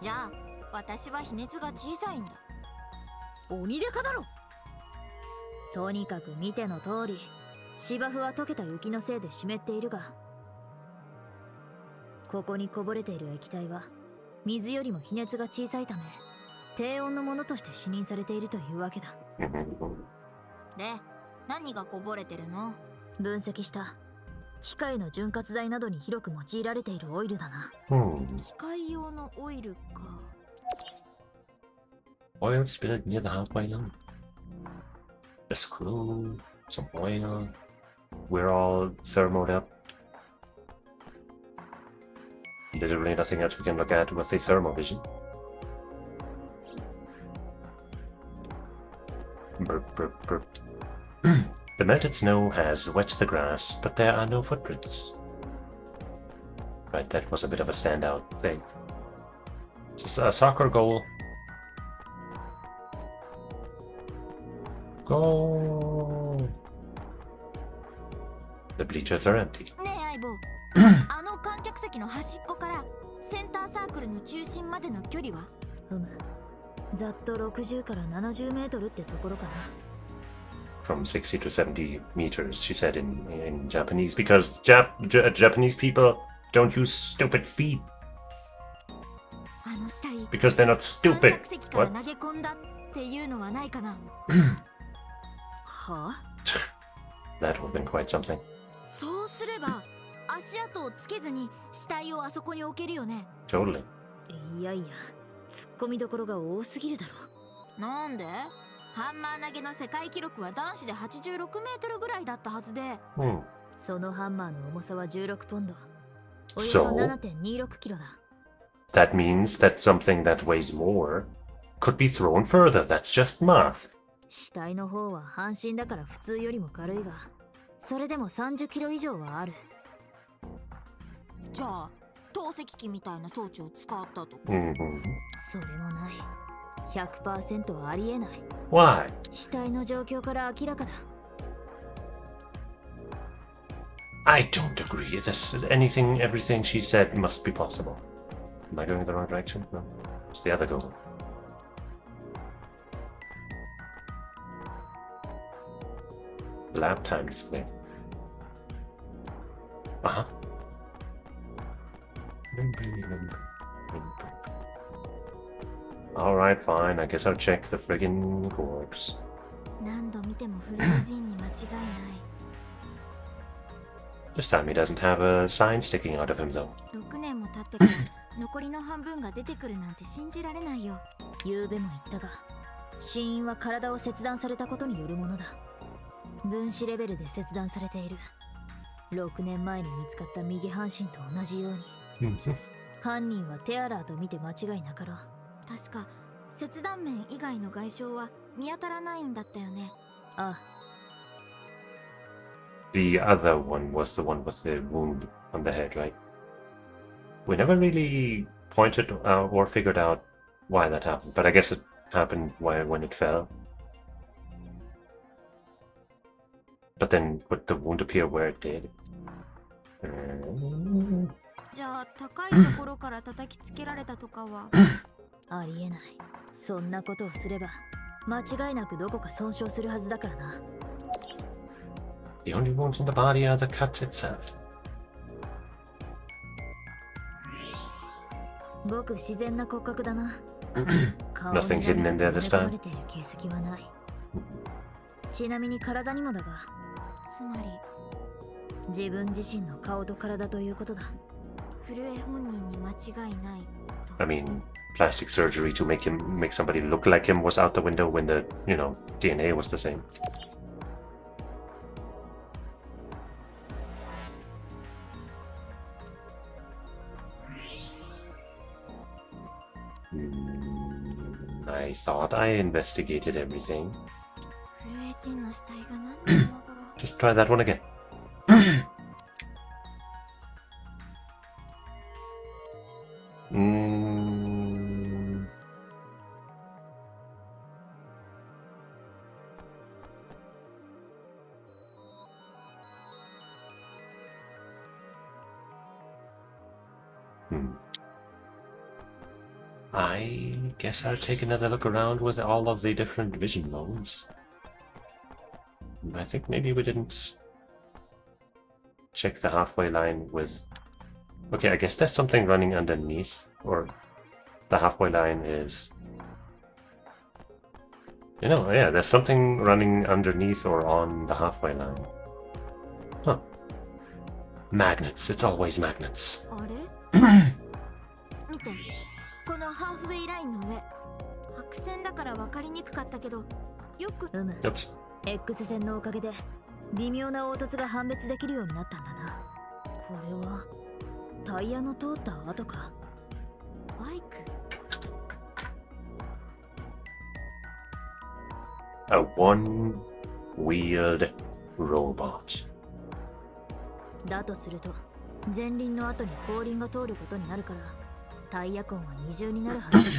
じゃあ私は比熱が小さいんだ。鬼デカだろ。とにかく見ての通り、芝生は溶けた雪のせいで湿っているが、ここにこぼれている液体は水よりも比熱が小さいため、低温のものとして視認されているというわけだ。で、何がこぼれてるの？分析した機械の潤滑剤などに広く用いられているオイルだな。機械用のオイルか。Oil spilled near the halfway line. A screw, some oil. We're all thermoed up. Literally nothing else we can look at with the thermovision. Burp, burp, burp. The melted snow has wet the grass, but there are no footprints. Right, that was a bit of a standout thing. Just a soccer goal. Go! The bleachers are empty. ねえ相棒、あの観客席の端っこからセンターサークルの中心までの距離は？ざっと60から70メートルってところかな。From 60 to 70 meters, she said in Japanese, because Japanese people don't use stupid feet. あの死体、Because they're not 観 stupid. 客席から What? 投げ込んだっていうのはないかな？はあ？ That would have been quite something. そうすれば足跡をつけずに死体をあそこに置けるよね。 Totally. いやいや、突っ込みどころが多すぎるだろ。なんで？ハンマー投げの世界記録は男子で86メートルぐらいだったはずで、そのハンマーの重さは16ポンド。およそ 7.26 キロだ。That means that something that weighs more could be thrown further. That's just math. 死体の方は半身だから普通よりも軽いが、それでも30キロ以上はある。じゃあ透析機みたいな装置を使ったとか？それもない。100% はありえない。Why? 死体の状況から明らかだ。I don't agree. Everything she said must be possible. Am I going in the wrong direction? No. It's the other goal. Lab time display. Uh-huh. Alright, fine. I guess I'll check the friggin' corpse. 何度見てもフルージンに間違いない。This time he doesn't have a sign sticking out of him though. 6年も経ってから残りの半分が出てくるなんて信じられないよ。昨べも言ったが、死因は体を切断されたことによるものだ。分子レベルで切断されている。6年前に見つかった右半身と同じように。犯人はテアラーと見て間違いなかろう。確か切断面以外の外傷は見当たらないんだったよね。ああ。The other one was the one with the wound on the head, right? We never really pointed or figured out why that happened, but I guess it happened when it fell. But then would the wound appear where it did? じゃあ高いところから叩きつけられたとかは？ありえない。そんなことをすれば間違いなくどこか損傷するはずだからな。The only wounds on the body are the cut itself. ごく自然な骨格だな。Nothing hidden in there this time. 形跡はない。ちなみに体にもだが、つまり自分自身の顔と体ということだ。古江本人に間違いないと。 I mean, plastic surgery to make somebody look like him was out the window when the, DNA was the same. I thought I investigated everything. Just try that one again. I guess I'll take another look around with all of the different vision modes. I think maybe we didn't check the halfway line with... Okay, I guess there's something running underneath, or the halfway line is... You know, yeah, there's something running underneath or on the halfway line. Huh. Magnets, it's always magnets. 見て、このハーフウェイラインの上、白線だから分かりにくかったけど、よくOops. X 線のおかげで微妙な凹凸が判別できるようになったんだな。これはタイヤの通った跡か。バイク。A one-wheeled robot. だとすると前輪の後に後輪が通ることになるからタイヤ痕は二重になるはず。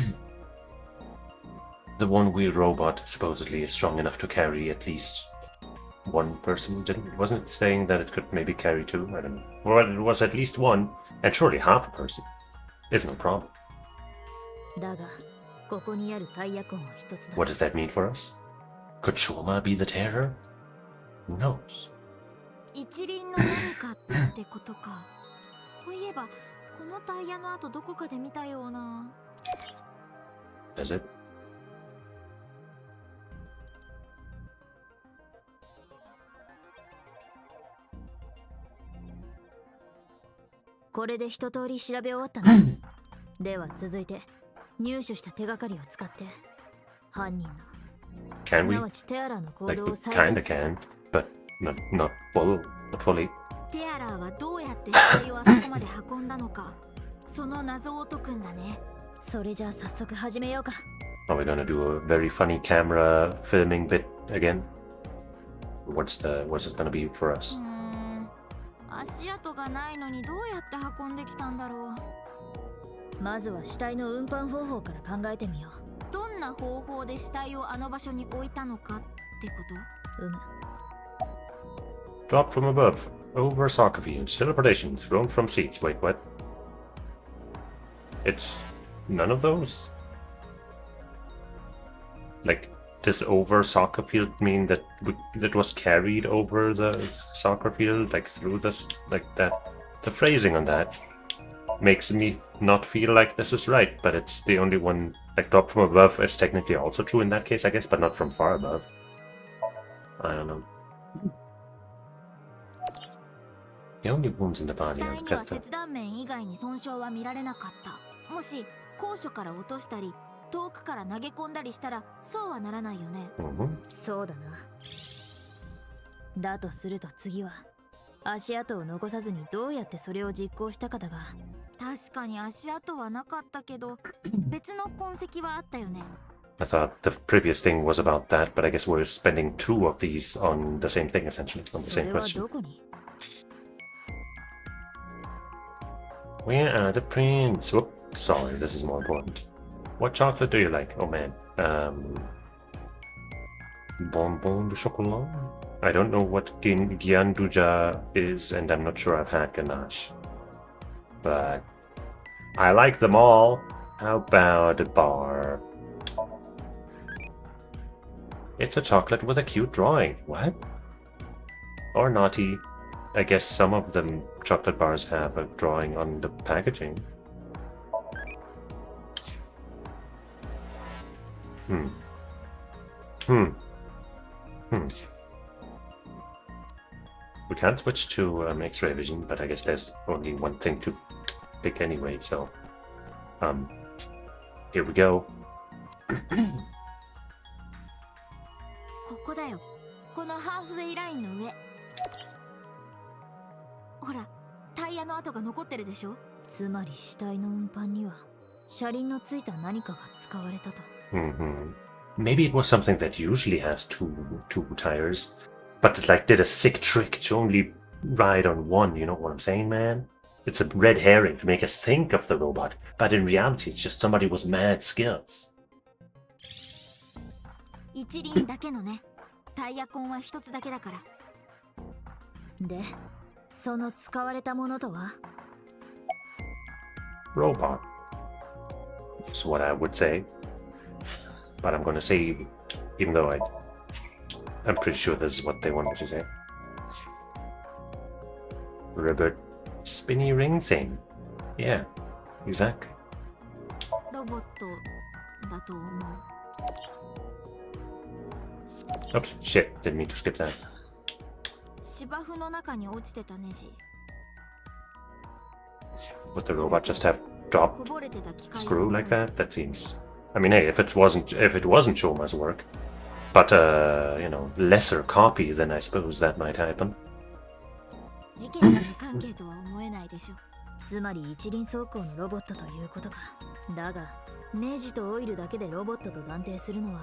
The one-wheel robot supposedly is strong enough to carry at least one person. Wasn't it saying that it could maybe carry two? I don't know. Well, it was at least one, and surely half a person is no problem. だがここにあるタイヤ痕は一つだ。What does that mean for us? Could Shoma be the terror? Who knows? 一輪の何かってことか。そういえば、このタイヤの跡どこかで見たような。Does it? これで一通り調べ終わったな。では続いて入手した手がかりを使って犯人の Can we? すなわちテアラの行 Like 動 we を再 kinda 現する。 can, but not fully. テアラーはどうやって死体をあそこまで運んだのか、その謎を解くんだね。それじゃあ早速始めようか。 Are we gonna do a very funny camera filming bit again? What's it gonna be for us? 足跡がないのにどうやって運んできたんだろう。まずは死体の運搬方法から考えてみよう。どんな方法で死体をあの場所に置いたのかってこと？ Dropped from above, over soccer fields, teleportation, thrown from seats. Wait, what? It's none of those? Like, does over soccer field mean that that was carried over the soccer field, like through this, like that? The phrasing on that makes me not feel like this is right, but it's the only one. Like, dropped from above is technically also true in that case, I guess, but not from far above. I don't know. The only wounds in the 死 body 体 are には the 切断面以外に損傷は見られなかった。もし高所から落としたり遠くから投げ込んだりしたらそうはならないよね。そうだな。だとすると次は足跡を残さずにどうやってそれを実行したかだが。確かに足跡はなかったけど別の痕跡はあったよね。I thought the previous thing was about that, but I guess we're spending two of these on the same thing, essentially, on the そ same れは question. どこに？ Where are the prints? Whoop, sorry, this is more important. What chocolate do you like? Oh man. Bonbon de chocolat? I don't know what Gyanduja is, and I'm not sure I've had ganache. But I like them all. How about a bar? It's a chocolate with a cute drawing. What? Or naughty. I guess some of the chocolate bars have a drawing on the packaging. We can't switch to X-ray vision, but I guess there's only one thing to pick anyway, so... here we go. ここだよ。このハーフウェイラインの上。ほら、タイヤの跡が残ってるでしょ。つまり死体の運搬には車輪のついた何かが使われたと。Maybe it was something that usually has two tires, but it like did a sick trick to only ride on one, you know what I'm saying, man? It's a red herring to make us think of the robot, but in reality it's just somebody with mad skills. 一輪だけのね。タイヤ痕は一つだけだから。で、その使われたものとは？ Robot. is what I would say. But I'm gonna say, even though I'm pretty sure this is what they wanted to say. Ribbit spinny ring thing. Yeah, exactly. ロボットだと思う。 Oops, shit, didn't mean to skip that. 芝生の中に落ちてたネジ。 Would the robot just have dropped こぼれてた機械。 screw like that? That seems. I mean, hey, if it wasn't Shoma's work, but you know, lesser copy, then I suppose that might happen. 事件の無関係とは思えないでしょ。つまり一輪走行のロボットということか。だがネジとオイルだけでロボットと断定するのは。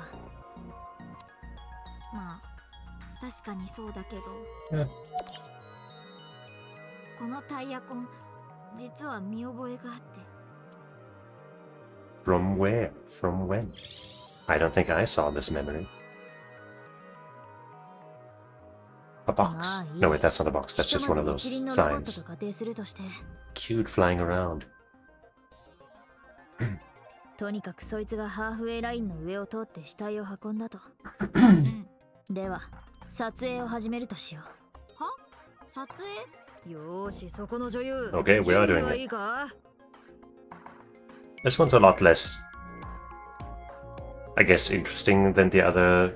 まあ確かにそうだけど、このタイヤ痕実は見覚えがあって。 From where? From when? I don't think I saw this memory. A box. No, wait, that's not a box. That's just one of those signs. Cute flying around. とにかくそいつがハーフウェイラインの上を通って死体を運んだと。では、撮影を始めるとしよう。は？撮影？よーし、そこの女優。 Okay, we are doing it. いいか？ This one's a lot less, I guess, interesting than the other,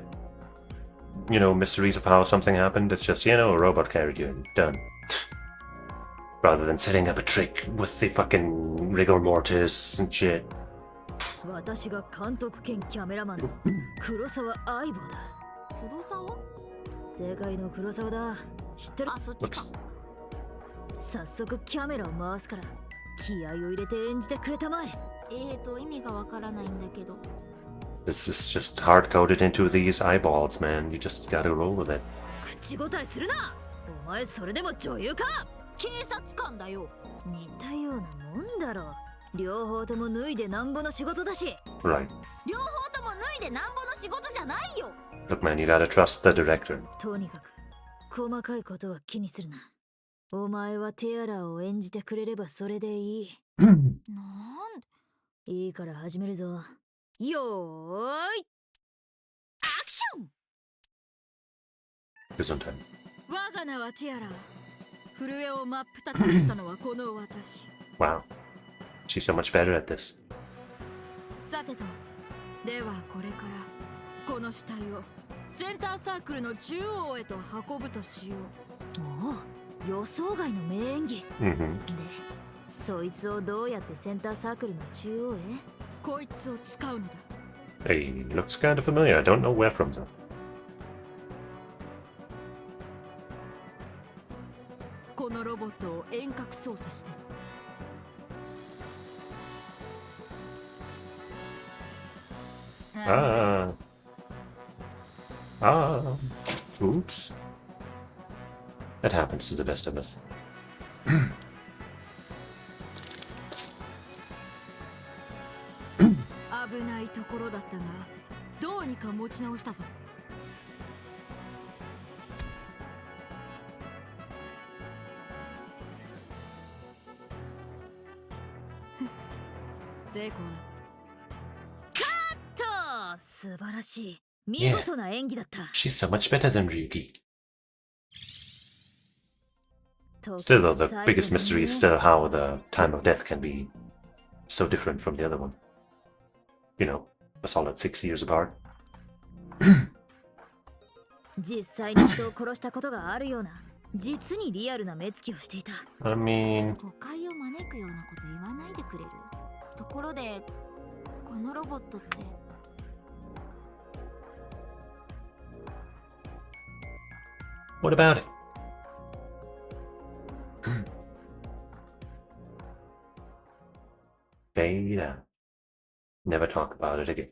you know, mysteries of how something happened. It's just, you know, a robot carried you and done. Rather than setting up a trick with the fucking rigor mortis and shit. 私が監督兼キャメラマンの黒沢相棒だ。黒沢？世界の黒沢だ。知ってる？あ、そっちか。早速キャメラを回すから気合を入れて演じてくれたまえ。意味がわからないんだけど。This is just hard-coded into these eyeballs, man. You just gotta roll with it. 口答えするな。お前それでも女優か？警察官だよ。似たようなもんだろ。両方とも脱いでなんぼの仕事だし。Right. 両方とも脱いでなんぼの仕事じゃないよ。Look, man, you gotta trust the director. とにかく細かいことは気にするな。お前はティアラを演じてくれればそれでいい。なんで？いいから始めるぞ。よーい。アクション。 Gesundheit. 我が名はティアラ。震えを真っ二つにしたのはこの私。Wow. She's so much better at this. さてと、ではこれからこの死体をセンターサークルの中央へと運ぶとしよう。おお、予想外の名演技。で、そいつをどうやってセンターサークルの中央へ？こいつを使うのだ。Hey, looks kind of familiar. I don't know where from though. このロボットを遠隔操作して。Oops. That happens to the best of us. 危ないところだったが、どうにか持ち直したぞ。成功だ。素晴らしい。見事な演技だった。She's so much better than Ryuki. Still though, the biggest mystery is still how the time of death can be so different from the other one. You know, a solid 6 years apart. 実際に人を殺したことがあるような、実にリアルな目つきをしていた。I mean... 誤解を招くようなこと言わないでくれる？ところで、このロボットって。What about it? Fade out. Never talk about it again.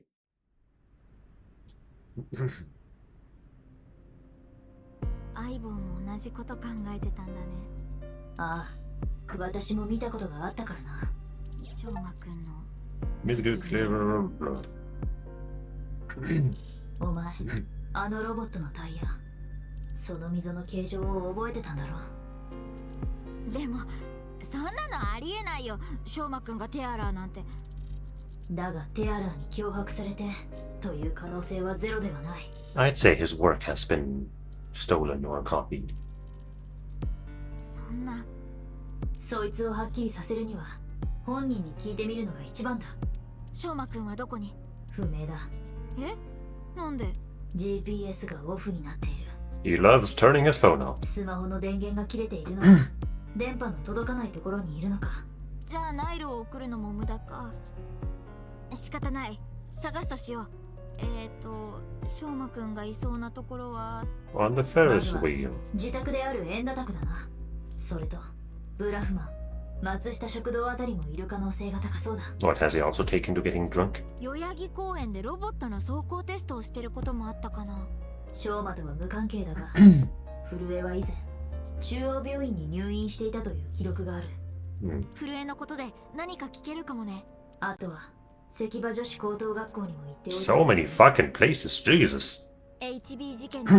相棒も同じこと考えてたんだね。ああ、私も見たことがあったからな。しょうまくんの。お前、あのロボットのタイヤ。その溝の形状を覚えてたんだろう。でもそんなのありえないよ。しょうまくんがティアラーなんて。だがテアラーに脅迫されてという可能性はゼロではない。I'd say his work has been stolen or copied. そんな。そいつをはっきりさせるには本人に聞いてみるのが一番だ。翔馬くんはどこに？不明だ。え？なんで？ GPS がオフになっている。He loves turning his phone off. スマホの電源が切れているのか電波の届かないところにいるのか。じゃあナイルを送るのも無駄か。仕方ない。探すとしよう。翔馬くんがいそうなところは On the Ferris wheel. 自宅であるエンダ宅だな。それとブラフマン、松下食堂あたりもいる可能性が高そうだ。 What has he also taken to getting drunk? 代々木公園でロボットの走行テストをしてることもあったかな。翔馬とは無関係だが震えは以前中央病院に入院していたという記録がある。震えのことで何か聞けるかもね。あとは関場女子高等学校にも行っておいた。 So many fucking places, Jesus. HB 事件の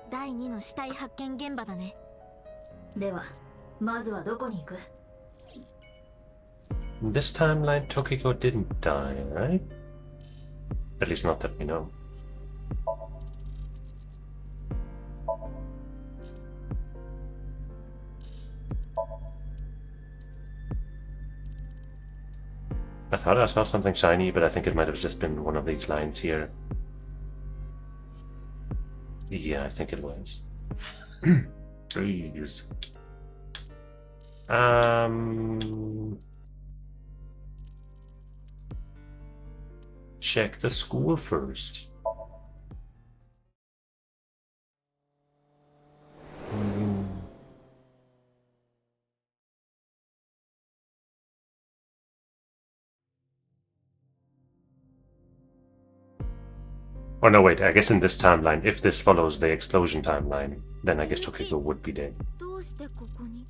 第2の死体発見現場だね。ではまずはどこに行く？ In this timeline, Tokiko didn't die, right? At least not that we know. I thought I saw something shiny, but I think it might have just been one of these lines here. Yeah, I think it was. Please. Check the school first. Oh no, wait, I guess in this timeline, if this follows the explosion timeline, then I guess Tokiko would be dead. どうしてここに？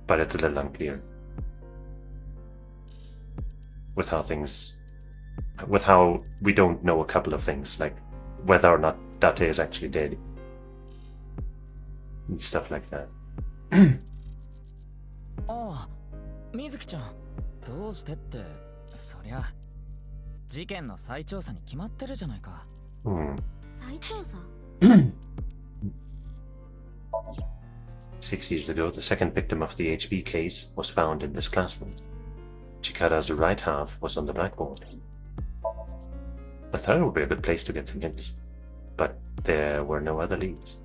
But it's a little unclear. With how we don't know a couple of things, like whether or not Date is actually dead. And stuff like that. ああ、水木ちゃん、どうしてって、そりゃ事件の再調査に決まってるじゃないか。再調査6 years ago, the second victim of the HB case was found in this classroom. Chikara's right half was on the blackboard. I thought it would be a good place to get some hints, but there were no other leads.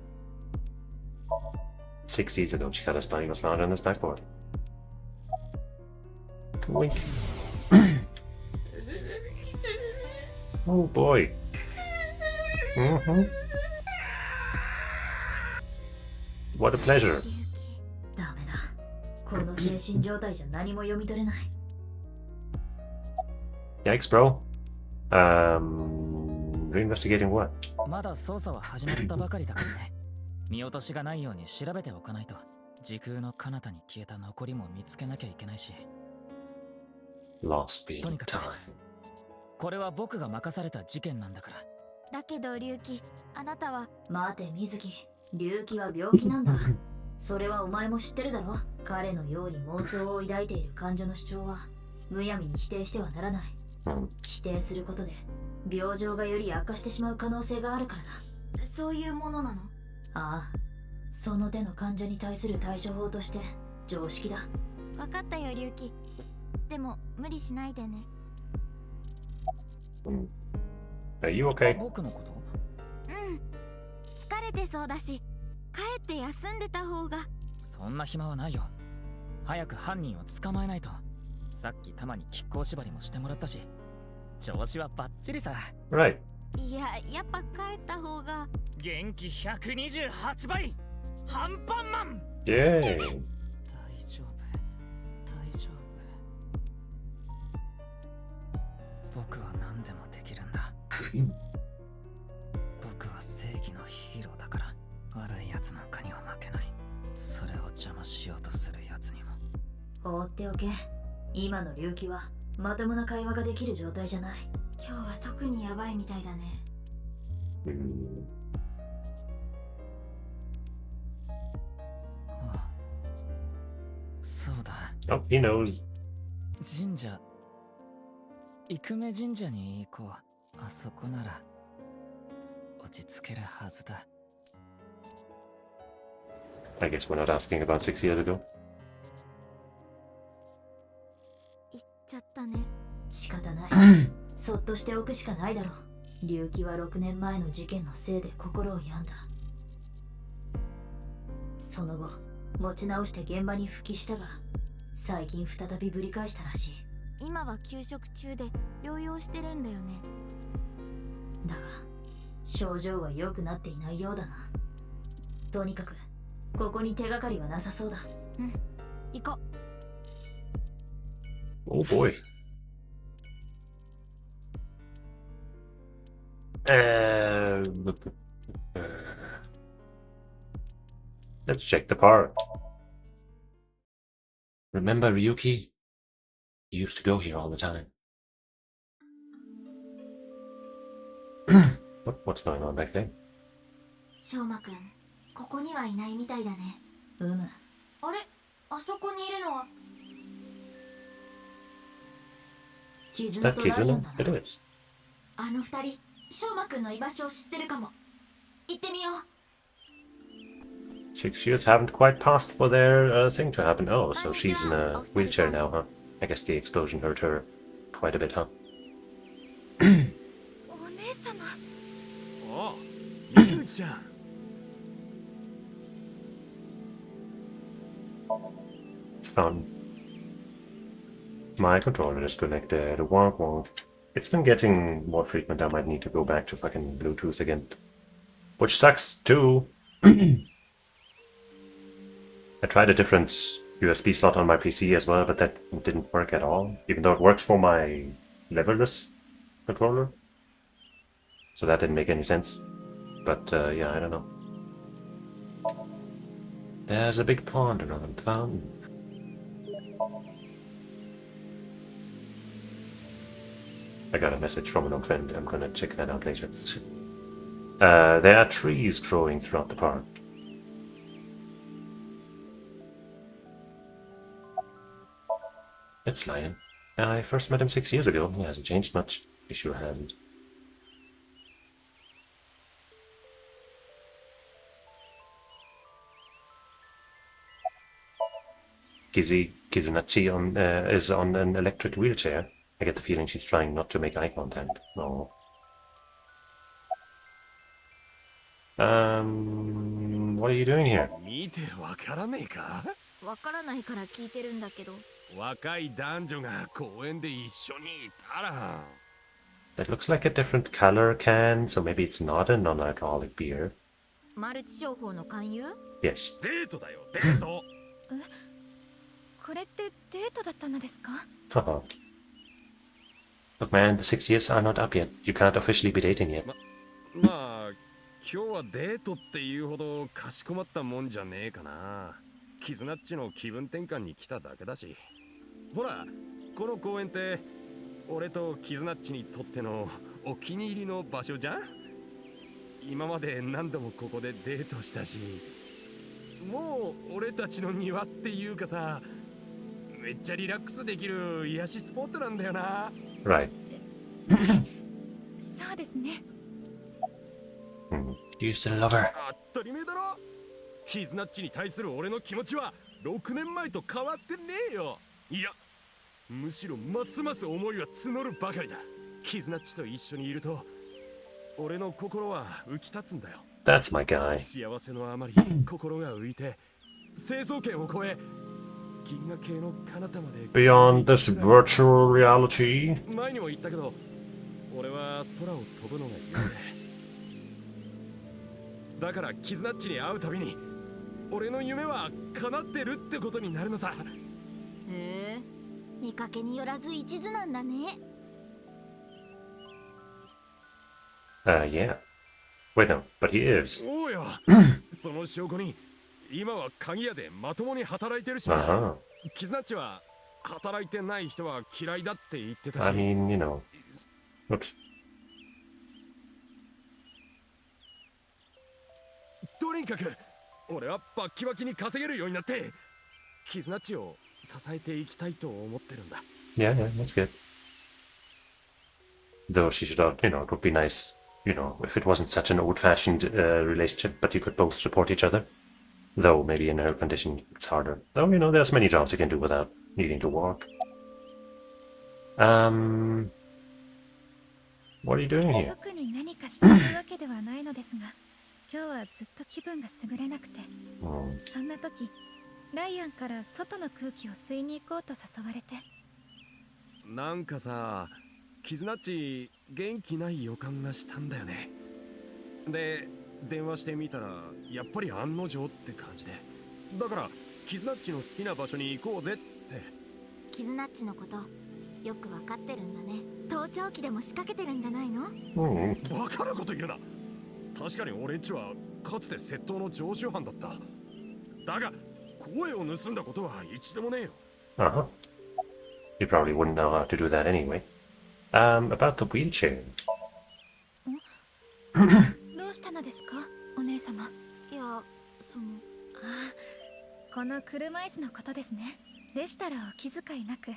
6 years ago, Chikara's body was found on this blackboard. Wink. Oh boy. What a pleasure. ダメだ。この精神状態じゃ何も読み取れない。Yikes, bro. Reinvestigating what? まだ捜査は始まったばかりだからね。見落としがないように調べておかないと。時空の彼方に消えた残りも見つけなきゃいけないし。Lost being とにかく time. これは僕が任された事件なんだから。だけど龍騎、あなたは。待て水木、龍騎は病気なんだ。それはお前も知ってるだろ。彼のように妄想を抱いている患者の主張はむやみに否定してはならない。否定することで病状がより悪化してしまう可能性があるからだ。そういうものなの？ああ、その手の患者に対する対処法として常識だ。分かったよ龍騎。でも無理しないでね。Are you okay? 僕のこと？疲れてそうだし、帰って休んでた方が。そんな暇はないよ。早く犯人を捕まえないと。さっきタマに亀甲縛りもしてもらったし、調子はバッチリさ。Right. いや、やっぱ帰った方が。元気128倍ハンパンマン。イエーイ。大丈夫、大丈夫。僕は何でもできるんだ。僕は正義のヒーローだから、悪い奴なんかには負けない。それを邪魔しようとする奴にも。放っておけ。今の龍騎はまともな会話ができる状態じゃない。今日は特にヤバいみたいだね。ああ、そうだ。Oh, he knows. 神社生目神社に行こう。あそこなら落ち着けるはずだ。I guess we're not asking about 6 years ago. 言っちゃったね。仕方ない。そっとしておくしかないだろう。龍騎は6年前の事件のせいで心を病んだ。その後、持ち直して現場に復帰したが、最近再びぶり返したらしい。今は休職中で療養してるんだよね。だが、症状は良くなっていないようだな。とにかく、ここに手がかりはなさそうだ。うん、行こう。Oh boy. Let's check the park. Remember Ryuki? He used to go here all the time. What's going on back there? しょうまくん、ここにはいないみたいだね。あれ、あそこにいるのはIs that Kizuna? It is. あの二人、しょうまくんの居場所を知ってるかも。行ってみよう。6 years haven't quite passed for their thing to happen. Oh, so she's in a wheelchair now, huh? I guess the explosion hurt her quite a bit, huh? お姉様。お、ゆうちゃん。It's fun. My controller is connected. Wonk wonk. It's been getting more frequent. I might need to go back to fucking Bluetooth again. Which sucks too. I tried a different USB slot on my PC as well, but that didn't work at all. Even though it works for my leverless controller. So that didn't make any sense. But yeah, I don't know. There's a big pond around the fountain. I got a message from an old friend. I'm gonna check that out later. There are trees growing throughout the park. It's Lion. I first met him 6 years ago. He hasn't changed much. He sure hasn't. Kizunachi is on an electric wheelchair. I get the feeling she's trying not to make eye contact. Oh. What are you doing here? 見てわからねえか？わからないから聞いてるんだけど。若い男女が公園で一緒にいたら。That looks like a different color can, so maybe it's not a non-alcoholic beer. マルチ商法の勧誘？ Yes. デートだよ、デート。これってデートだったのですか？ Haha. Look, man, the 6 years are not up yet. You can't officially be dating yet. まあ、今日はデートっていうほどかしこまったもんじゃねえかな。キズナッチの気分転換に来ただけだし。ほら、この公園って俺とキズナッチにとってのお気に入りの場所じゃん。今まで何度もここでデートしたし、もう俺たちの庭っていうかさ、めっちゃリラックスできる癒しスポットなんだよな。Right. そうですね。Do you still love her? 当たり前だろ。キズナッチに対する俺の気持ちは6年前と変わってねえよ。いや、むしろますます思いは募るばかりだ。キズナッチと一緒にいると俺の心は浮き立つんだよ。That's my guy. 幸せのあまり心が浮いて成層圏を越え銀河系の彼方まで Beyond this virtual reality. 前にも言ったけど俺は空を飛ぶのが夢だからキズナッチに会うたびに俺の夢は叶ってるってことになるのさ。へえ、見かけによらず一途なんだね。Yeah. Wait, no, but he is. そうよ。その証拠に今は鍵屋でまともに働いてるし、キズナッチは働いてない人は嫌いだって言ってたし。I mean, you know. Oops. とにかく俺はバッキバキに稼げるようになってキズナッチを支えていきたいと思ってるんだ。Yeah, that's good. Though she should have, it would be nice, if it wasn't such an old-fashioned relationship, but you could both support each other. Though maybe in her condition it's harder. Though, there's many jobs you can do without needing to walk. What are you doing here? 特に何かしているわけではないのですが、今日はずっと気分が優れなくて、そんな時、ライアンから外の空気を吸いに行こうと誘われて。なんかさ、キズナッチ元気ない予感がしたんだよね。で、電話してみたらやっぱり案の定って感じで、だからキズナッチの好きな場所に行こうぜって。キズナッチのことよくわかってるんだね。盗聴器でも仕掛けてるんじゃないの？バカなこと言うな。確かに俺んちはかつて窃盗の常習犯だった。だが声を盗んだことは一度もねえよ。You probably wouldn't know how to do that anyway. About the wheelchair. どうしたのですか、お姉様？いや、この車椅子のことですね。でしたらお気遣いなく、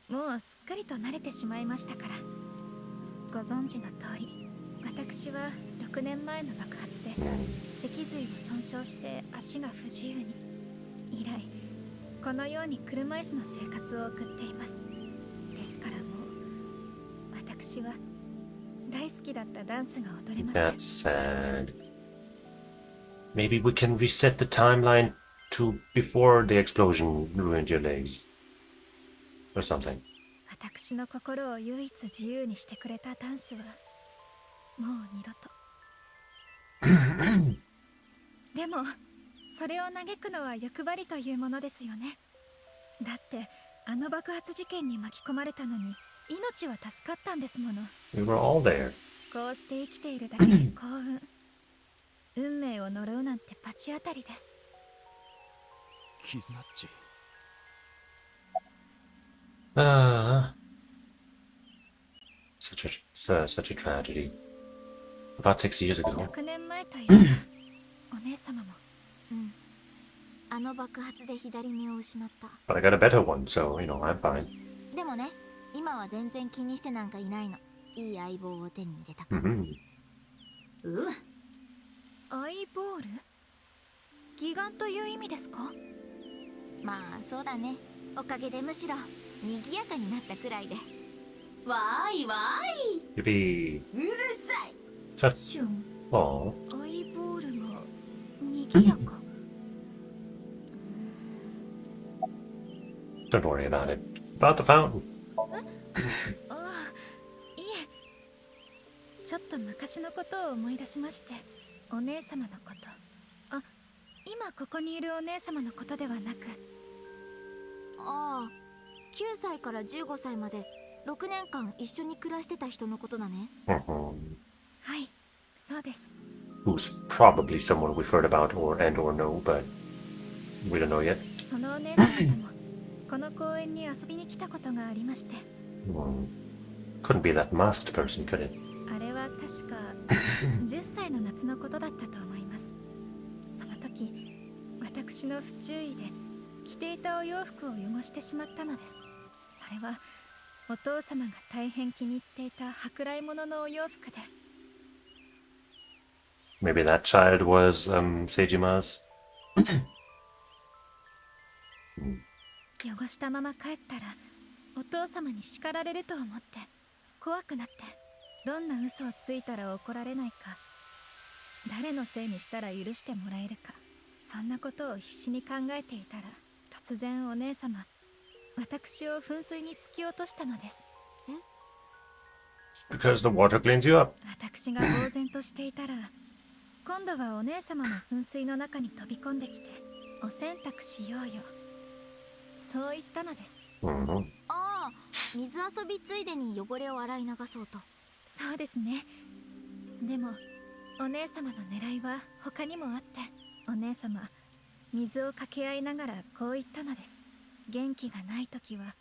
もうすっかりと慣れてしまいましたから。ご存知の通り、私は6年前の爆発で脊髄を損傷して足が不自由に。以来、このように車椅子の生活を送っています。ですからもう、私は大好きだったダンスが踊れません。That's sad. Maybe we can reset the timeline to before the explosion ruined your legs. Or something. 私の心を唯一自由にしてくれたダンスはもう二度と。でもそれを嘆くのは欲張りというものですよね。だってあの爆発事件に巻き込まれたのに命は助かったんですもの。We were all there. こうして生きているだけで幸運。運命を呪うなんて罰当たりです。キズナッチ。Such a tragedy. About 6 years ago. 6年前というか、お姉様も。あの爆発で左目を失った。But I got a better one, so, I'm fine. でもね、今は全然気にしてなんかいないの。いい相棒を手に入れたから。アイボール？義眼という意味ですか？まあそうだね。おかげでむしろ賑やかになったくらいで。わーいわーい。Yippee. うるさい。シュン。アイボールが賑やか。Don't worry about it. About the fountain. ああ、いえ。ちょっと昔のことを思い出しまして、お姉様のこと。あ、今ここにいるお姉様のことではなく。ああ、9歳から15歳まで6年間一緒に暮らしてた人のことだね。はい、そうです。Who's probably someone we've heard about or know, but we don't know yet. そのお姉様ともこの公園に遊びに来たことがありまして。Couldn't be that masked person, could it? あれは確か10歳の夏のことだったと思います。その時、私の不注意で着ていたお洋服を汚してしまったのです。それはお父様が大変気に入っていた舶来物のお洋服で。Maybe that child was Seijima's? 汚したまま帰ったらお父様に叱られると思って怖くなって、どんな嘘をついたら怒られないか、誰のせいにしたら許してもらえるか、そんなことを必死に考えていたら、突然お姉様、私を噴水に突き落としたのです。Because the water cleans you up. 私が呆然としていたら、今度はお姉様の噴水の中に飛び込んできて、お洗濯しようよ、そう言ったのです。ああ、水遊びついでに汚れを洗い流そうと。そうですね。でもお姉様の狙いは他にもあって、お姉様、水をかけ合いながらこう言ったのです。元気がない時は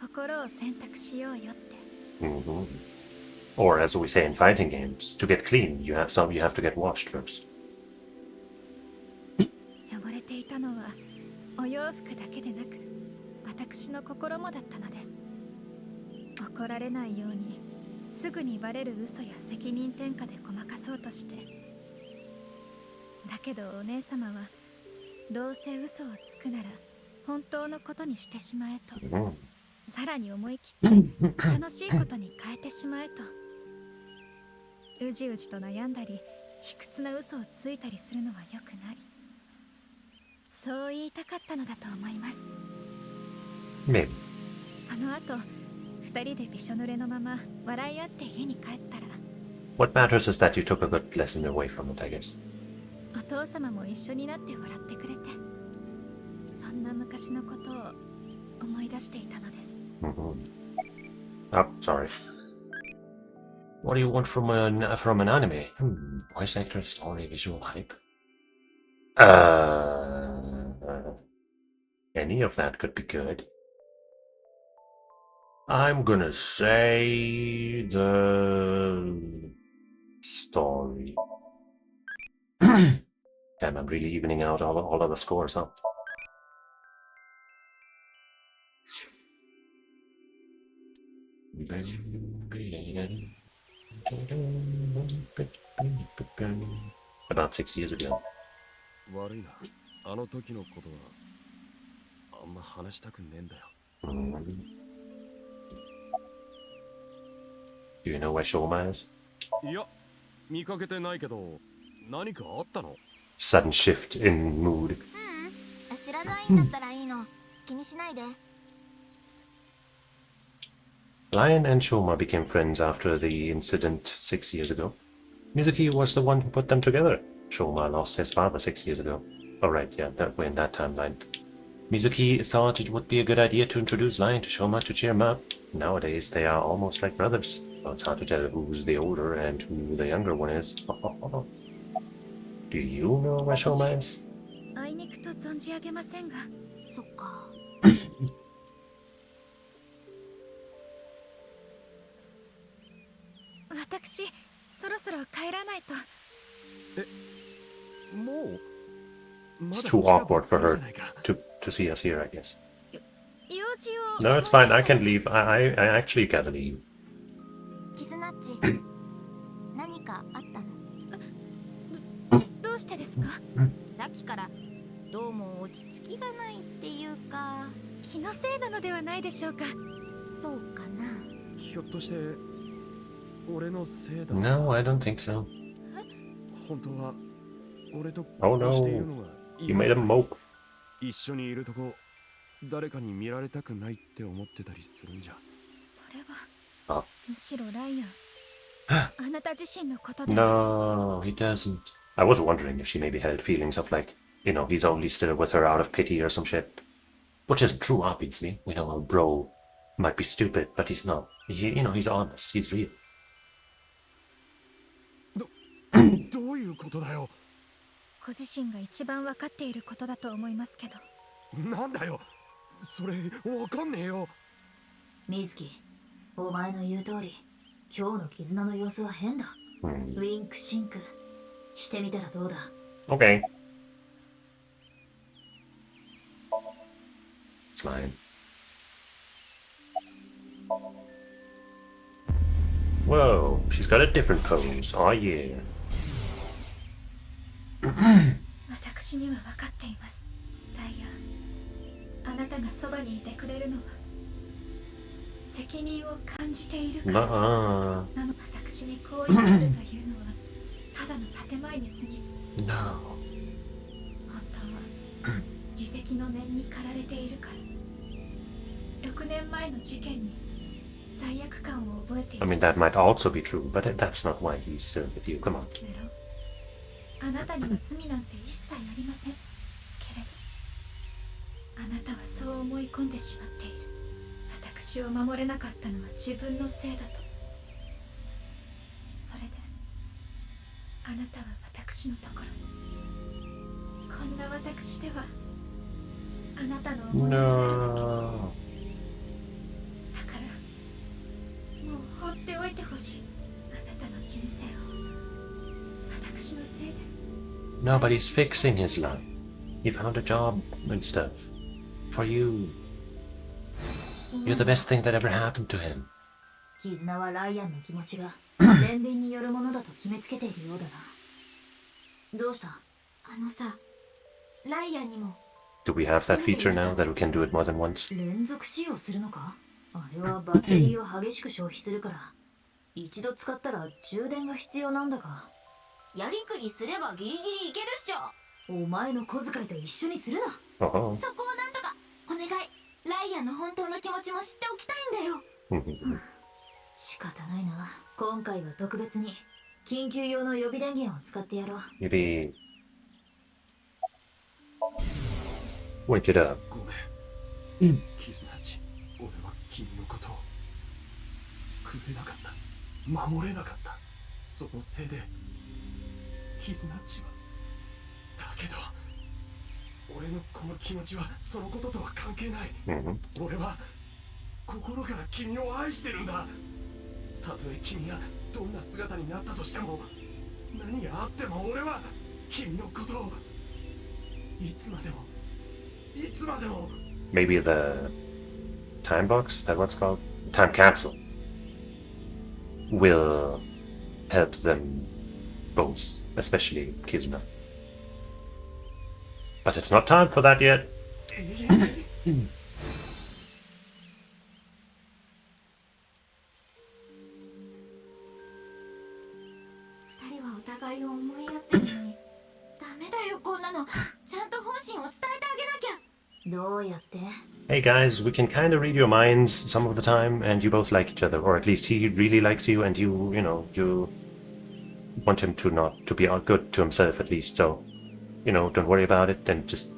心を洗濯しようよって。Or as we say in fighting games, to get clean, you have to get washed first. 汚れていたのはお洋服だけでなく、私の心もだったのです。怒られないようにすぐにバレる嘘や責任転嫁でごまかそうとして。だけどお姉様はどうせ嘘をつくなら本当のことにしてしまえと、さらに思い切って楽しいことに変えてしまえと。うじうじと悩んだり卑屈な嘘をついたりするのは良くない、そう言いたかったのだと思います。Maybe. その後二人でびしょ濡れのまま笑い合って家に帰ったら、 What matters is that you took a good lesson away from it, I guess. お父様も一緒になって笑ってくれて、そんな昔のことを思い出していたのです。Oh, sorry. What do you want from an anime? Voice actor, story, visual hype? Any of that could be good. I'm gonna say the story. Damn, I'm really evening out all of the scores, huh? About 6 years ago. 悪いな。あの時のことはあんま話したくねえんだよ。Do you know where Shoma is? いや、見かけてないけど、何かあったの？ Sudden shift in mood. 知らないんだったらいいの。気にしないで。Lion and Shoma became friends after the incident 6 years ago. Mizuki was the one who put them together. Shoma lost his father 6 years ago. Oh right, yeah, that way in that timeline. Mizuki thought it would be a good idea to introduce Lion to Shoma to cheer him up. Nowadays, they are almost like brothers. Well, it's hard to tell who's the older and who the younger one is. Do you know where Shoma is? あいにくと存じ上げませんが。そっか。私、そろそろ帰らないと。もう It's too awkward for her to see us here, I guess. 用事を。 No, it's fine. I can leave. I actually gotta leave. キスナッチ、何かあったの？どうしてですか？さっきからどうも落ち着きがないっていうか、気のせいなのではないでしょうか。そうかな。ひょっとして俺のせいだ。 No, I don't think so. 本当は俺と Oh こうしている no. のが You made him mope. 一緒にいるとこ誰かに見られたくないって思ってたりするんじゃ。それはむしろライアン、あなた自身のことで。 No, he doesn't. I was wondering if she maybe held feelings of like, you know, he's only still with her out of pity or some shit. Which isn't true, obviously. We know a bro might be stupid, but he's not. You know, he's honest. He's real. どういうことだよ。ご自身が一番わかっていることだと思いますけど。なんだよ。それわかんねえよ。水木、お前の言う通り、今日の絆の様子は変だ。ウィンクシンクしてみたらどうだ。 Okay. It's fine. Whoa, she's got a different pose. Oh yeah. 私には分かっています。ダイヤ、あなたがそばにいてくれるのは責任を感じているから。なの私にこう言われるというのはただの建前に過ぎず。No. 本当は自責の念に駆られているから。6年前の事件に罪悪感を覚えている。 I mean, that might also be true, but that's not why he's still with you. Come on. あなたには罪なんて一切ありませんけれど、あなたはそう思い込んでしまっている。私を守れなかったのは自分のせいだと。それであなたは私のところに。こんな私ではあなたの思いになれなければ。だからもう放っておいてほしい。あなたの人生を私のせいで。 Nobody's fixing his life. He found a job and stuff. For you. You're the best thing that ever happened to him. 絆はライアンの気持ちが憐憫によるものだと決めつけているようだな。どうした？あのさ、ライアンにも Do we have that feature now that we can do it more than once? 連続使用するのか？あれはバッテリーを激しく消費するから一度使ったら充電が必要なんだが。やりくりすればギリギリいけるっしょ。お前の小遣いと一緒にするな。そこをなんとかお願い。ライアンの本当の気持ちも知っておきたいんだよ。仕方ないな。今回は特別に緊急用の予備電源を使ってやろう。Maybe wake it up. ごめん。キズナッチ、俺は君のことを救えなかった。守れなかった。そのせいでキズナッチは。だけど俺のこの気持ちはそのこととは関係ない。俺は心から君を愛してるんだ。たとえ君がどんな姿になったとしても、何があっても俺は君のことをいつまでもいつまでも。 Maybe the time box, is that what it's called? Time capsule will help them both, especially Kizuna. But it's not time for that yet. 二人はお互いを思い合ってるのにダメだよ、こんなの。ちゃんと本心を伝えてあげなきゃ。どうやって？ Hey guys, we can kind of read your minds some of the time, and you both like each other, or at least he really likes you, and you want him to not to be good to himself at least. So, don't worry about it, and just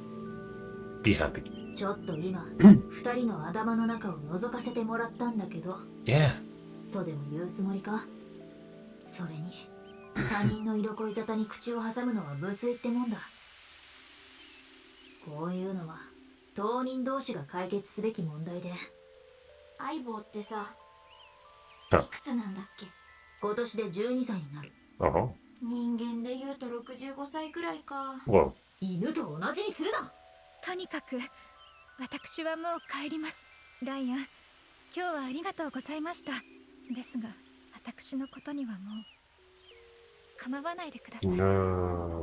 be happy. ちょっと今、二人の頭の中を覗かせてもらったんだけど。Yeah. とでも言うつもりか？それに、他人の色恋沙汰に口を挟むのは無粋ってもんだ。こういうのは当人同士が解決すべき問題で。相棒ってさ、あいくつなんだっけ？今年で12歳になる。人間で言うと65歳くらいか。犬と同じにするな。とにかく私はもう帰ります。ライアン、今日はありがとうございました。ですが私のことにはもう構わないでください。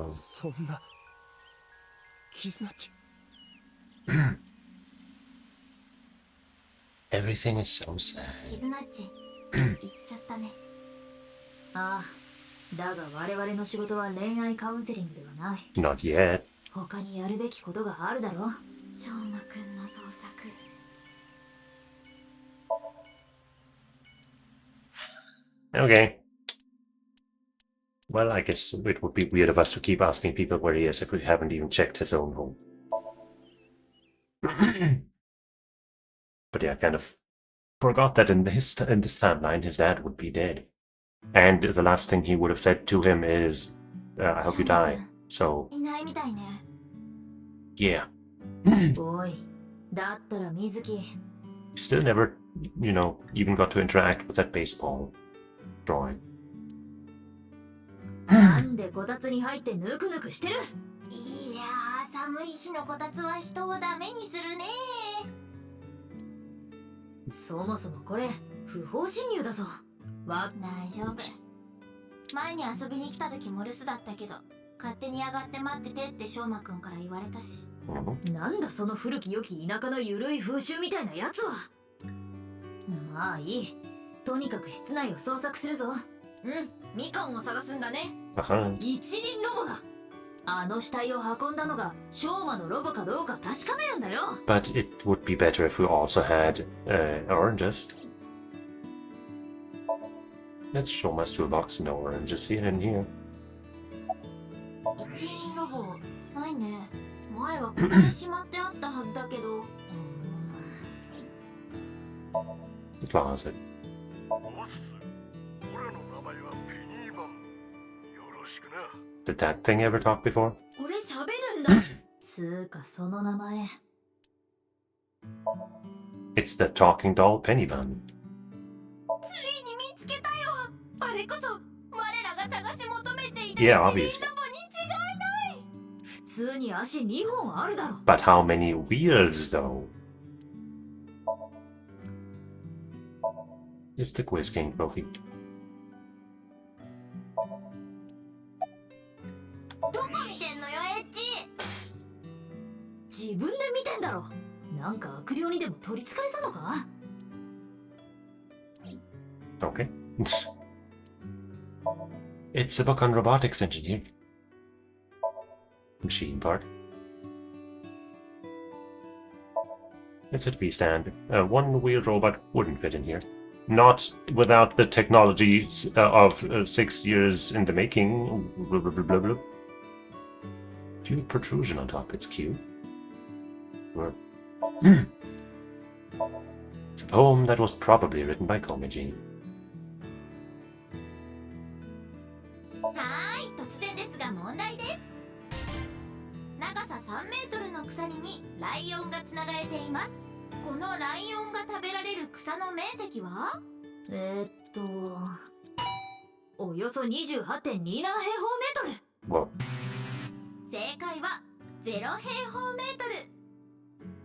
そんなキズナッチ。Everything is so sad. キズナッチ、言っちゃったね。ああ、だが我々の仕事は恋愛カウンセリングではない。 Not yet. 他にやるべきことがあるだろう。しょうまくんの創作。Okay. Well, I guess it would be weird of us to keep asking people where he is if we haven't even checked his own home. But yeah, I kind of forgot that in this timeline, his dad would be dead. And the last thing he would have said to him is, I hope you die. So, いないみたいね。yeah. おい、だったら水木。 Still never, even got to interact with that baseball drawing. なんでこたつに入ってぬくぬくしてる？いやー、寒い日のこたつは人をダメにするね。そもそもこれ不法侵入だぞ。大丈夫。前に遊びに来た時も留守だったけど、勝手に上がって待っててってしょうまくんから言われたし。なんだその古き良き田舎のゆるい風習みたいなやつは。まあいい。とにかく室内を捜索するぞ。みかんを探すんだね。一輪ロボだ。あの死体を運んだのがショーマのロボかどうか確かめるんだよ。But it would be better if we also had oranges. Let's show my toolbox no oranges here and here. 一輪ロボないね。前はここにしまってあったはずだけど。Closet. Did that thing ever talk before? これ喋るんだ。つーかその名前。It's the talking doll Penny Bun. ついに見つけたよ。あれこそ我らが探し求めていた一輪 Yeah, ロボ obviously. に違いない。普通に足2本あるだろ。But how many wheels, though? is the quiz king trophy. どこ見てんのよ、エッチ。自分で見てんだろ。なんか悪霊にでも取りつかれたのか。 Okay. It's a book on robotics engineering. Machine part. It's a V-stand. A one-wheel robot wouldn't fit in here. Not without the technology of 6 years in the making. Blah, blah, blah, blah, blah. Cute protrusion on top. It's cute. Or... It's a poem that was probably written by Komiji. 突然ですが問題です。長さ3メートルの鎖にライオンがつながれています。このライオンが食べられる草の面積はおよそ 28.27 平方メートル。正解は0平方メートル。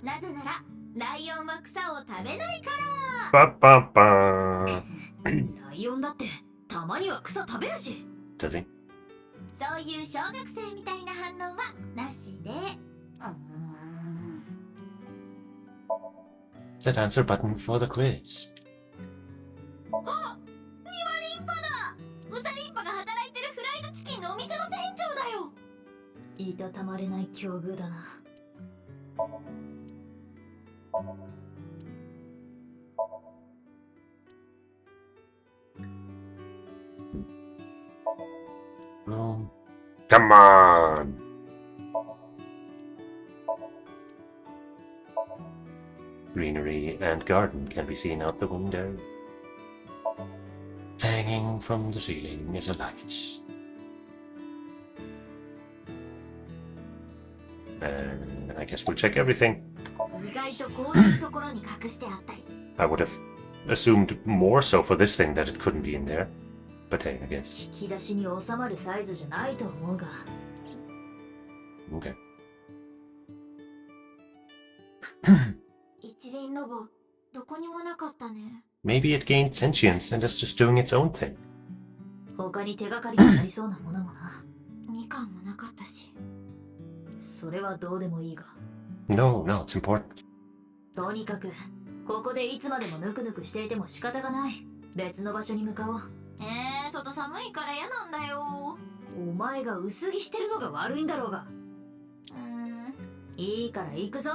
なぜならライオンは草を食べないから。Ba ba ba. ライオンだってたまには草食べるし。Does he? そういう小学生みたいな反論はなしで。That answer button for the quiz. あ、ニワリンパだ。ウサリンパが働いてるフライドチキンのお店の店長だよ。いたたまれない境遇だな。Oh, come on! Greenery and garden can be seen out the window. Hanging from the ceiling is a light. And I guess we'll check everything. 意外とこういうところに隠してあったり。I would have assumed more so for this thing that it couldn't be in there. But hey, I guess. 引き出しに収まるサイズじゃないと思うが。Okay. 一輪ロボ、どこにもなかったね。Maybe it gained sentience and is just doing its own thing. 他に手がかりになりそうなものもな。みかんもなかったし。それはどうでもいいが。No, it's important. とにかく、ここでいつまでもぬくぬくしていても仕方がない。別の場所に向かおう。外寒いから嫌なんだよ。お前が薄着してるのが悪いんだろうが。いいから行くぞ。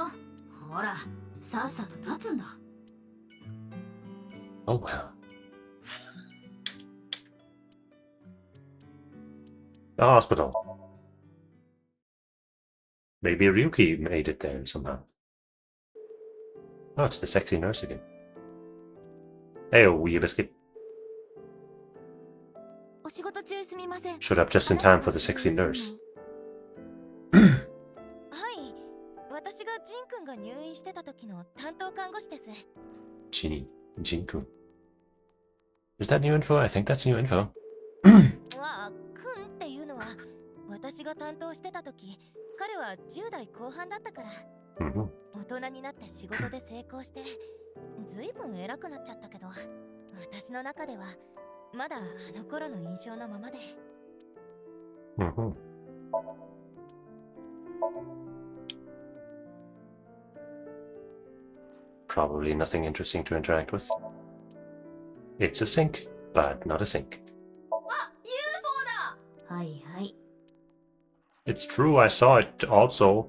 ほら、さっさと立つんだ。Oh well. The hospital. Maybe Ryuki made it there somehow. Oh, it's the sexy nurse again. Hey, wee biscuit. お仕事中すみません。 Showed up just in time for the sexy nurse. はい、私がジン君が入院してた時の担当看護師です。Jin-kun. Is that new info? I think that's new info. わあ、君っていうのは私が担当してた時、彼は10代後半だったから。Mm-hmm. 大人になって仕事で成功して、ずいぶん偉くなっちゃったけど、私の中ではまだあの頃の印象のままで。Mm-hmm. Probably nothing interesting to interact with. It's a sink, but not a sink. あ、UFO だ。はいはい。It's true, I saw it also.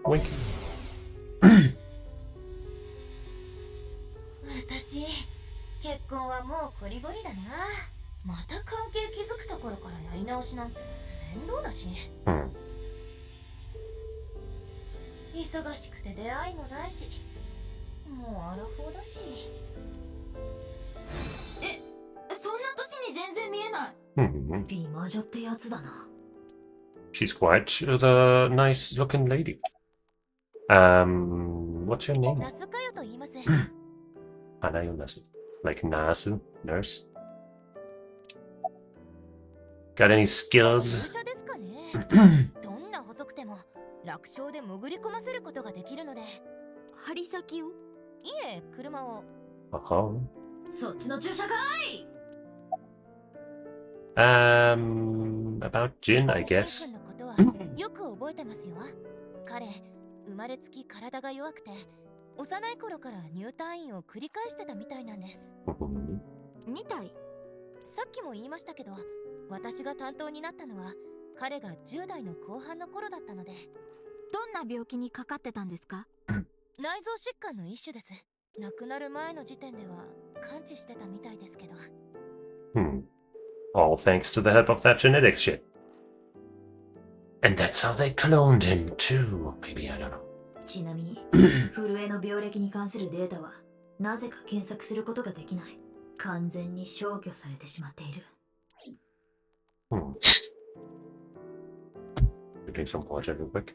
Wink. 私、結婚はもうこりごりだな。また関係築くところからやり直しなんて面倒だし。忙しくて出会いもないし、もうアラフォーだし。そんな年に全然見えない。美魔女ってやつだな。 She's quite the nice looking lady. What's your name? ナスカヨと言います。Hanayo Nasu. Like Nasu, nurse. Got any skills? 注射ですかね。どんな細くても楽勝で潜り込ませることができるので。針先を？いえ、で車を。そっちの注射かい。About Jin, I ジン guess. 君のことはよく覚えてますよ。彼、生まれつき体が弱くて、幼い頃から入退院を繰り返してたみたいなんです。みたい。さっきも言いましたけど、私が担当になったのは彼が10代の後半の頃だったので。どんな病気にかかってたんですか？内臓疾患の一種です。亡くなる前の時点では完治してたみたいですけど。All thanks to the help of that genetics shit. And that's how they cloned him too. Maybe, I don't know. ちなみに、震えの病歴に関するデータはなぜか検索することができない。完全に消去されてしまっている。Drink some water real quick.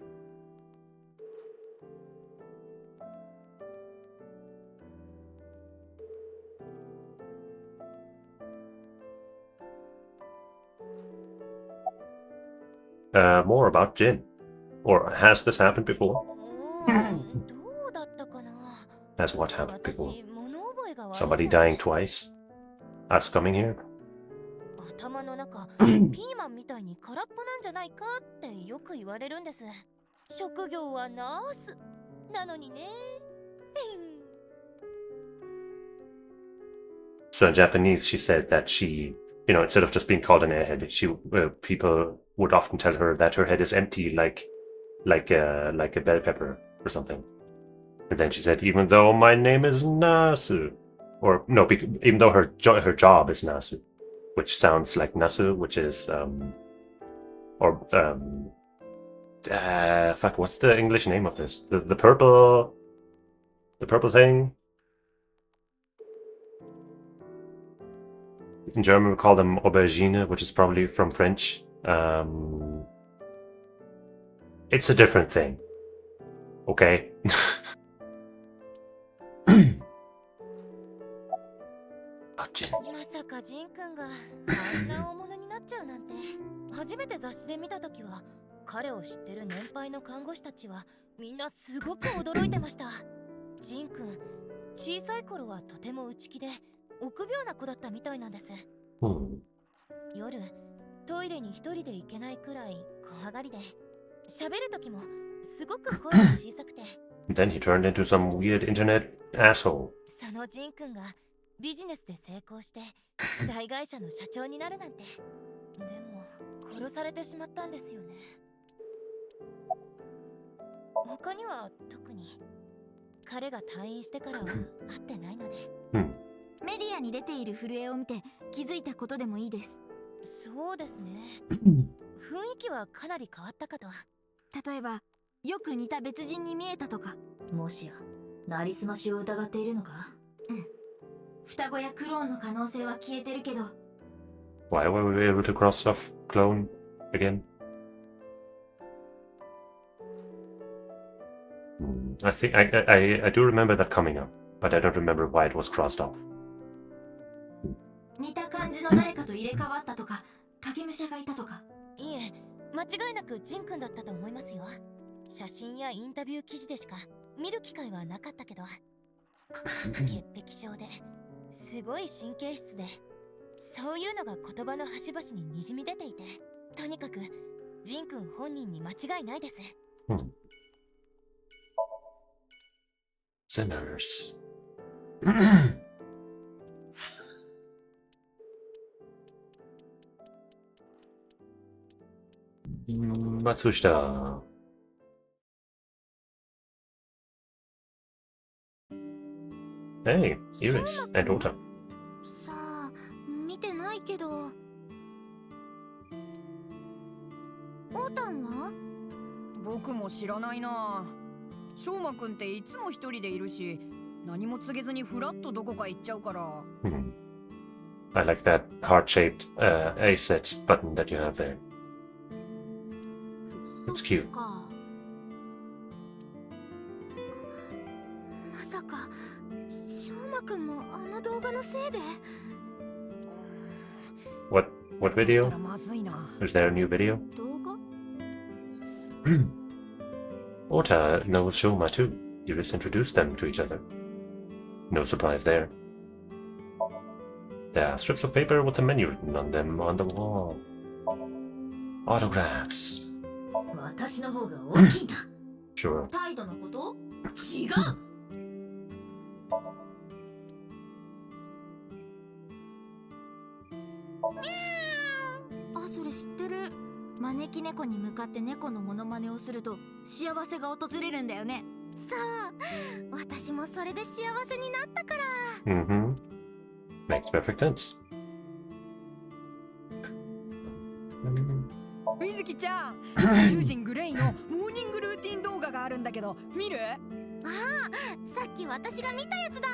More about Jin. Or has this happened before? Has what happened before? Somebody dying twice? Us coming here? 頭の中、ピーマンみたいに空っぽなんじゃないかってよく言われるんです。職業はナースなのにね。So in Japanese, she said that she, instead of just being called an airhead, people would often tell her that her head is empty, like a bell pepper or something. And then she said, even though my name is Nasu, or no, even though her job is Nasu, which sounds like Nasu, which is fuck, what's the English name of this? The purple thing. In German, we call them Aubergine, which is probably from French. It's a different thing. Okay. まさかジン君があんな大物になっちゃうなんて。初めて雑誌で見たときは、彼を知ってる年配の看護師たちはみんなすごく驚いてました。ジン君、小さい頃はとても内気で臆病な子だったみたいなんです。夜、トイレに一人で行けないくらい怖がりで、喋るときもすごく声が小さくて。Then he turned into some weird internet asshole. そのジン君がビジネスで成功して大会社の社長になるなんて。でも殺されてしまったんですよね。他には特に。彼が退院してからは会ってないので。メディアに出ている震えを見て気づいたことでもいいです。そうですね。雰囲気はかなり変わったかと。例えばよく似た別人に見えたとか。もしやなりすましを疑っているのか？双子やクローンの可能性は消えてるけど。Why were we able to cross off clone again? I think I do remember that coming up, but I don't remember why it was crossed off. 似た感じの誰かと入れ替わったとか、影武者がいたとか。いえ、間違いなくジン君だったと思いますよ。写真やインタビュー記事でしか見る機会はなかったけど。潔癖症ですごい神経質で、そういうのが言葉の端々ににじみ出ていて、とにかくジン君本人に間違いないです。Sinners. 松下。Hey, Iris and Ota. さあ、見てないけど。オータンは？僕も知らないな。しょうまくんっていつも一人でいるし、何も告げずにフラッとどこか行っちゃうから。I like that heart-shaped A-set button that you have there. It's cute. まさかしょうまくんもあの動画のせいで。What video? Is there a new video? 動画Ota knows Shoma too. Iris introduced them to each other. No surprise there. Yeah, strips of paper with a menu written on them on the wall. Autographs. 私の方が大きいな。 Sure. 態度のこと？違う。あ、それ知ってる。招き猫に向かって猫のモノマネをすると幸せが訪れるんだよね。そう、私もそれで幸せになったから。Mm-hmm. Makes perfect sense. みずきちゃん、宇宙人グレイのモーニングルーティン動画があるんだけど、見る？ああ、さっき私が見たやつだ。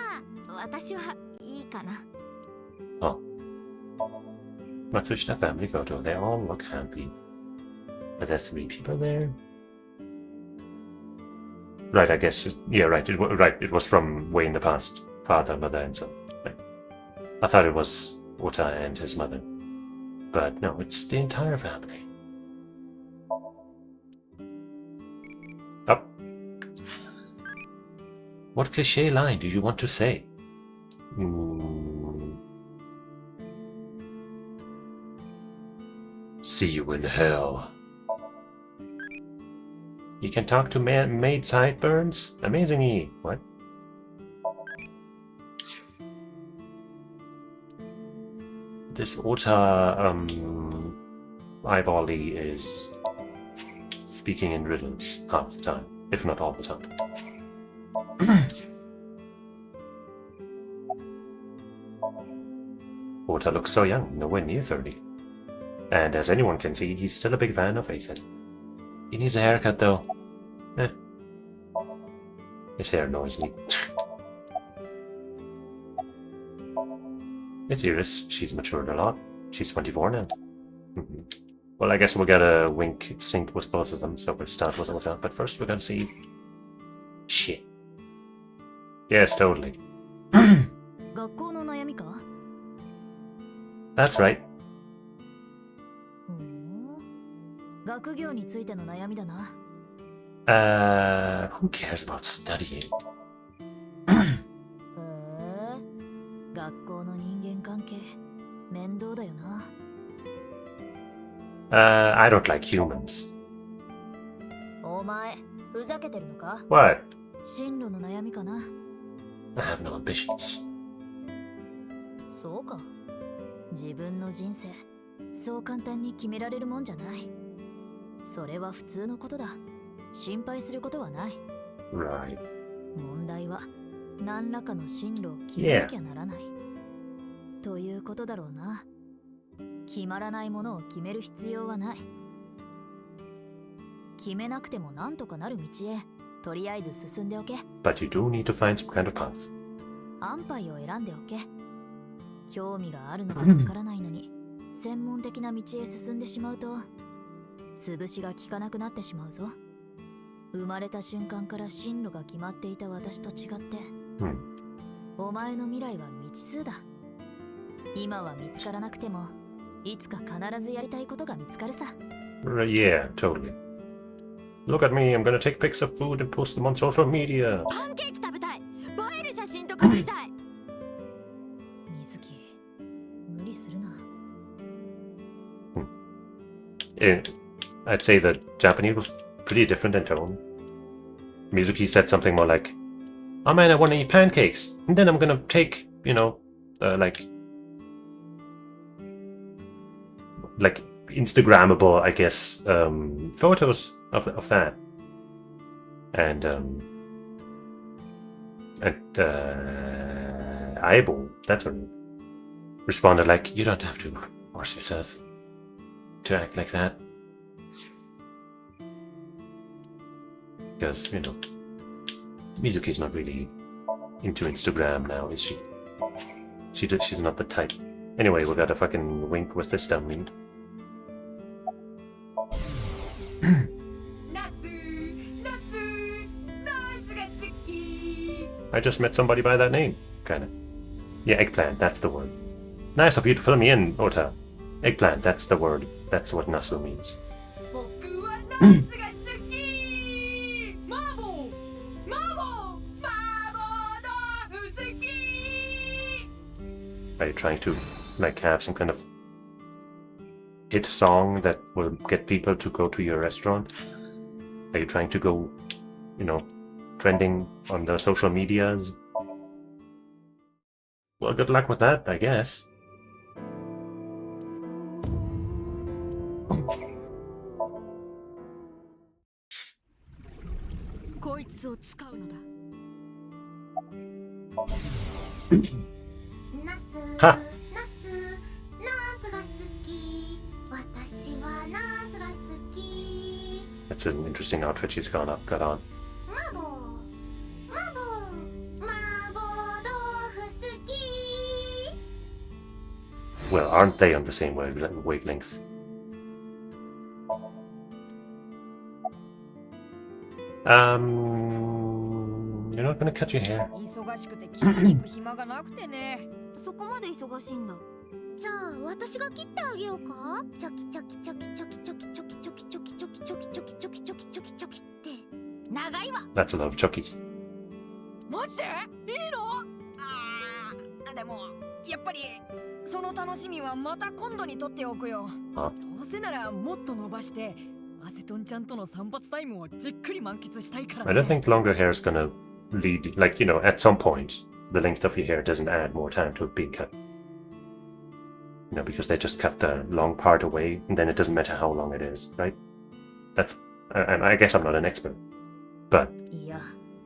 私はいいかな。 Oh. Matsushita family photo. They all look happy. Are there 3 people there? Right, I guess. Yeah, right. It was from way in the past. Father, mother, and son. Right. I thought it was Ota and his mother. But no, it's the entire family. Up. What cliché line do you want to say? See you in hell. You can talk to maid sideburns? Amazing. What? This Ota, eyeball-y is speaking in riddles half the time, if not all the time. Ota looks so young, nowhere near 30. And as anyone can see, he's still a big fan of Asen. He needs a haircut though. His hair annoys me. It's Iris. She's matured a lot. She's 24 now. Well, I guess we'll get a wink synced with both of them, so we'll start with Ota. But first we're gonna see... Shit. Yes, totally. That's right. 学業についての悩みだな。Who cares about studying? 学校の人間関係、面倒だよな。I don't like humans. お前、ふざけてるのか？ What? 進路の悩みかな。I have no ambitions. そうか。自分の人生、そう簡単に決められるもんじゃない。それは普通のことだ。心配することはない。Right. 問題は何らかの進路を決めなきゃならない。ということだろうな。決まらないものを決める必要はない。決めなくてもなんとかなる道へ、とりあえず進んでおけ。But you do need to find some kind of path. 安牌を選んでおけ。興味があるのかわからないのに、専門的な道へ進んでしまうと、潰しが効かなくなってしまうぞ。生まれた瞬間から進路が決まっていた私と違って、お前の未来は未知数だ。今は見つからなくても、いつか必ずやりたいことが見つかるさ。Yeah, totally. Look at me, I'm gonna take pics of food and post them on social media. パンケーキ食べたい。映える写真とか撮りたい。水木、無理するな。I'd say that Japanese was pretty different in tone. Mizuki said something more like, "Oh man, I want to eat pancakes, and then I'm gonna take, like Instagrammable, I guess, photos of that." And Aibo, that's what responded like, "You don't have to force yourself to act like that." Because, Mizuki's not really into Instagram now, is she? She's not the type. Anyway, we got a fucking wink with this downwind. I just met somebody by that name, kinda. Yeah, Eggplant, that's the word. Nice of you to fill me in, Ota. Eggplant, that's the word. That's what Nasu means. Are you trying to like have some kind of hit song that will get people to go to your restaurant? Are you trying to go, you know, trending on the social medias? Well, good luck with that, I guess. Ha! That's an interesting outfit she's got on. Well, aren't they on the same wavelength? You're not gonna cut your hair. 忙しくて切りに行く暇がなくてね。そこまで忙しいんだ。じゃあ私が切ってあげようか。チョキチョキチョキチョキチョキチョキチョキチョキチョキチョキチョキチョキチョキチョキチョキって長いわ。 That's a lot of chockies. マジで？いいの？でもやっぱりその楽しみはまた今度にとっておくよ。どうせならもっと伸ばしてアセトンちゃんとの散髪タイムをじっくり満喫したいからね。I don't think longer hair is gonna lead, like, you know, at some point, the length of your hair doesn't add more time to it being cut. You know, because they just cut the long part away, and then it doesn't matter how long it is, right? That's, I guess I'm not an expert, but... いや、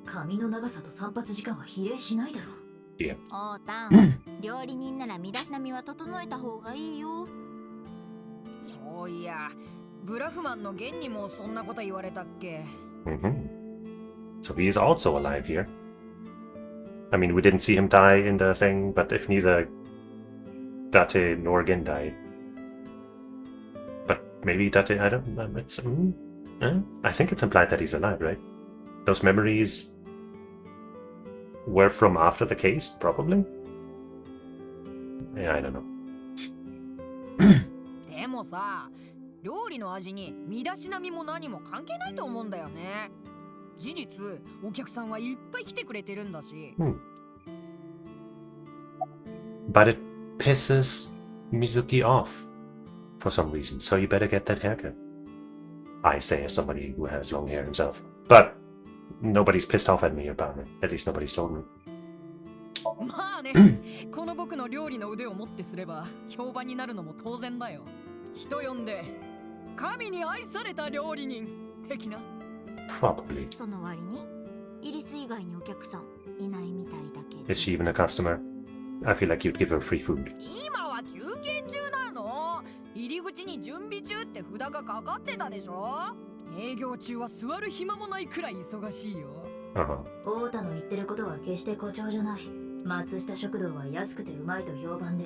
髪の長さと散髪時間は比例しないだろう。Yeah. おーたん、料理人なら身だしなみは整えた方がいいよ。そういや、ブラフマンのゲンにもそんなこと言われたっけ？ So he is also alive here. I mean, we didn't see him die in the thing, but if neither Date nor Gen died. But maybe Date, I don't know, it's... I think it's implied that he's alive, right? Those memories were from after the case, probably? Yeah, I don't know. でもさ、料理の味に身だしなみも何も関係ないと思うんだよね。事実、お客さんはいっぱい来てくれてるんだし。But it pisses Mizuki off for some reason, so you better get that haircut. I say as somebody who has long hair himself. But nobody's pissed off at me about it. At least nobody's told me. まあね、この僕の料理の腕をもってすれば評判になるのも当然だよ。人呼んで神に愛された料理人的な。Probably. その割にイリス以外にお客さんいないみたいだけど。 Is she even a customer? I feel like you'd give her free food. 今は休憩中なの。入り口に準備中って札がかかってたでしょ。営業中は座る暇もないくらい忙しいよ。太田の言ってることは決して誇張じゃない。松下食堂は安くてうまいと評判で、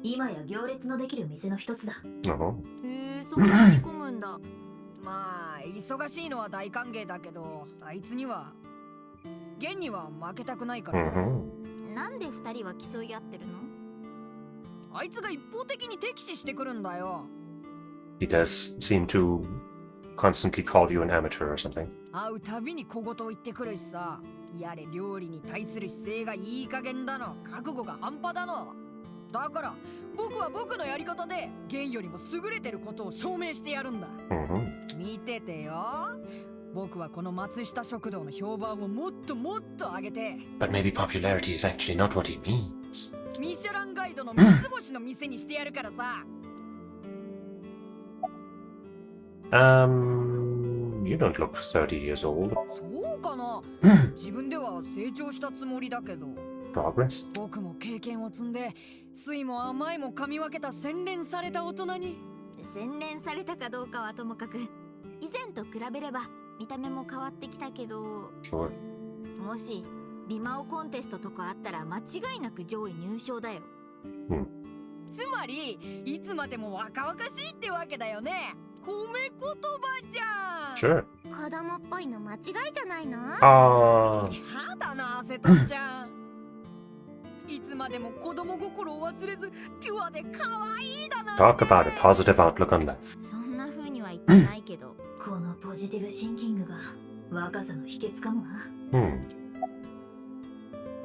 今や行列のできる店の一つだ。そんなに混むんだ。まあ忙しいのは大歓迎だけど、あいつにはゲンには負けたくないから。なんで二人は競い合ってるの？あいつが一方的に敵視してくるんだよ。 He does seem to constantly call you an amateur or something. 会うたびに小言を言ってくるしさ。やれ料理に対する姿勢がいい加減だの、覚悟が半端だの。だから僕は僕のやり方でゲンよりも優れてることを証明してやるんだ。見ててよ。僕はこの松下食堂の評判をもっともっと上げて。 But maybe popularity is actually not what he means. ミシュランガイドの三つ星の店にしてやるからさ。You don't look 30 years old. そうかな。自分では成長したつもりだけど。Progress? 僕も経験を積んで、酸いも甘いも噛み分けた洗練された大人に。洗練されたかどうかはともかく、以前と比べれば見た目も変わってきたけど、もし美貌コンテストとかあったら間違いなく上位入賞だよ。つまりいつまでも若々しいってわけだよね。褒め言葉じゃん。Sure. 子供っぽいの間違いじゃないの？やだな、アセトちゃん。いつまでも子供心を忘れずピュアで可愛いだな。 Talk about a positive outlook on life. そんな風には言ってないけど、このポジティブシンキングが若さの秘訣かもな。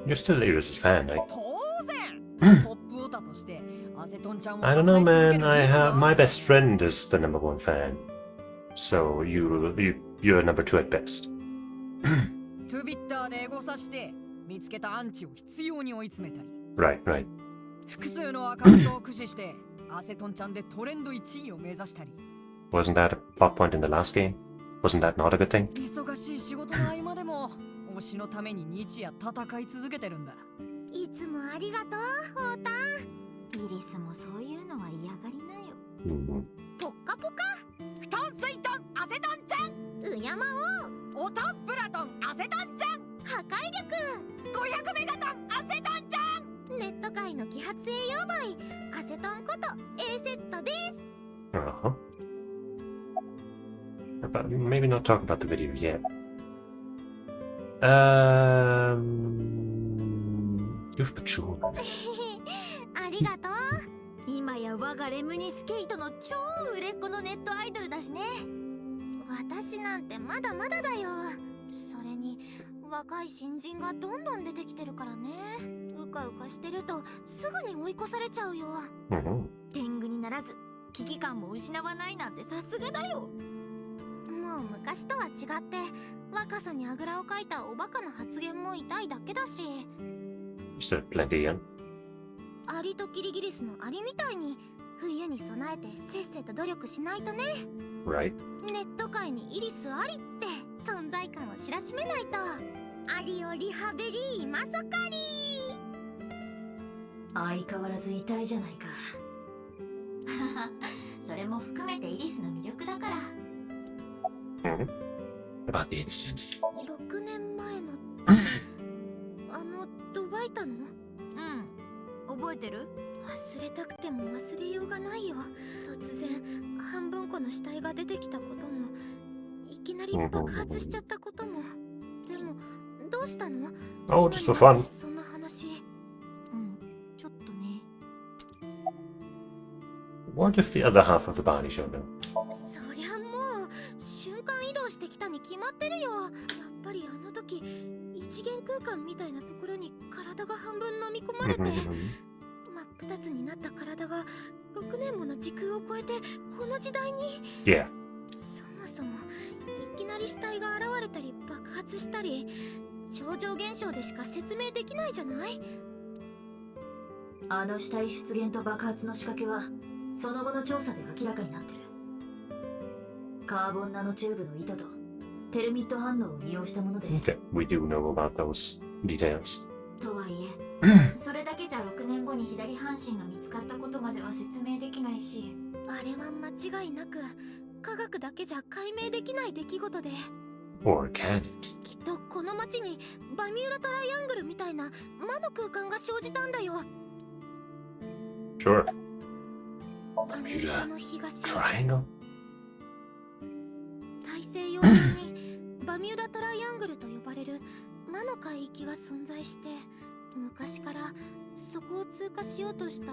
You're still Iris' fan, right? 当然。トップオタと I don't know, man. My best friend is the #1 fan, so you're number 2 at best. トゥビッターでエゴサして見つけたアンチを必要に追い詰めたり Right. 複数のアカウントを駆使してアセトンちゃんでトレンド1位を目指したり Wasn't that a plot point in the last game? Wasn't that not a good thing? 忙しい仕事の合間でも推しのために日夜戦い続けてるんだ。いつもありがとう、ホータン。イリスもそういうのは嫌がりなよ。ポッカポカ、布団水トンアセトンちゃん、ウヤマオ、オトンプラトンアセトンちゃん、破壊力、500メガトンアセトンちゃん、ネット界の揮発栄養剤、アセトンこと A セットです。But maybe not talk about the video yet. You've matured. ありがとう。今や我がレムニスケイトの超売れっ子のネットアイドルだしね。私なんてまだまだだよ。それに若い新人がどんどん出てきてるからね。うかうかしてるとすぐに追い越されちゃうよ。天狗にならず危機感も失わないなんてさすがだよ。もう昔とは違って若さにあぐらをかいたおバカな発言も痛いだけだし。Still plenty young. アリとキリギリスのアリみたいに冬に備えてせっせと努力しないとね。Right. ネット界にイリスありって存在感を知らしめないと。アリよリハベリーマソカリ相変わらず痛いじゃないか。それも含めてイリスの魅力だから。About the incident. 6年前のドバイタの？覚えてる？忘れたくても忘れようがないよ。突然半分この死体が出てきたことも、いきなり爆発しちゃったことも。でもどうしたの？ Oh, just for fun. そんな話。ちょっとね。What if the other half of the body showed up? そりゃもう瞬間移動してきたに決まってるよ。やっぱりあの時異次元空間みたいなところに体が半分飲み込まれて真っ二つになった体が6年もの時空を超えてこの時代に。Yeah. そもそもいきなり死体が現れたり爆発したり超常現象でしか説明できないじゃない？あの死体出現と爆発の仕掛けはその後の調査で明らかになってる。カーボンナノチューブの糸とテルミット反応を利用したもので。Okay, we do know about those details. とはいえそれだけじゃ6年後に左半身が見つかったことまでは説明できないし、あれは間違いなく科学だけじゃ解明できない出来事で。 Or can it? きっとこの街にバミューダトライアングルみたいな魔の空間が生じたんだよ。 Sure. アメリカの東 Triangle? 大西洋上にバミューダトライアングルと呼ばれる魔の海域が存在して、昔からそこを通過しようとした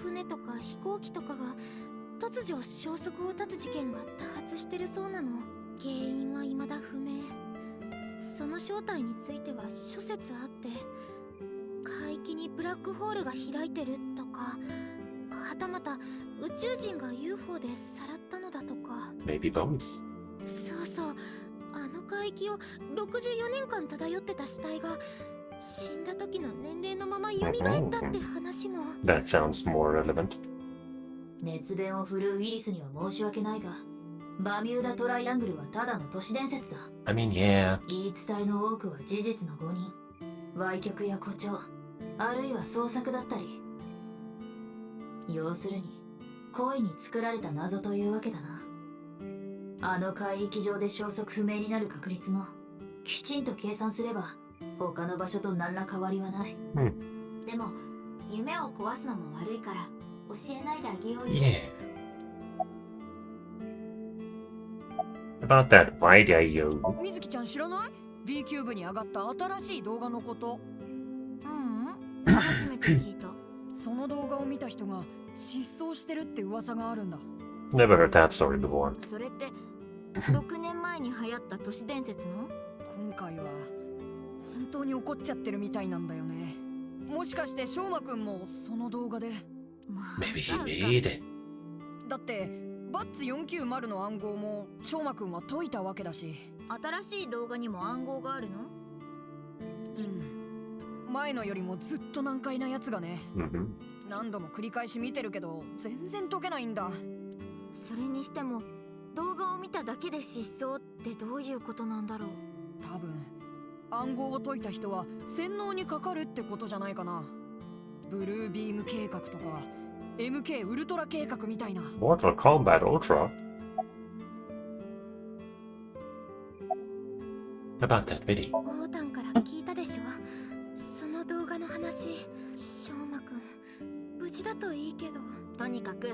船とか飛行機とかが突如消息を絶つ事件が多発してるそうなの。原因は未だ不明。その正体については諸説あって、海域にブラックホールが開いてるとか、はたまた宇宙人が UFO でさらったのだとか。 Maybe both. そうそう、あの海域を64年間漂ってた死体が死んだ時の年齢のまま蘇ったって話も。 That sounds more relevant. 熱弁を振るうイリスには申し訳ないが、バミューダトライアングルはただの都市伝説だ。 I mean, yeah. 言い伝えの多くは事実の誤認、歪曲や誇張、あるいは創作だったり。要するに故意に作られた謎というわけだな。あの海域上で消息不明になる確率もきちんと計算すれば他の場所と何ら変わりはない。でも夢を壊すのも悪いから教えないであげようよ。 Yeah. About that video. 水木ちゃん知らない？ B キューブに上がった新しい動画のこと。初めて聞いた。その動画を見た人が失踪してるって噂があるんだ。 Never heard that story before. それって6年前に流行った都市伝説の？今回は本当に怒っちゃってるみたいなんだよね。もしかして翔馬くんもその動画で？ Maybe he made it. だってバッツ490の暗号も翔馬くんは解いたわけだし。新しい動画にも暗号があるの？前のよりもずっと難解なやつがね。 Mm-hmm. 何度も繰り返し見てるけど全然解けないんだ。それにしても動画を見ただけで失踪ってどういうことなんだろう。多分暗号を解いた人は洗脳にかかるってことじゃないかな。ブルービーム計画とか MK ウルトラ計画みたいな。 Mortal Kombat Ultra? About that video. オータンから聞いたでしょ、その動画の話。翔馬くん無事だといいけど。とにかく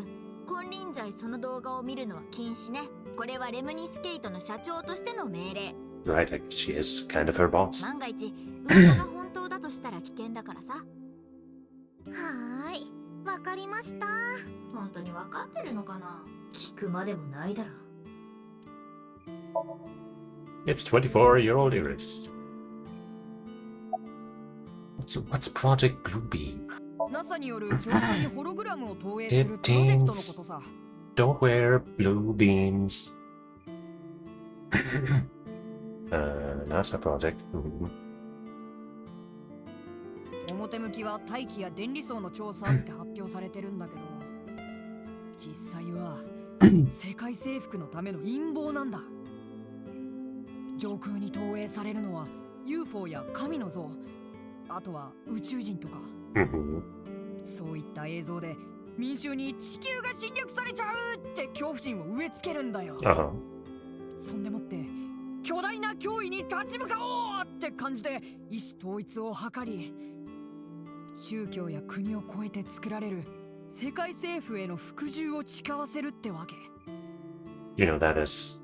金輪際その動画を見るのは禁止ね。これはレムニスケイトの社長としての命令。 Right, I guess she is kind of her boss. 万が一噂が本当だとしたら危険だからさ。はーい、わかりました。本当にわかってるのかな。聞くまでもないだろ。 It's 24-year-old Iris. What's Project Bluebeam? NASA による上空にホログラムを投影するプロジェクトのことさ。 Don't wear blue beams. NASA project. 表向きは大気や電離層の調査って発表されてるんだけど、実際は世界征服のための陰謀なんだ。上空に投影されるのは UFO や神の像、あとは宇宙人とか。そういった映像で民衆に地球が侵略されちゃうって恐怖心を植え付けるんだよ。そんでもって巨大な脅威に立ち向かおうって感じで意思統一を図り、宗教や国を超えて作られる世界政府への服従を誓わせるってわけ。 You know, that is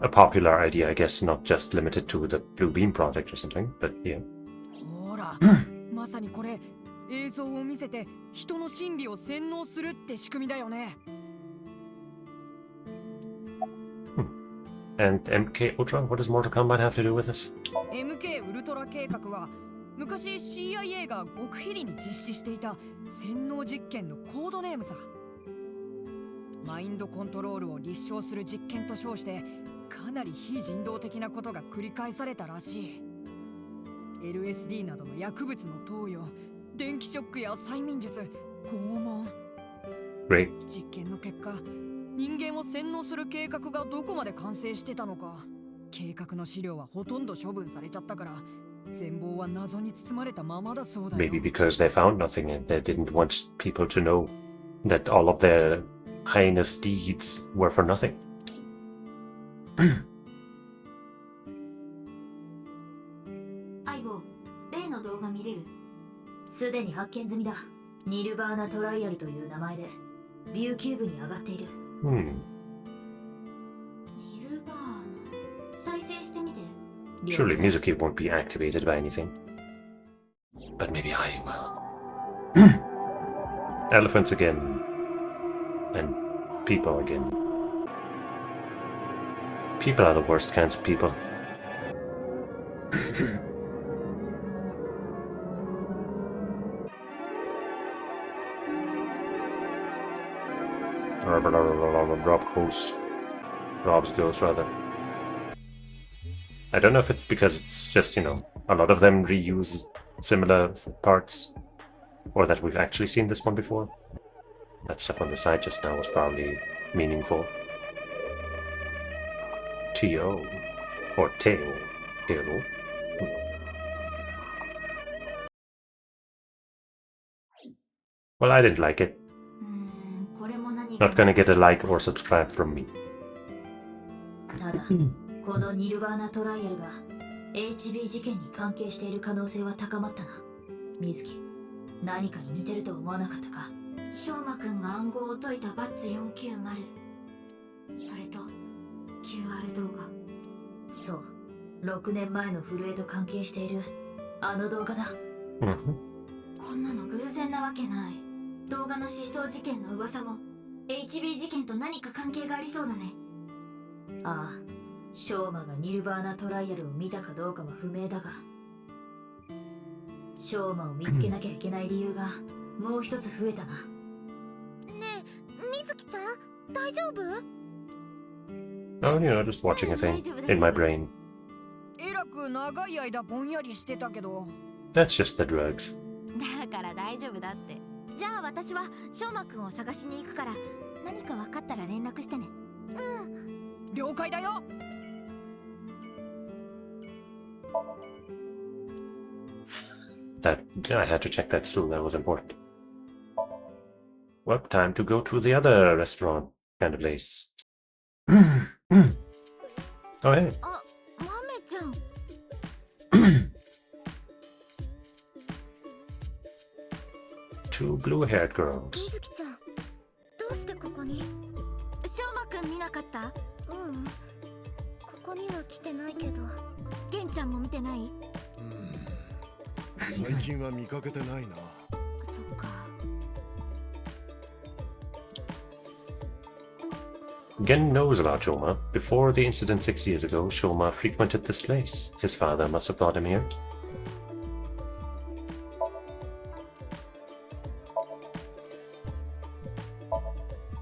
a popular idea, I guess, not just limited to the Blue Beam project or something, but yeah. ほら、まさにこれ映像を見せて人の心理を洗脳するって仕組みだよね。And MK Ultra, what does Mortal Kombat have to do with this? MK ウルトラ計画は昔 CIA が極秘裏に実施していた洗脳実験のコードネームさ。マインドコントロールを立証する実験と称してかなり非人道的なことが繰り返されたらしい。 LSD などの薬物の投与、電気ショックや催眠術、拷問。実験の結果、人間を洗脳する計画がどこまで完成してたのか、計画の資料はほとんど処分されちゃったから、全貌は謎に包まれたままだそうだよ。 Maybe because they found nothing and they didn't want people to know that all of their heinous deeds were for nothing. 相棒、例の動画見れる？すでに発見済みだ。ニルバーナトライアルという名前でビューキューブに上がっている。ニルバーナ、再生してみて。 Surely Mizuki won't be activated by anything. But maybe I will. Elephants again. And people again. People are the worst kinds of people. Rob's ghost, rather. I don't know if it's because it's just, you know, a lot of them reuse similar parts, or that we've actually seen this one before. That stuff on the side just now was probably meaningful. T.O. Or Tail. Tail. Well, I didn't like it. Not gonna get a like or subscribe from me. ただ、このニルバーナトライアルが HB 事件に関係している可能性は高まったな。水木、何かに似てると思わなかったか？翔馬くんが暗号を解いたバッツ490、それと QR 動画。そう、6年前の震えと関係しているあの動画だ。こんなの偶然なわけない。動画の失踪事件の噂も HB 事件と何か関係がありそうだね。ああ、翔馬がニルバーナトライアルを見たかどうかは不明だが、翔馬を見つけなきゃいけない理由がもう一つ増えたな。ねえ、みずきちゃん、大丈夫？ Oh, just watching a thing in my brain. えらく長い間ぼんやりしてたけど。That's just the drugs. だから大丈夫だって。じゃあ私はしょうまくんを探しに行くから、何か分かったら連絡してね。うん。了解だよ。I had to check that stool. That was important. Well, time to go to the other restaurant kind of place. Oh, hey. あ、マメちゃん。Two blue-haired girls. みずきちゃん、どうしてここに？しょうまくん見なかった？うん。ここには来てないけど。ゲンちゃんも見てない？最近は見かけてないな。そっか。Gen knows about Shoma. Before the incident 6 years ago, Shoma frequented this place. His father must have brought him here.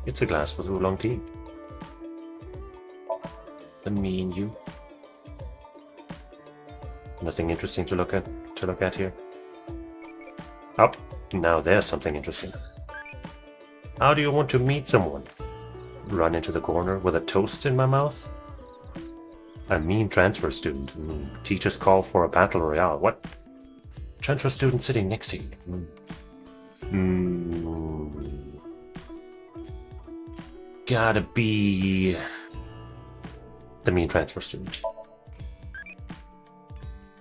It's a glass with oolong tea. The me and you. Nothing interesting to look at here. Oh, now there's something interesting. How do you want to meet someone? Run into the corner with a toast in my mouth? A mean transfer student. Teachers call for a battle royale. What? Transfer student sitting next to you. Gotta be the mean transfer student.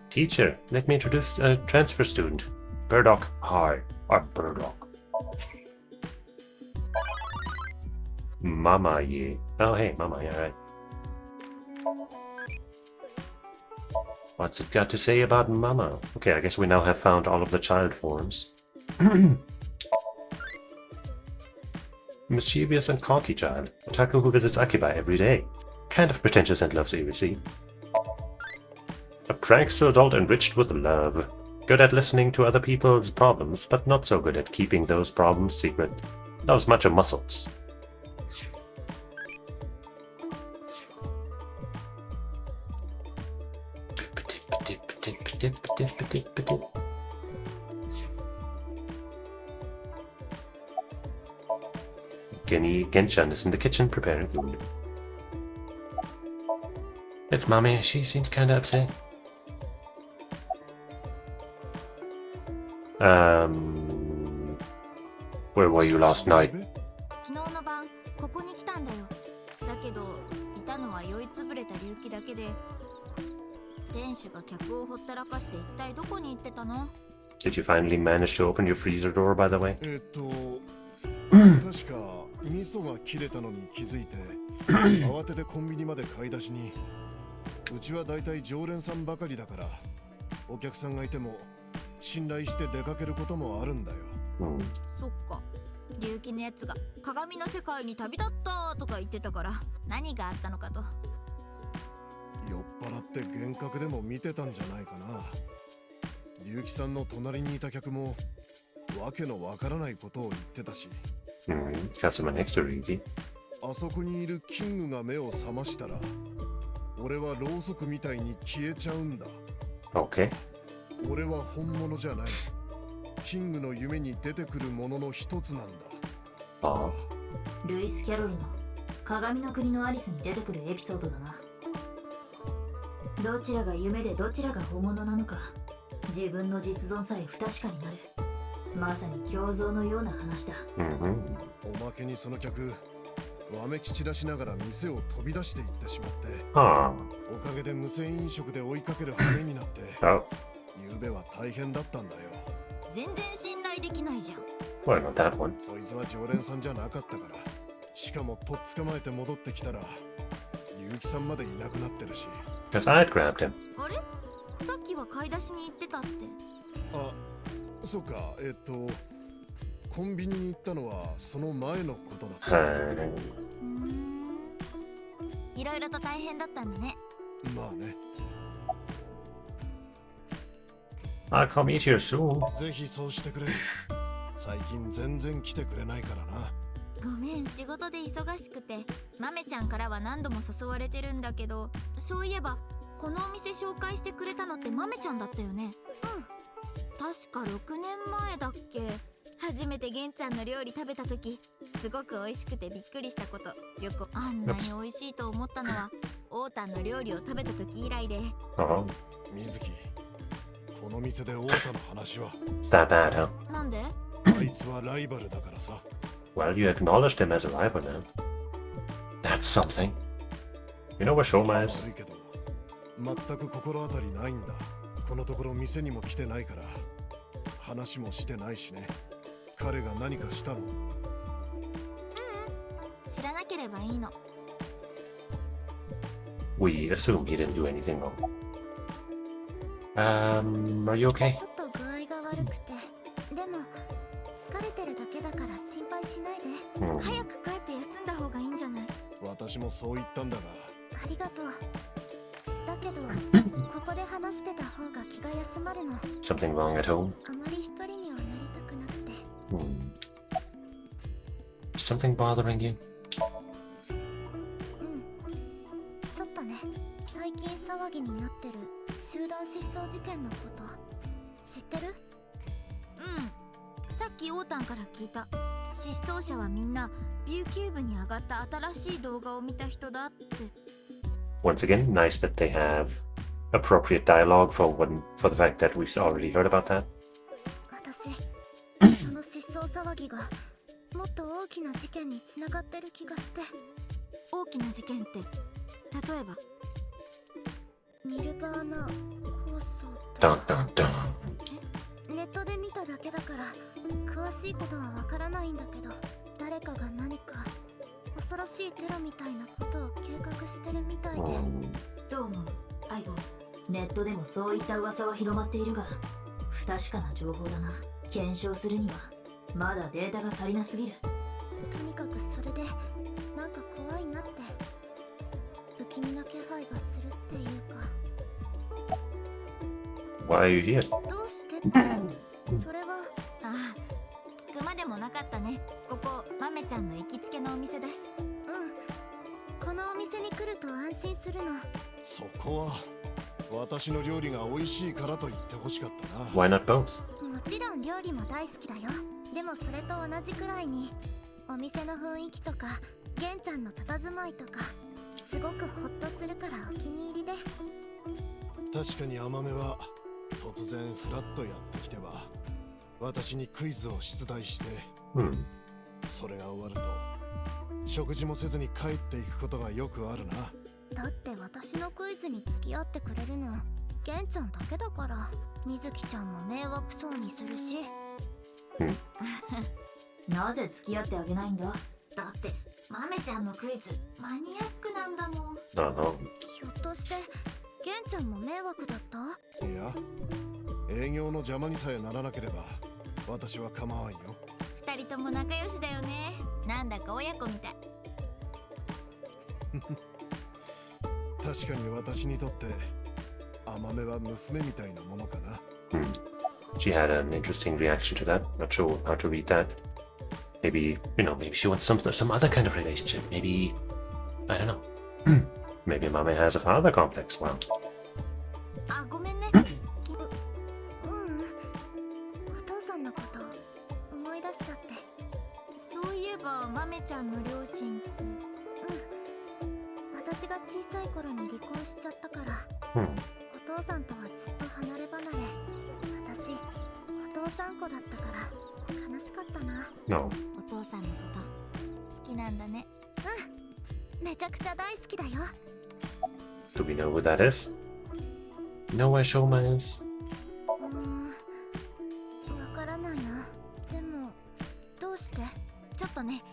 Teacher, let me introduce a transfer student. Burdock. Hi, I'm Burdock. Mama, yeah. Oh, hey, Mama, yeah, right. What's it got to say about Mama? Okay, I guess we now have found all of the child forms. Mischievous and cocky child. Otaku who visits Akiba every day. Kind of pretentious and loves ABC. A prankster adult enriched with love. Good at listening to other people's problems, but not so good at keeping those problems secret. Loves much of muscles. Genshan is in the kitchen preparing food. It's Mommy. She seems kinda upset. Where were you last night? 昨日の晩ここに来たんだよ。だけどいたのは酔いつぶれた龍騎だけで、店主が客をほったらかして一体どこに行ってたの？ Did you finally manage to open your freezer door, by the way? 確か味噌が切れたのに気づいて慌ててコンビニまで買い出しに。うちはだいたい常連さんばかりだから、お客さんがいても信頼して出かけることもあるんだよ。そっか。龍騎のやつが鏡の世界に旅立ったとか言ってたから、何があったのかと。酔っ払って幻覚でも見てたんじゃないかな。龍騎さんの隣にいた客もわけのわからないことを言ってたし。Got someone next to Ryuki. あそこにいるキングが目を覚ましたら、俺はろうそくみたいに消えちゃうんだ。Okay. 俺は本物じゃない。キングの夢に出てくるものの一つなんだ。ルイス・キャロルの鏡の国のアリスに出てくるエピソードだな。どちらが夢でどちらが本物なのか、自分の実存さえ不確かになる。まさに胸像のような話だ。おまけにその客、わめき散らしながら店を飛び出していってしまって、おかげで無銭飲食で追いかける羽目になって、夕べは大変だったんだよ。全然信頼できないじゃん。Well, not that one. そいつは常連さんじゃなかったから、しかもとっ捕まえて戻ってきたら、結城さんまでいなくなってるし。Because I'd grabbed him. あれ？さっきは買い出しに行ってたって。あ、そっか、コンビニに行ったのはその前のことだった。いろいろと大変だったんだね。まあね。I'll come eat here soon. ぜひそうしてくれ。最近全然来てくれないからな。ごめん、仕事で忙しくてマメちゃんからは何度も誘われてるんだけど、そういえばこのお店紹介してくれたのってマメちゃんだったよね。確か6年前だっけ。初めてゲンちゃんの料理食べた時、すごく美味しくてびっくりしたこと。よくあんなに美味しいと思ったのはオータンの料理を食べた時以来で。水木、この店でオータの話は。It's that bad, huh? なんで？あいつはライバルだからさ。Well, you acknowledged him as a rival now. That's something. You know where Shoma is? 悪いけど、全く心当たりないんだ。このところ店にも来てないから、話もしてないしね。彼が何かしたの？知らなければいいの。We assume he didn't do anything wrong. Are you okay? ちょっと具合が悪くて、でも疲れてるだけだから心配しないで。早く帰って休んだ方がいいんじゃない？私もそう言ったんだが。ありがとう。だけどここで話してた方が気が休まるの。 Something wrong at home? あまり一人にはなりたくなくて。Something bothering you? ちょっとね。最近騒ぎになってる集団失踪事件のこと知ってる？さっきオータンから聞いた。失踪者はみんなビューキューブに上がった新しい動画を見た人だって。Once again, nice that they have appropriate dialogue for the fact that we've already heard about that. 私、その失踪騒ぎがもっと大きな事件につながってる気がして。大きな事件って例えば？ニルバーナ構想と。Dun dun dun. ネットで見ただけだから詳しいことはわからないんだけど、誰かが何か恐ろしいテロみたいなことを計画してるみたいで。どう思う？相棒。ネットでもそういった噂は広まっているが、不確かな情報だな。検証するにはまだデータが足りなすぎる。とにかくそれでなんか怖いなって、不気味な気配がするっていうか。 Why are you here? どうしてってそれは。ああ、聞くまでもなかったね。ここマメちゃんの行きつけのお店だし。このお店に来ると安心するの。そこは私の料理が美味しいからと言ってほしかったな。 Why not both? もちろん料理も大好きだよ。でもそれと同じくらいにお店の雰囲気とかゲンちゃんの佇まいとかすごくホッとするからお気に入りで。確かに甘めは突然フラッとやってきては私にクイズを出題して、それが終わると食事もせずに帰っていくことがよくあるな。だって私のクイズに付き合ってくれるのゲンちゃんだけだから、水木ちゃんも迷惑そうにするし。なぜ付き合ってあげないんだ？だってマメちゃんのクイズマニアックなんだもん。ひょっとしてゲンちゃんも迷惑だった？いや、営業の邪魔にさえならなければ私は構わんよ。二人とも仲良しだよね。なんだか親子みたい。確かに私にとって甘めは娘みたいなものかな。She had an interesting reaction to that. Not sure how to read that. Maybe, maybe she wants some other kind of relationship. Maybe, I don't know. Maybe Mame has a father complex. Wow. あ、ごめんね。お父さんのこと思い出しちゃって。そういえばマメちゃんの両親って。私が小さい頃に離婚しちゃったから、お父さんとはずっと離れ離れ。私、お父さん子だったから悲しかったな。No. お父さんのこと好きなんだね。めちゃくちゃ大好きだよ。Do we know who that is? You know where Shoma is? わからないな。でも、どうして？ちょっとね、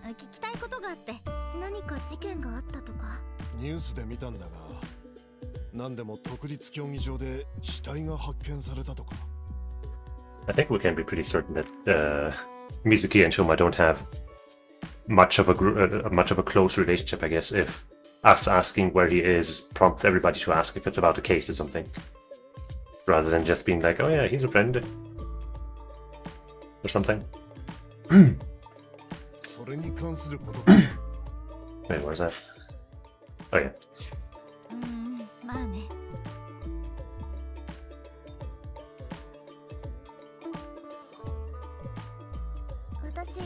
聞きたいことがあって。何か事件があったとか？ニュースで見たんだが、何でも国立競技場で死体が発見されたとか。I think we can be pretty certain that Mizuki and Shoma don't have much of a close relationship. I guess if us asking where he is prompts everybody to ask if it's about a case or something, rather than just being like, "Oh yeah, he's a friend," or something. それに関すること Wait, where's that? Oh yeah. まあね。私、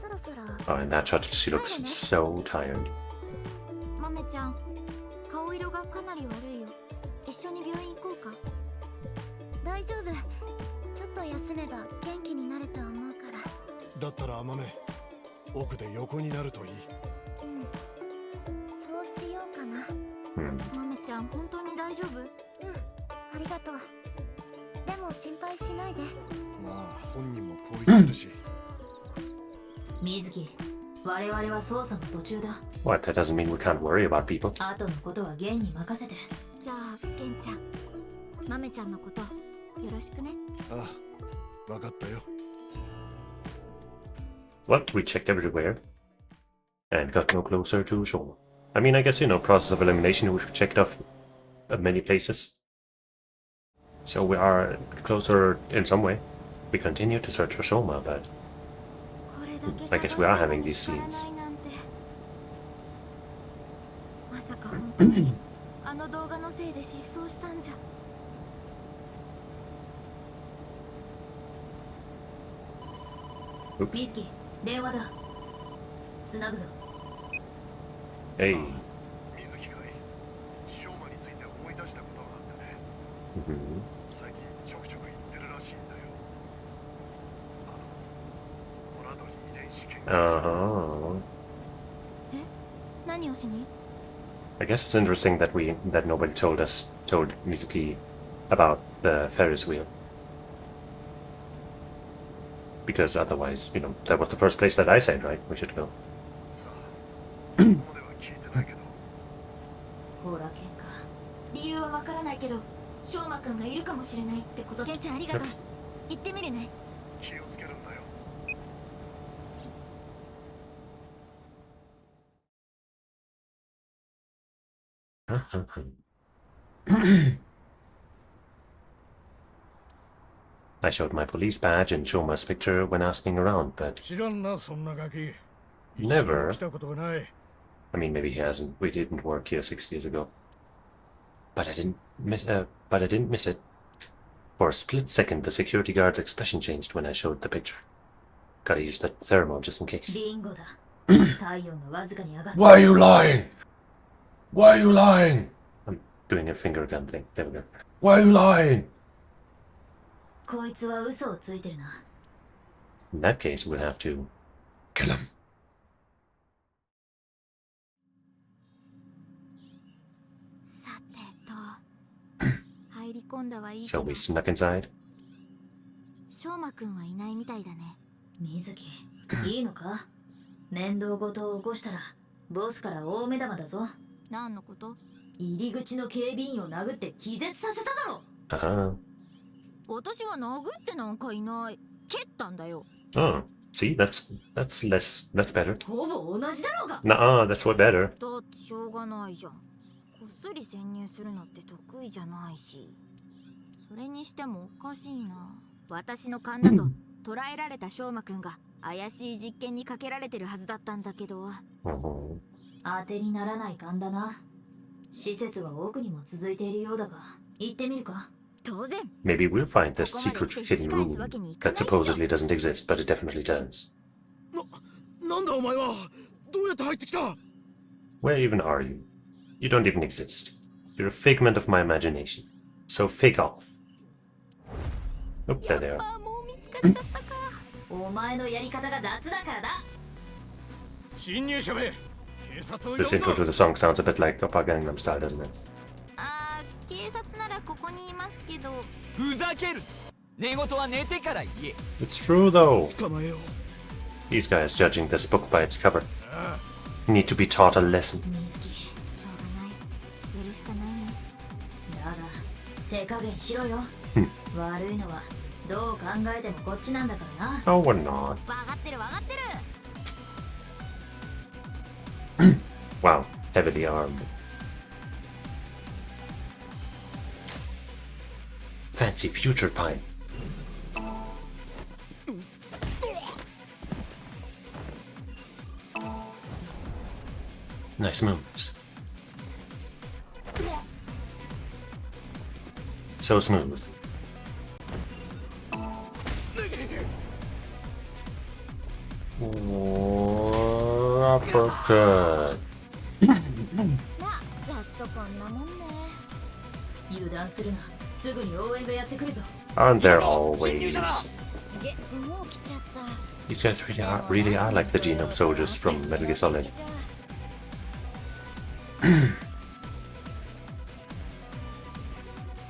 そろそろ。 Oh, in that shot, she looks so tired. マメちゃん、顔色がかなり悪いよ。一緒に病院行こうか。大丈夫。ちょっと休めば元気になると思うから。だったら甘め奥で横になるといい。そうしようかな。マメちゃん、本当に大丈夫？ありがとう。でも心配しないで。まあ本人もこう言ってるし。水木、我々は捜査の途中だ。 What? That doesn't mean we can't worry about people. あとのことはゲンに任せて。じゃあ、ゲンちゃん、マメちゃんのことよろしくね。ああ、わかったよ。What? We checked everywhere and got no closer to Shoma. I mean, I guess, you know, process of elimination, we've checked off many places. So we are closer in some way. We continue to search for Shoma, but I guess we are having these scenes. まさか本当にあの動画のせいで失踪したんじゃ。水木、電話だ。つなぐぞ。Hey. 水木かい。ショーマについて思い出したことがあってね。最近ちょくちょく言ってるらしいんだよ。モラドリ遺伝子研究。え、何をしに？ I guess it's interesting that nobody told Mizuki about the Ferris wheel. Because otherwise, you know, that was the first place that I said, right? We should go. ほら、ケンか。理由はわからないけど、ショーマくんがいるかもしれないってこと。ケンちゃんありがとう。行ってみるね。気をつけるんだよ。I showed my police badge and Shoma's picture when asking around, but 知らんな、そんなガキ。 never. 来たことがない。 I mean, maybe he hasn't. We didn't work here 6 years ago. But I didn't miss it. For a split second, the security guard's expression changed when I showed the picture. Gotta use the thermal just in case. リンゴだ。体温がわずかに上がった。 Why are you lying? Why are you lying? I'm doing a finger gun thing. There we go. Why are you lying? こいつは嘘をついてるな。 In that case, we'll have to kill him. さてと、入り込んだはいいけ So ど、 we snuck inside. ショーマくんはいないみたいだね。水木、いいのか？面倒ごとを起こしたら、ボスから大目玉だぞ。何のこと？入り口の警備員を殴って気絶させただろ。私は殴ってなんかいない。蹴ったんだよ。Oh, see, that's better. ほぼ同じだろうが。Nuh-uh, that's what better. だってしょうがないじゃん。こっそり潜入するのって得意じゃないし。それにしてもおかしいな。私の勘だと捕らえられたショーマくんが怪しい実験にかけられてるはずだったんだけど。当てにならない勘だな。施設は奥にも続いているようだが、行ってみるか？当然。 Maybe we'll find this secret hidden room that supposedly doesn't exist, but it definitely does. なんだお前は。どうやって入ってきた？ Where even are you? You don't even exist. You're a figment of my imagination. So fake off. Oh, there they are. もう見つかっちゃったか。お前のやり方が雑だからだ。侵入者め。 This intro to the song sounds a bit like Oppa Gangnam Style, doesn't it? 警察ならここにいますけど。ふざける。寝言は寝てから言え。 It's true though. These guys judging this book by its cover need to be taught a lesson. 水木、しょうがない。やるしかないね。だが、手加減しろよ。悪いのはどう考えてもこっちなんだからな。Oh, we're not. わかってるわかってる。 Wow, heavily armed. Fancy future pine. Nice moves. So smooth. Uppercut. ざっとこんなもんね。油断するな。すぐに応援がやってくるぞ。 Aren't there always? もう来ちゃった。 These guys really are like the genome soldiers from Metal Gear Solid.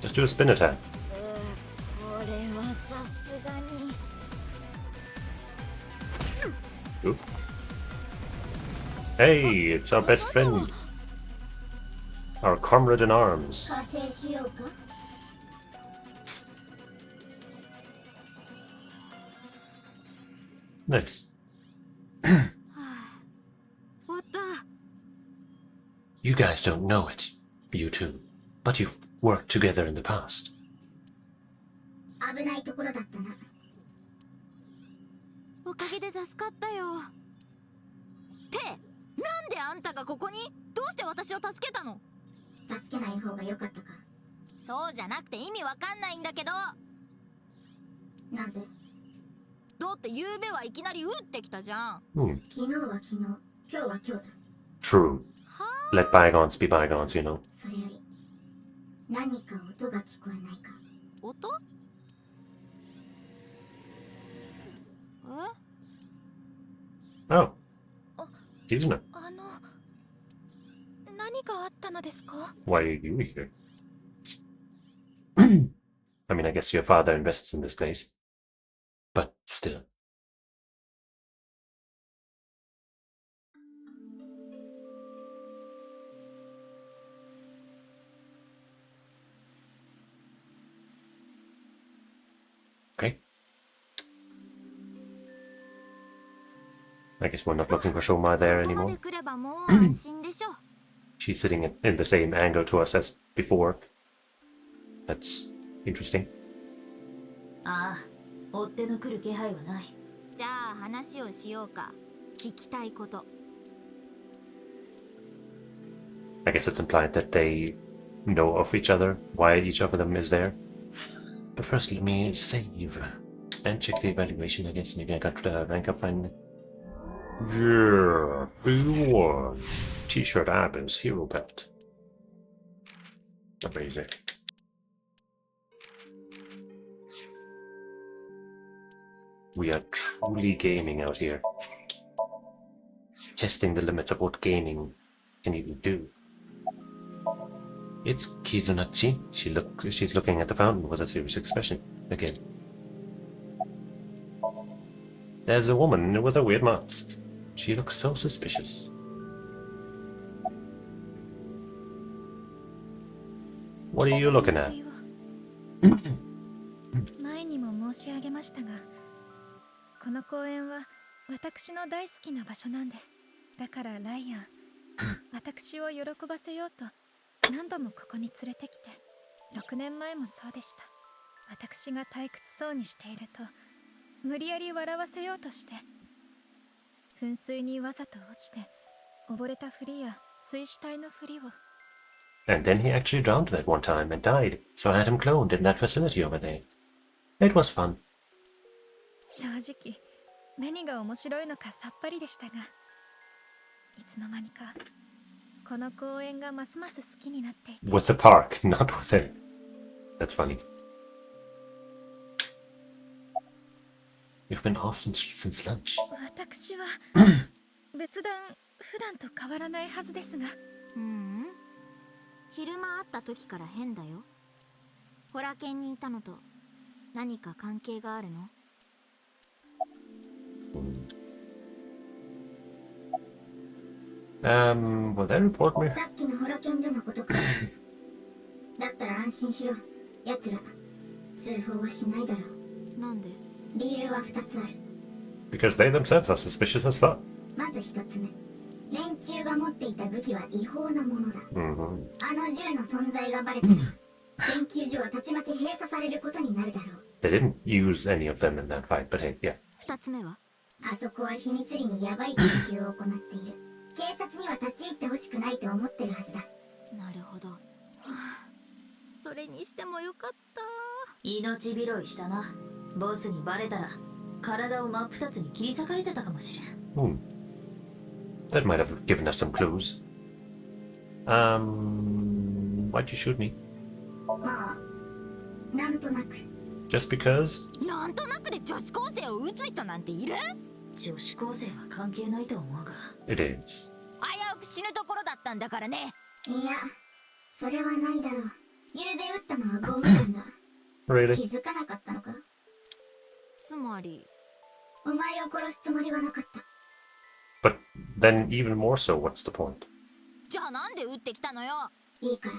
Just do a spin attack. これはさすがに。 Oop. Hey, it's our best friend. Our comrade in arms. 加勢しようか。 Nice. 終わった。 You guys don't know it, you two, but you've worked together in the past. 危ないところだったな。おかげで助かったよ。ってなんであんたがここに？どうして私を助けたの？助けない方が良かったか。そうじゃなくて意味わかんないんだけど。なぜ？だって昨べはいきなり撃ってきたじゃん。昨日は昨日、今日は今日だ。 True. Let bygones be bygones, you know. それより何か音が聞こえないか。音？え？ Oh. Kizuna. 何があったのですか？ Why are you here? I mean, I guess your father invests in this place. But still. Okay. I guess we're not looking for Shomai there anymore. She's sitting in the same angle to us as before. That's interesting. ああ、追っ手の来る気配はない。じゃあ話をしようか。聞きたいこと。I guess it's implied that they know of each other, why each of them is there. But first, let me save and check the evaluation. I guess maybe I got rank up finally. Yeah, B1. T-shirt Abby's hero pet. Amazing. We are truly gaming out here. Testing the limits of what gaming can even do. It's Kizunachi. She's looking at the fountain with a serious expression. Again. There's a woman with a weird mask. She looks so suspicious. What are you looking at? 前にも申し上げましたが、この公園は私の大好きな場所なんです。だからライアン、私を喜ばせようと何度もここに連れてきて、6年前もそうでした。私が退屈そうにしていると、無理やり笑わせようとして、噴水にわざと落ちて、溺れたふりや水死体のふりを。And then he actually drowned that one time and died, so I had him cloned in that facility over there. It was fun. 正直、何が面白いのかさっぱりでしたが、いつの間にか、この公園がますます好きになっていて。With the park, not with him. That's funny. You've been off since lunch. 私は別段普段と変わらないはずですが。昼間会った時から変だよ。ホラ犬にいたのと何か関係があるの？Will they report me? さっきのホラ犬でのことか。だったら安心しろ。奴ら通報はしないだろう。なんで？理由は2つある。 Because they themselves are suspicious as fuck. まず1つ目。連中が持っていた武器は違法なものだ。あの銃の存在がバレたら、研究所はたちまち閉鎖されることになるだろう。They didn't use any of them in that fight, but hey, yeah. 2つ目は？あそこは秘密裏にヤバい研究を行っている。警察には立ち入ってほしくないと思ってるはずだ。なるほど。はあ、それにしてもよかった。命拾いしたな。ボスにバレたら体を真っ二つに切り裂かれてたかもしれん。That might have given us some clues. Why'd you shoot me? まあ、なんとなく。Just because? なんとなくで女子高生を撃つ人なんている？女子高生は関係ないと思うが。It is. 危うく死ぬところだったんだからね。いや、それはないだろう。昨べ撃ったのはゴム弾だ。Really? 気づかなかったのか？つまり、お前を殺すつもりはなかった。But then even more so, what's the point? じゃあなんで撃ってきたのよ。いいから。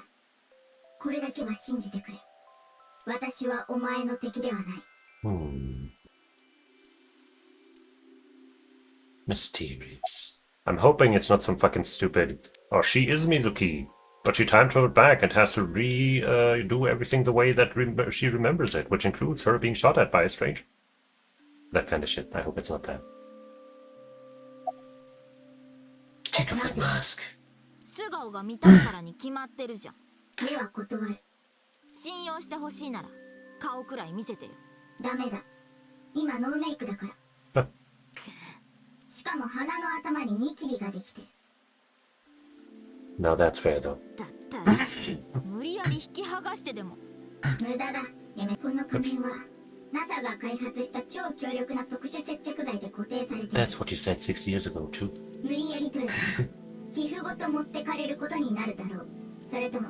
これだけは信じてくれ。私はお前の敵ではない。Mysterious. I'm hoping it's not some fucking stupid. Oh, she is Mizuki, but she time traveled back and has to do everything the way that she remembers it, which includes her being shot at by a stranger. That kind of shit. I hope it's not that. Take off that mask. 素顔が見たいからに決まってるじゃん。では断る。信用してほしいなら顔くらい見せてよ。ダメだ。今ノーメイクだから。しかも鼻の頭にニキビができてる。Now that's fair though. だったら無理やり引き剥がしてでも。無駄だ。やめ。この仮面は NASA が開発した超強力な特殊接着剤で固定されている。That's what you said 6 years ago too. 無理やり取れた。皮膚ごと持ってかれることになるだろう。それとも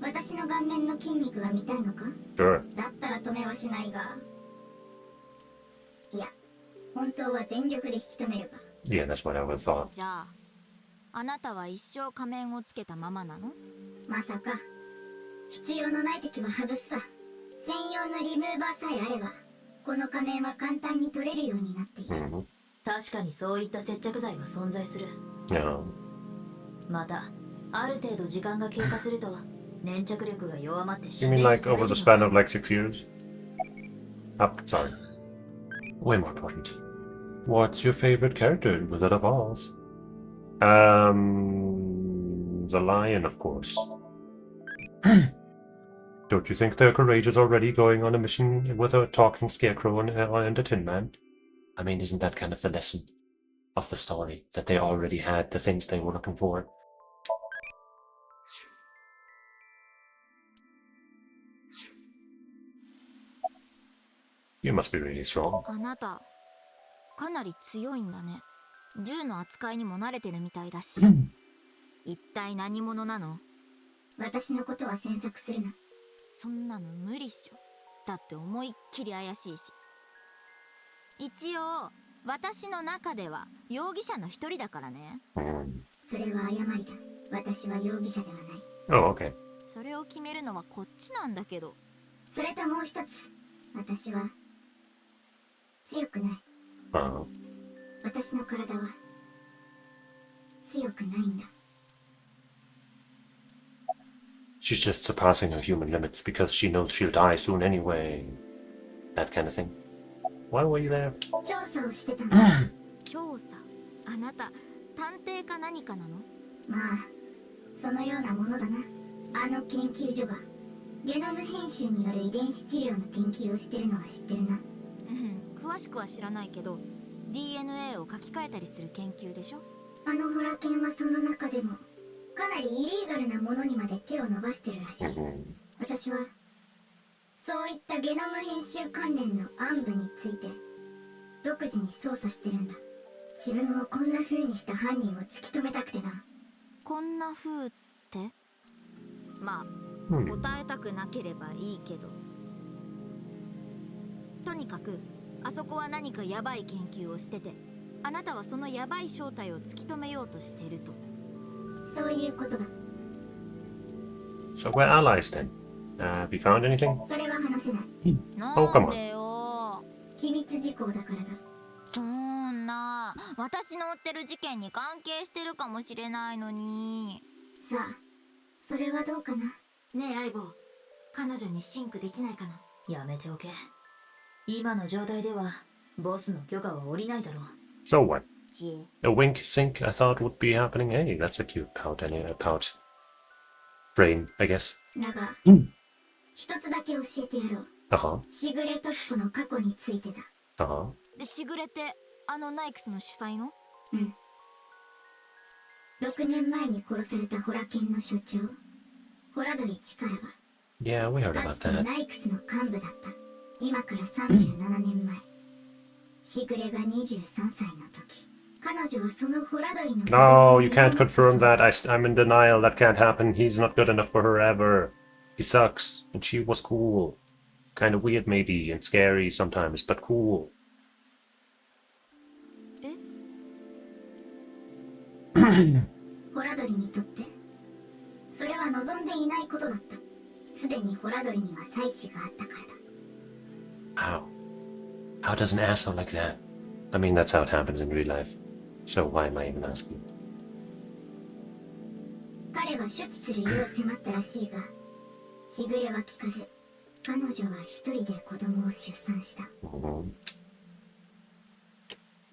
私の顔面の筋肉が見たいのか？ Sure. だったら止めはしないが。いや、本当は全力で引き止めるが。Yeah, that's what I would have thought. じゃあ、あなたは一生仮面をつけたままなの？まさか。必要のない時は外すさ。専用のリムーバーさえあれば、この仮面は簡単に取れるようになっている。確かにそういった接着剤は存在する。Yeah. また、ある程度時間が経過すると、粘着力が弱まって You mean like over the span of like 6 years? Sorry. Way more important. What's your favorite character in Wizard of Oz? The lion, of course. Don't you think they're courageous already going on a mission with a talking scarecrow and a tin man? I mean, isn't that kind of the lesson of the story? That they already had the things they were looking for? You must be really strong. あなた、かなり強いんだね。銃の扱いにも慣れてるみたいだし。一体何者なの？私のことは詮索するな。そんなの無理っしょ。だって思いっきり怪しいし。一応、私の中では容疑者の一人だからね。それは誤りだ。私は容疑者ではない。Oh, okay. それを決めるのはこっちなんだけど。それともう一つ。私は強くない。私の体は強くないんだ。She's just surpassing her human limits because she knows she'll die soon anyway. That kind of thing. Why were you there? 調査をしてたの。調査？あなた、探偵か何かなの？まあ、そのようなものだな。あの研究所がゲノム編集による遺伝子治療の研究をしてるのは知ってるな。詳しくは知らないけど、DNA を書き換えたりする研究でしょ？あのホラ犬はその中でもかなりイリーガルなものにまで手を伸ばしてるらしい。私はそういったゲノム編集関連の暗部について独自に捜査してるんだ。自分をこんな風にした犯人を突き止めたくてな。こんな風って？まあ、答えたくなければいいけど。とにかく、あそこは何かヤバい研究をしてて、あなたはそのヤバい正体を突き止めようとしてると。そういうことだ。So we're allies then. Have you found anything? それは話せない。なんでよ。機密事項だからだ。そんな、私の追ってる事件に関係してるかもしれないのに。さあ、それはどうかな。ねえ相棒、彼女にシンクできないかな。やめておけ。今の状態ではボスの許可は下りないだろう。So what? A wink sync I thought would be happening. Hey, that's a cute pout, pout brain, I guess. だが、一つだけ教えてやろう。Uh-huh. しぐれときこの過去についてだ。Uh-huh. で、しぐれってあのナイクスの主催の？うん。6年前に殺されたホラ犬の所長、ホラドリ力は、Yeah, we heard か about つて that. ナイクスの幹部だった。今から37年前、しぐれが23歳の時、彼女はそのホラドリの。No, you can't confirm that. I'm in denial. That can't happen. He's not good enough for her ever. He sucks. And she was cool. Kind of weird maybe, and scary sometimes, but cool. ホラドリにとって、それは望んでいないことだった。すでにホラドリには妻子があったからだ。How does an asshole like that? I mean, that's how it happens in real life. So why am I even asking? 彼は出するよう迫ったらしいが、しぐれは聞かず、彼女は一人で子供を出産した。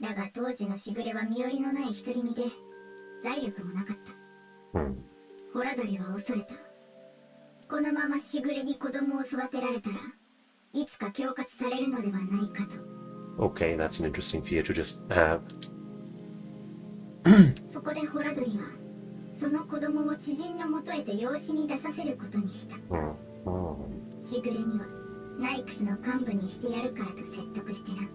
だが当時のしぐれは身寄りのない独り身で、財力もなかった。ホラドリは恐れた。このまましぐれに子供を育てられたら、いつか恐喝されるのではないかと。Okay, that's an interesting fear to just have. そこでホラドリは、その子供を知人のもとへて養子に出させることにした。しぐれには、ナイクスの幹部にしてやるからと説得してな。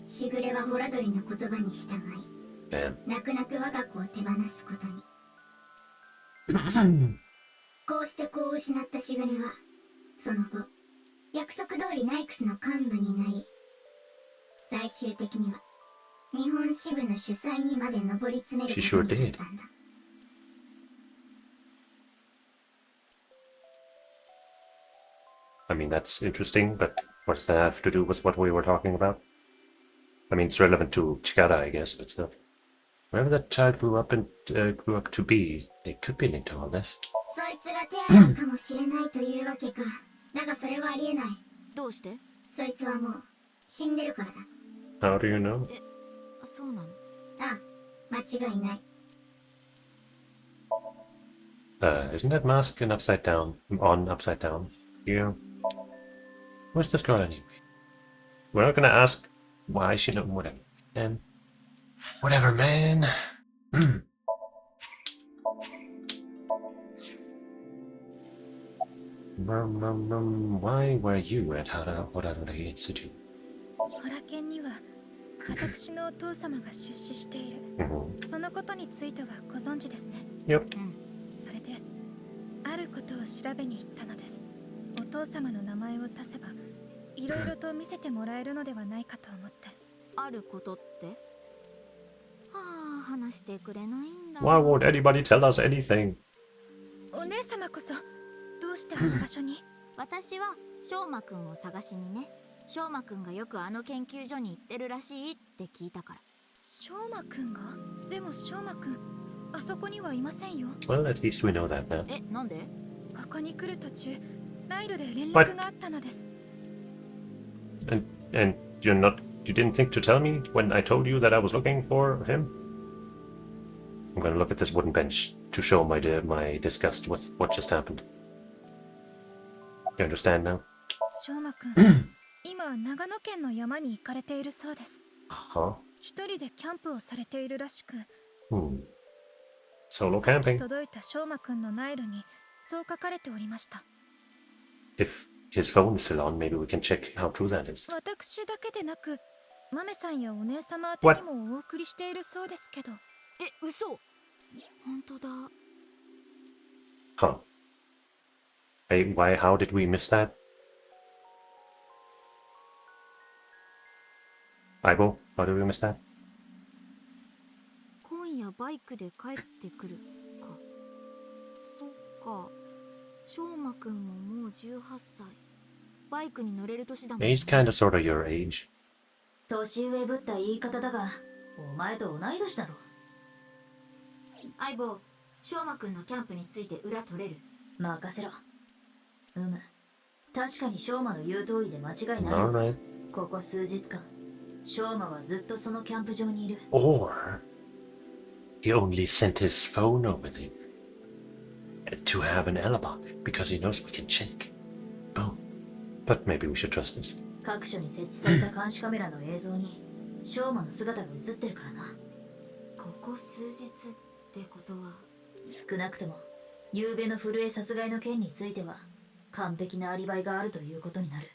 しぐれはホラドリの言葉に従い、泣く泣く我が子を手放すことに。こうして子を失ったしぐれは、その後、約束通りナイクスの幹部になり、最終的には、日本支部の主催にまで上り詰めることになったんだ。I mean, that's interesting, but what does that have to do with what we were talking about? I mean, it's relevant to Chikara, I guess, but still. Wherever that child grew up to be, it could be linked to all this. そいつがテアラかもしれないというわけか。だがそれはありえない。どうして？そいつはもう死んでるからだ。How do you know? そうなの？ああ、間違いない。Isn't that mask an upside down? Upside down? Yeah. Where's this girl anyway? We're not gonna ask why she know whatever. Then whatever, man. Why were you at Horarori Institute? ホラ犬には私のお父様が出資している。そのことについてはご存知ですね。Yep. それであることを調べに行ったのです。お父様の名前を足せばいろいろと見せてもらえるのではないかと思って。あることって？はあ、話してくれないんだ。Why won't anybody tell us anything? お姉様こそどうしてあの場所に？私は翔馬くんを探しにね。翔馬くんがよくあの研究所に行ってるらしいって聞いたから。翔馬くんが？でも翔馬くん、あそこにはいませんよ。Well, at least we know that now. なんで？ここに来る途中、ナイルで連絡があったのです。And you didn't think to tell me when I told you that I was looking for him? I'm gonna look at this wooden bench to show my disgust with what just happened. You understand now? 翔馬くん、今長野県の山に行かれているそうです。一人でキャンプをされているらしく。Solo さっ camping. き届いた翔馬くんのナイルにそう書かれておりました。If his phone is still on, maybe we can check how true that is. 私だけでなく、マメさんやお姉様宛てにもお送りしているそうですけど。嘘。本当だ。Huh. Hey, how did we miss that? Aibo, how did we miss that? 今夜バイクで帰ってくるか。そっか。翔馬くんももう18歳。バイクに乗れる年だもん。He's kinda sorta your age. 年上ぶった言い方だが、お前と同い年だろ。相棒、翔馬くんのキャンプについて裏取れる。任せろ。確かに翔馬の言う通りで間違いない。ここ数日間、ショーマはずっとそのキャンプ場にいる。Or he only sent his phone over there to have an alibi because he knows we can check. Boom. But maybe we should trust this. 各所に設置された監視カメラの映像にショーマの姿が映ってるからな。ここ数日ってことは、少なくとも夕べの古江殺害の件については完璧なアリバイがあるということになる。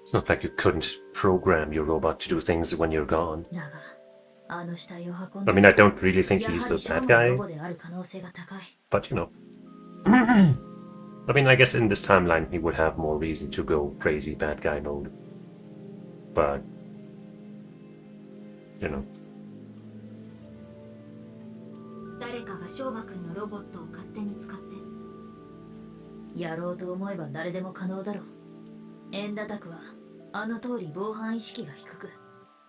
It's not like you couldn't program your robot to do things when you're gone. だが、あの死体を運ん I で mean, I don't really think he's the bad やはりショーマの guy, ロボである可能性が高い。 but you know. I mean, I guess in this timeline he would have more reason to go crazy bad guy mode. But, you know. 誰かがショーマ君のロボットを勝手に使ってやろうと思えば誰でも可能だろう。エンダタクはあの通り防犯意識が低く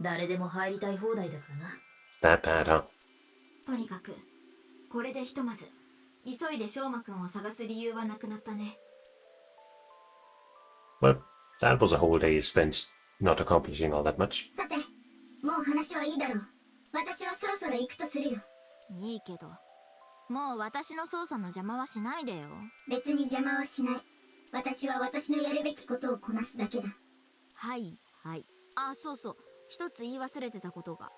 誰でも入りたい放題だからな。 It's that bad, huh? とにかくこれでひとまず急いでショーマくんを探す理由はなくなったね。 Well, that was a whole day spent not accomplishing all that much. さて、もう話はいいだろう。私はそろそろ行くとするよ。いいけど、もう私の捜査の邪魔はしないでよ。別に邪魔はしない。私は私のやるべきことをこなすだけだ。はいはい。あ、そうそう、一つ言い忘れてたことが。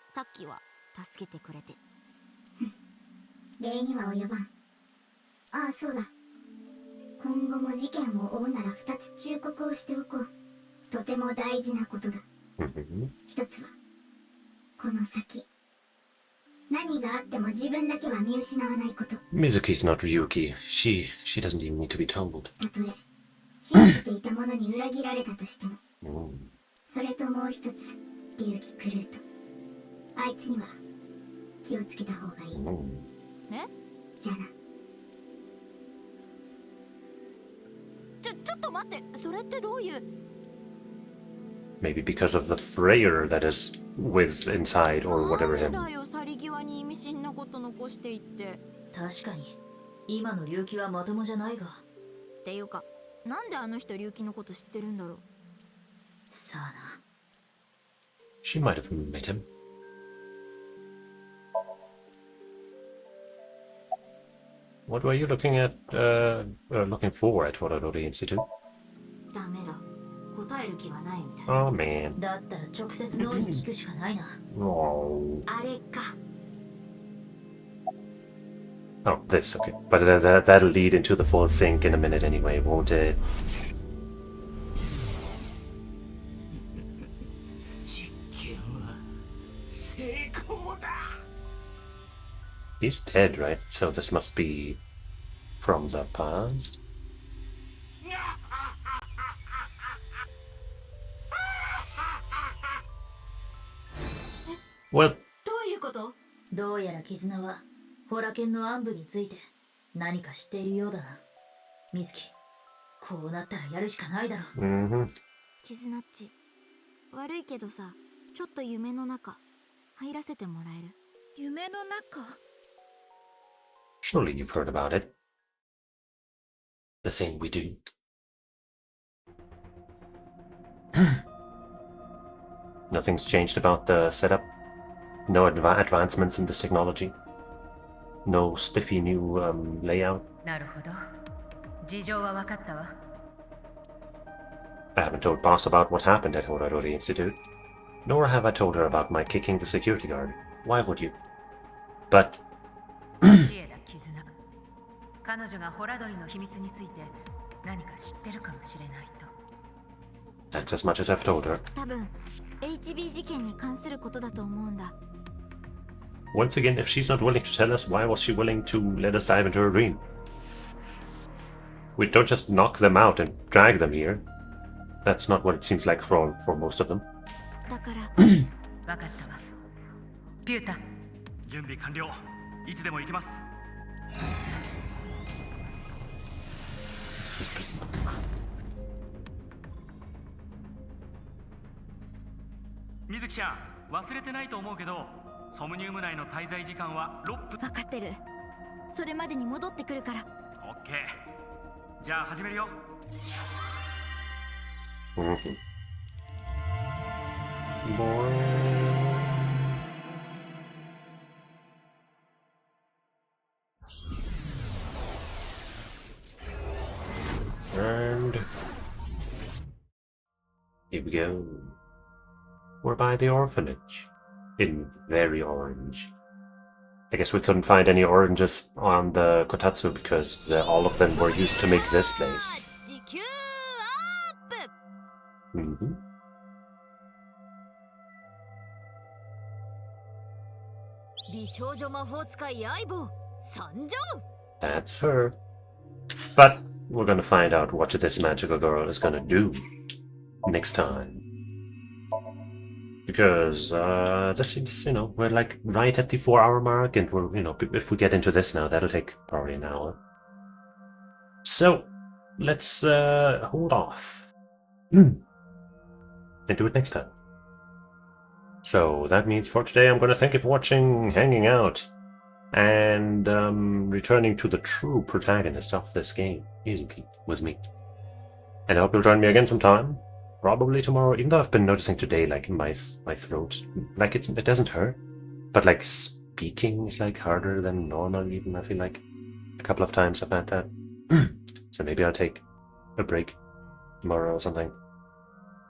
さっきは助けてくれて。礼には及ばん。ああ、そうだ。今後も事件を追うなら2つ忠告をしておこう。とても大事なことだ。一つは、この先。何があっても自分だけは見失わないこと。 Mizuki's not Ryuki. She doesn't even need to be told. たとえ、信じていたものに裏切られたとしても。それともう一つ、龍騎クルート。あいつには気をつけた方がいい。え？じゃあな。ちょっと待って、それってどういう？ Maybe because of the Freyer that is with inside or whatever なん him. だよ、去り際に意味深なこと残していって。確かに、今の龍騎はまともじゃないが。っていうか、なんであの人龍騎のこと知ってるんだろう。さあな。She might have met him. What were you looking at, looking for at Horarori Institute? ダメだ。答える気はないみたい。 Oh man. だったら直接脳に聞くしかないな。 Oh. あれか。 Oh, this, okay. But that'll lead into the full sync in a minute anyway, won't it? He's dead, right? So this must be from the past? Well, どういうこと？どうやら絆はホラ剣の暗部について何か知っているようだな。水木、こうなったらやるしかないだろう。キズナッチ、悪いけどさ、ちょっと夢の中入らせてもらえる？夢の中？ surely you've heard about it. The thing we do. Nothing's changed about the setup. No advancements in this technology. No spiffy new layout. なるほど。事情は分かったわ。 I haven't told Boss about what happened at Horarori Institute. Nor have I told her about my kicking the security guard. Why would you? But... 知恵だ、絆。彼女がホラドリの秘密について何か知ってるかもしれないと。 That's as much as I've told her. 多分 HB 事件に関することだと思うんだ。 Once again, if she's not willing to tell us, why was she willing to let us dive into her dream? We don't just knock them out and drag them here. That's not what it seems like for most of them. だから。分かったわ。ピュータ。準備完了。いつでも行けます。水木ちゃん、忘れてないと思うけど、ソムニウム内の滞在時間は6分。分かってる。それまでに戻ってくるから。オッケー。じゃあ始めるよ。And here we go. We're by the orphanage. In very orange. I guess we couldn't find any oranges on the Kotatsu because all of them were used to make this place. Mm-hmm. That's her. But we're gonna find out what this magical girl is gonna do next time. Because this seems, you know, we're like right at the 4-hour mark, and we're, you know, if we get into this now, that'll take probably an hour. So let's hold off and do it next time. So that means for today, I'm gonna thank you for watching, hanging out, and returning to the true protagonist of this game, Izuki, with me. And I hope you'll join me again sometime. Probably tomorrow, even though I've been noticing today, like, my throat, like, it doesn't hurt, but, like, speaking is, like, harder than normal, even, I feel like. A couple of times I've had that. So maybe I'll take a break tomorrow or something.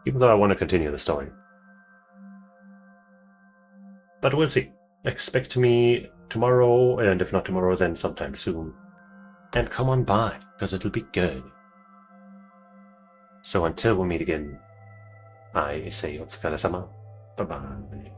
Even though I want to continue the story. But we'll see. Expect me tomorrow, and if not tomorrow, then sometime soon. And come on by, because it'll be good. So until we meet again, I say otsukare-sama. Bye-bye.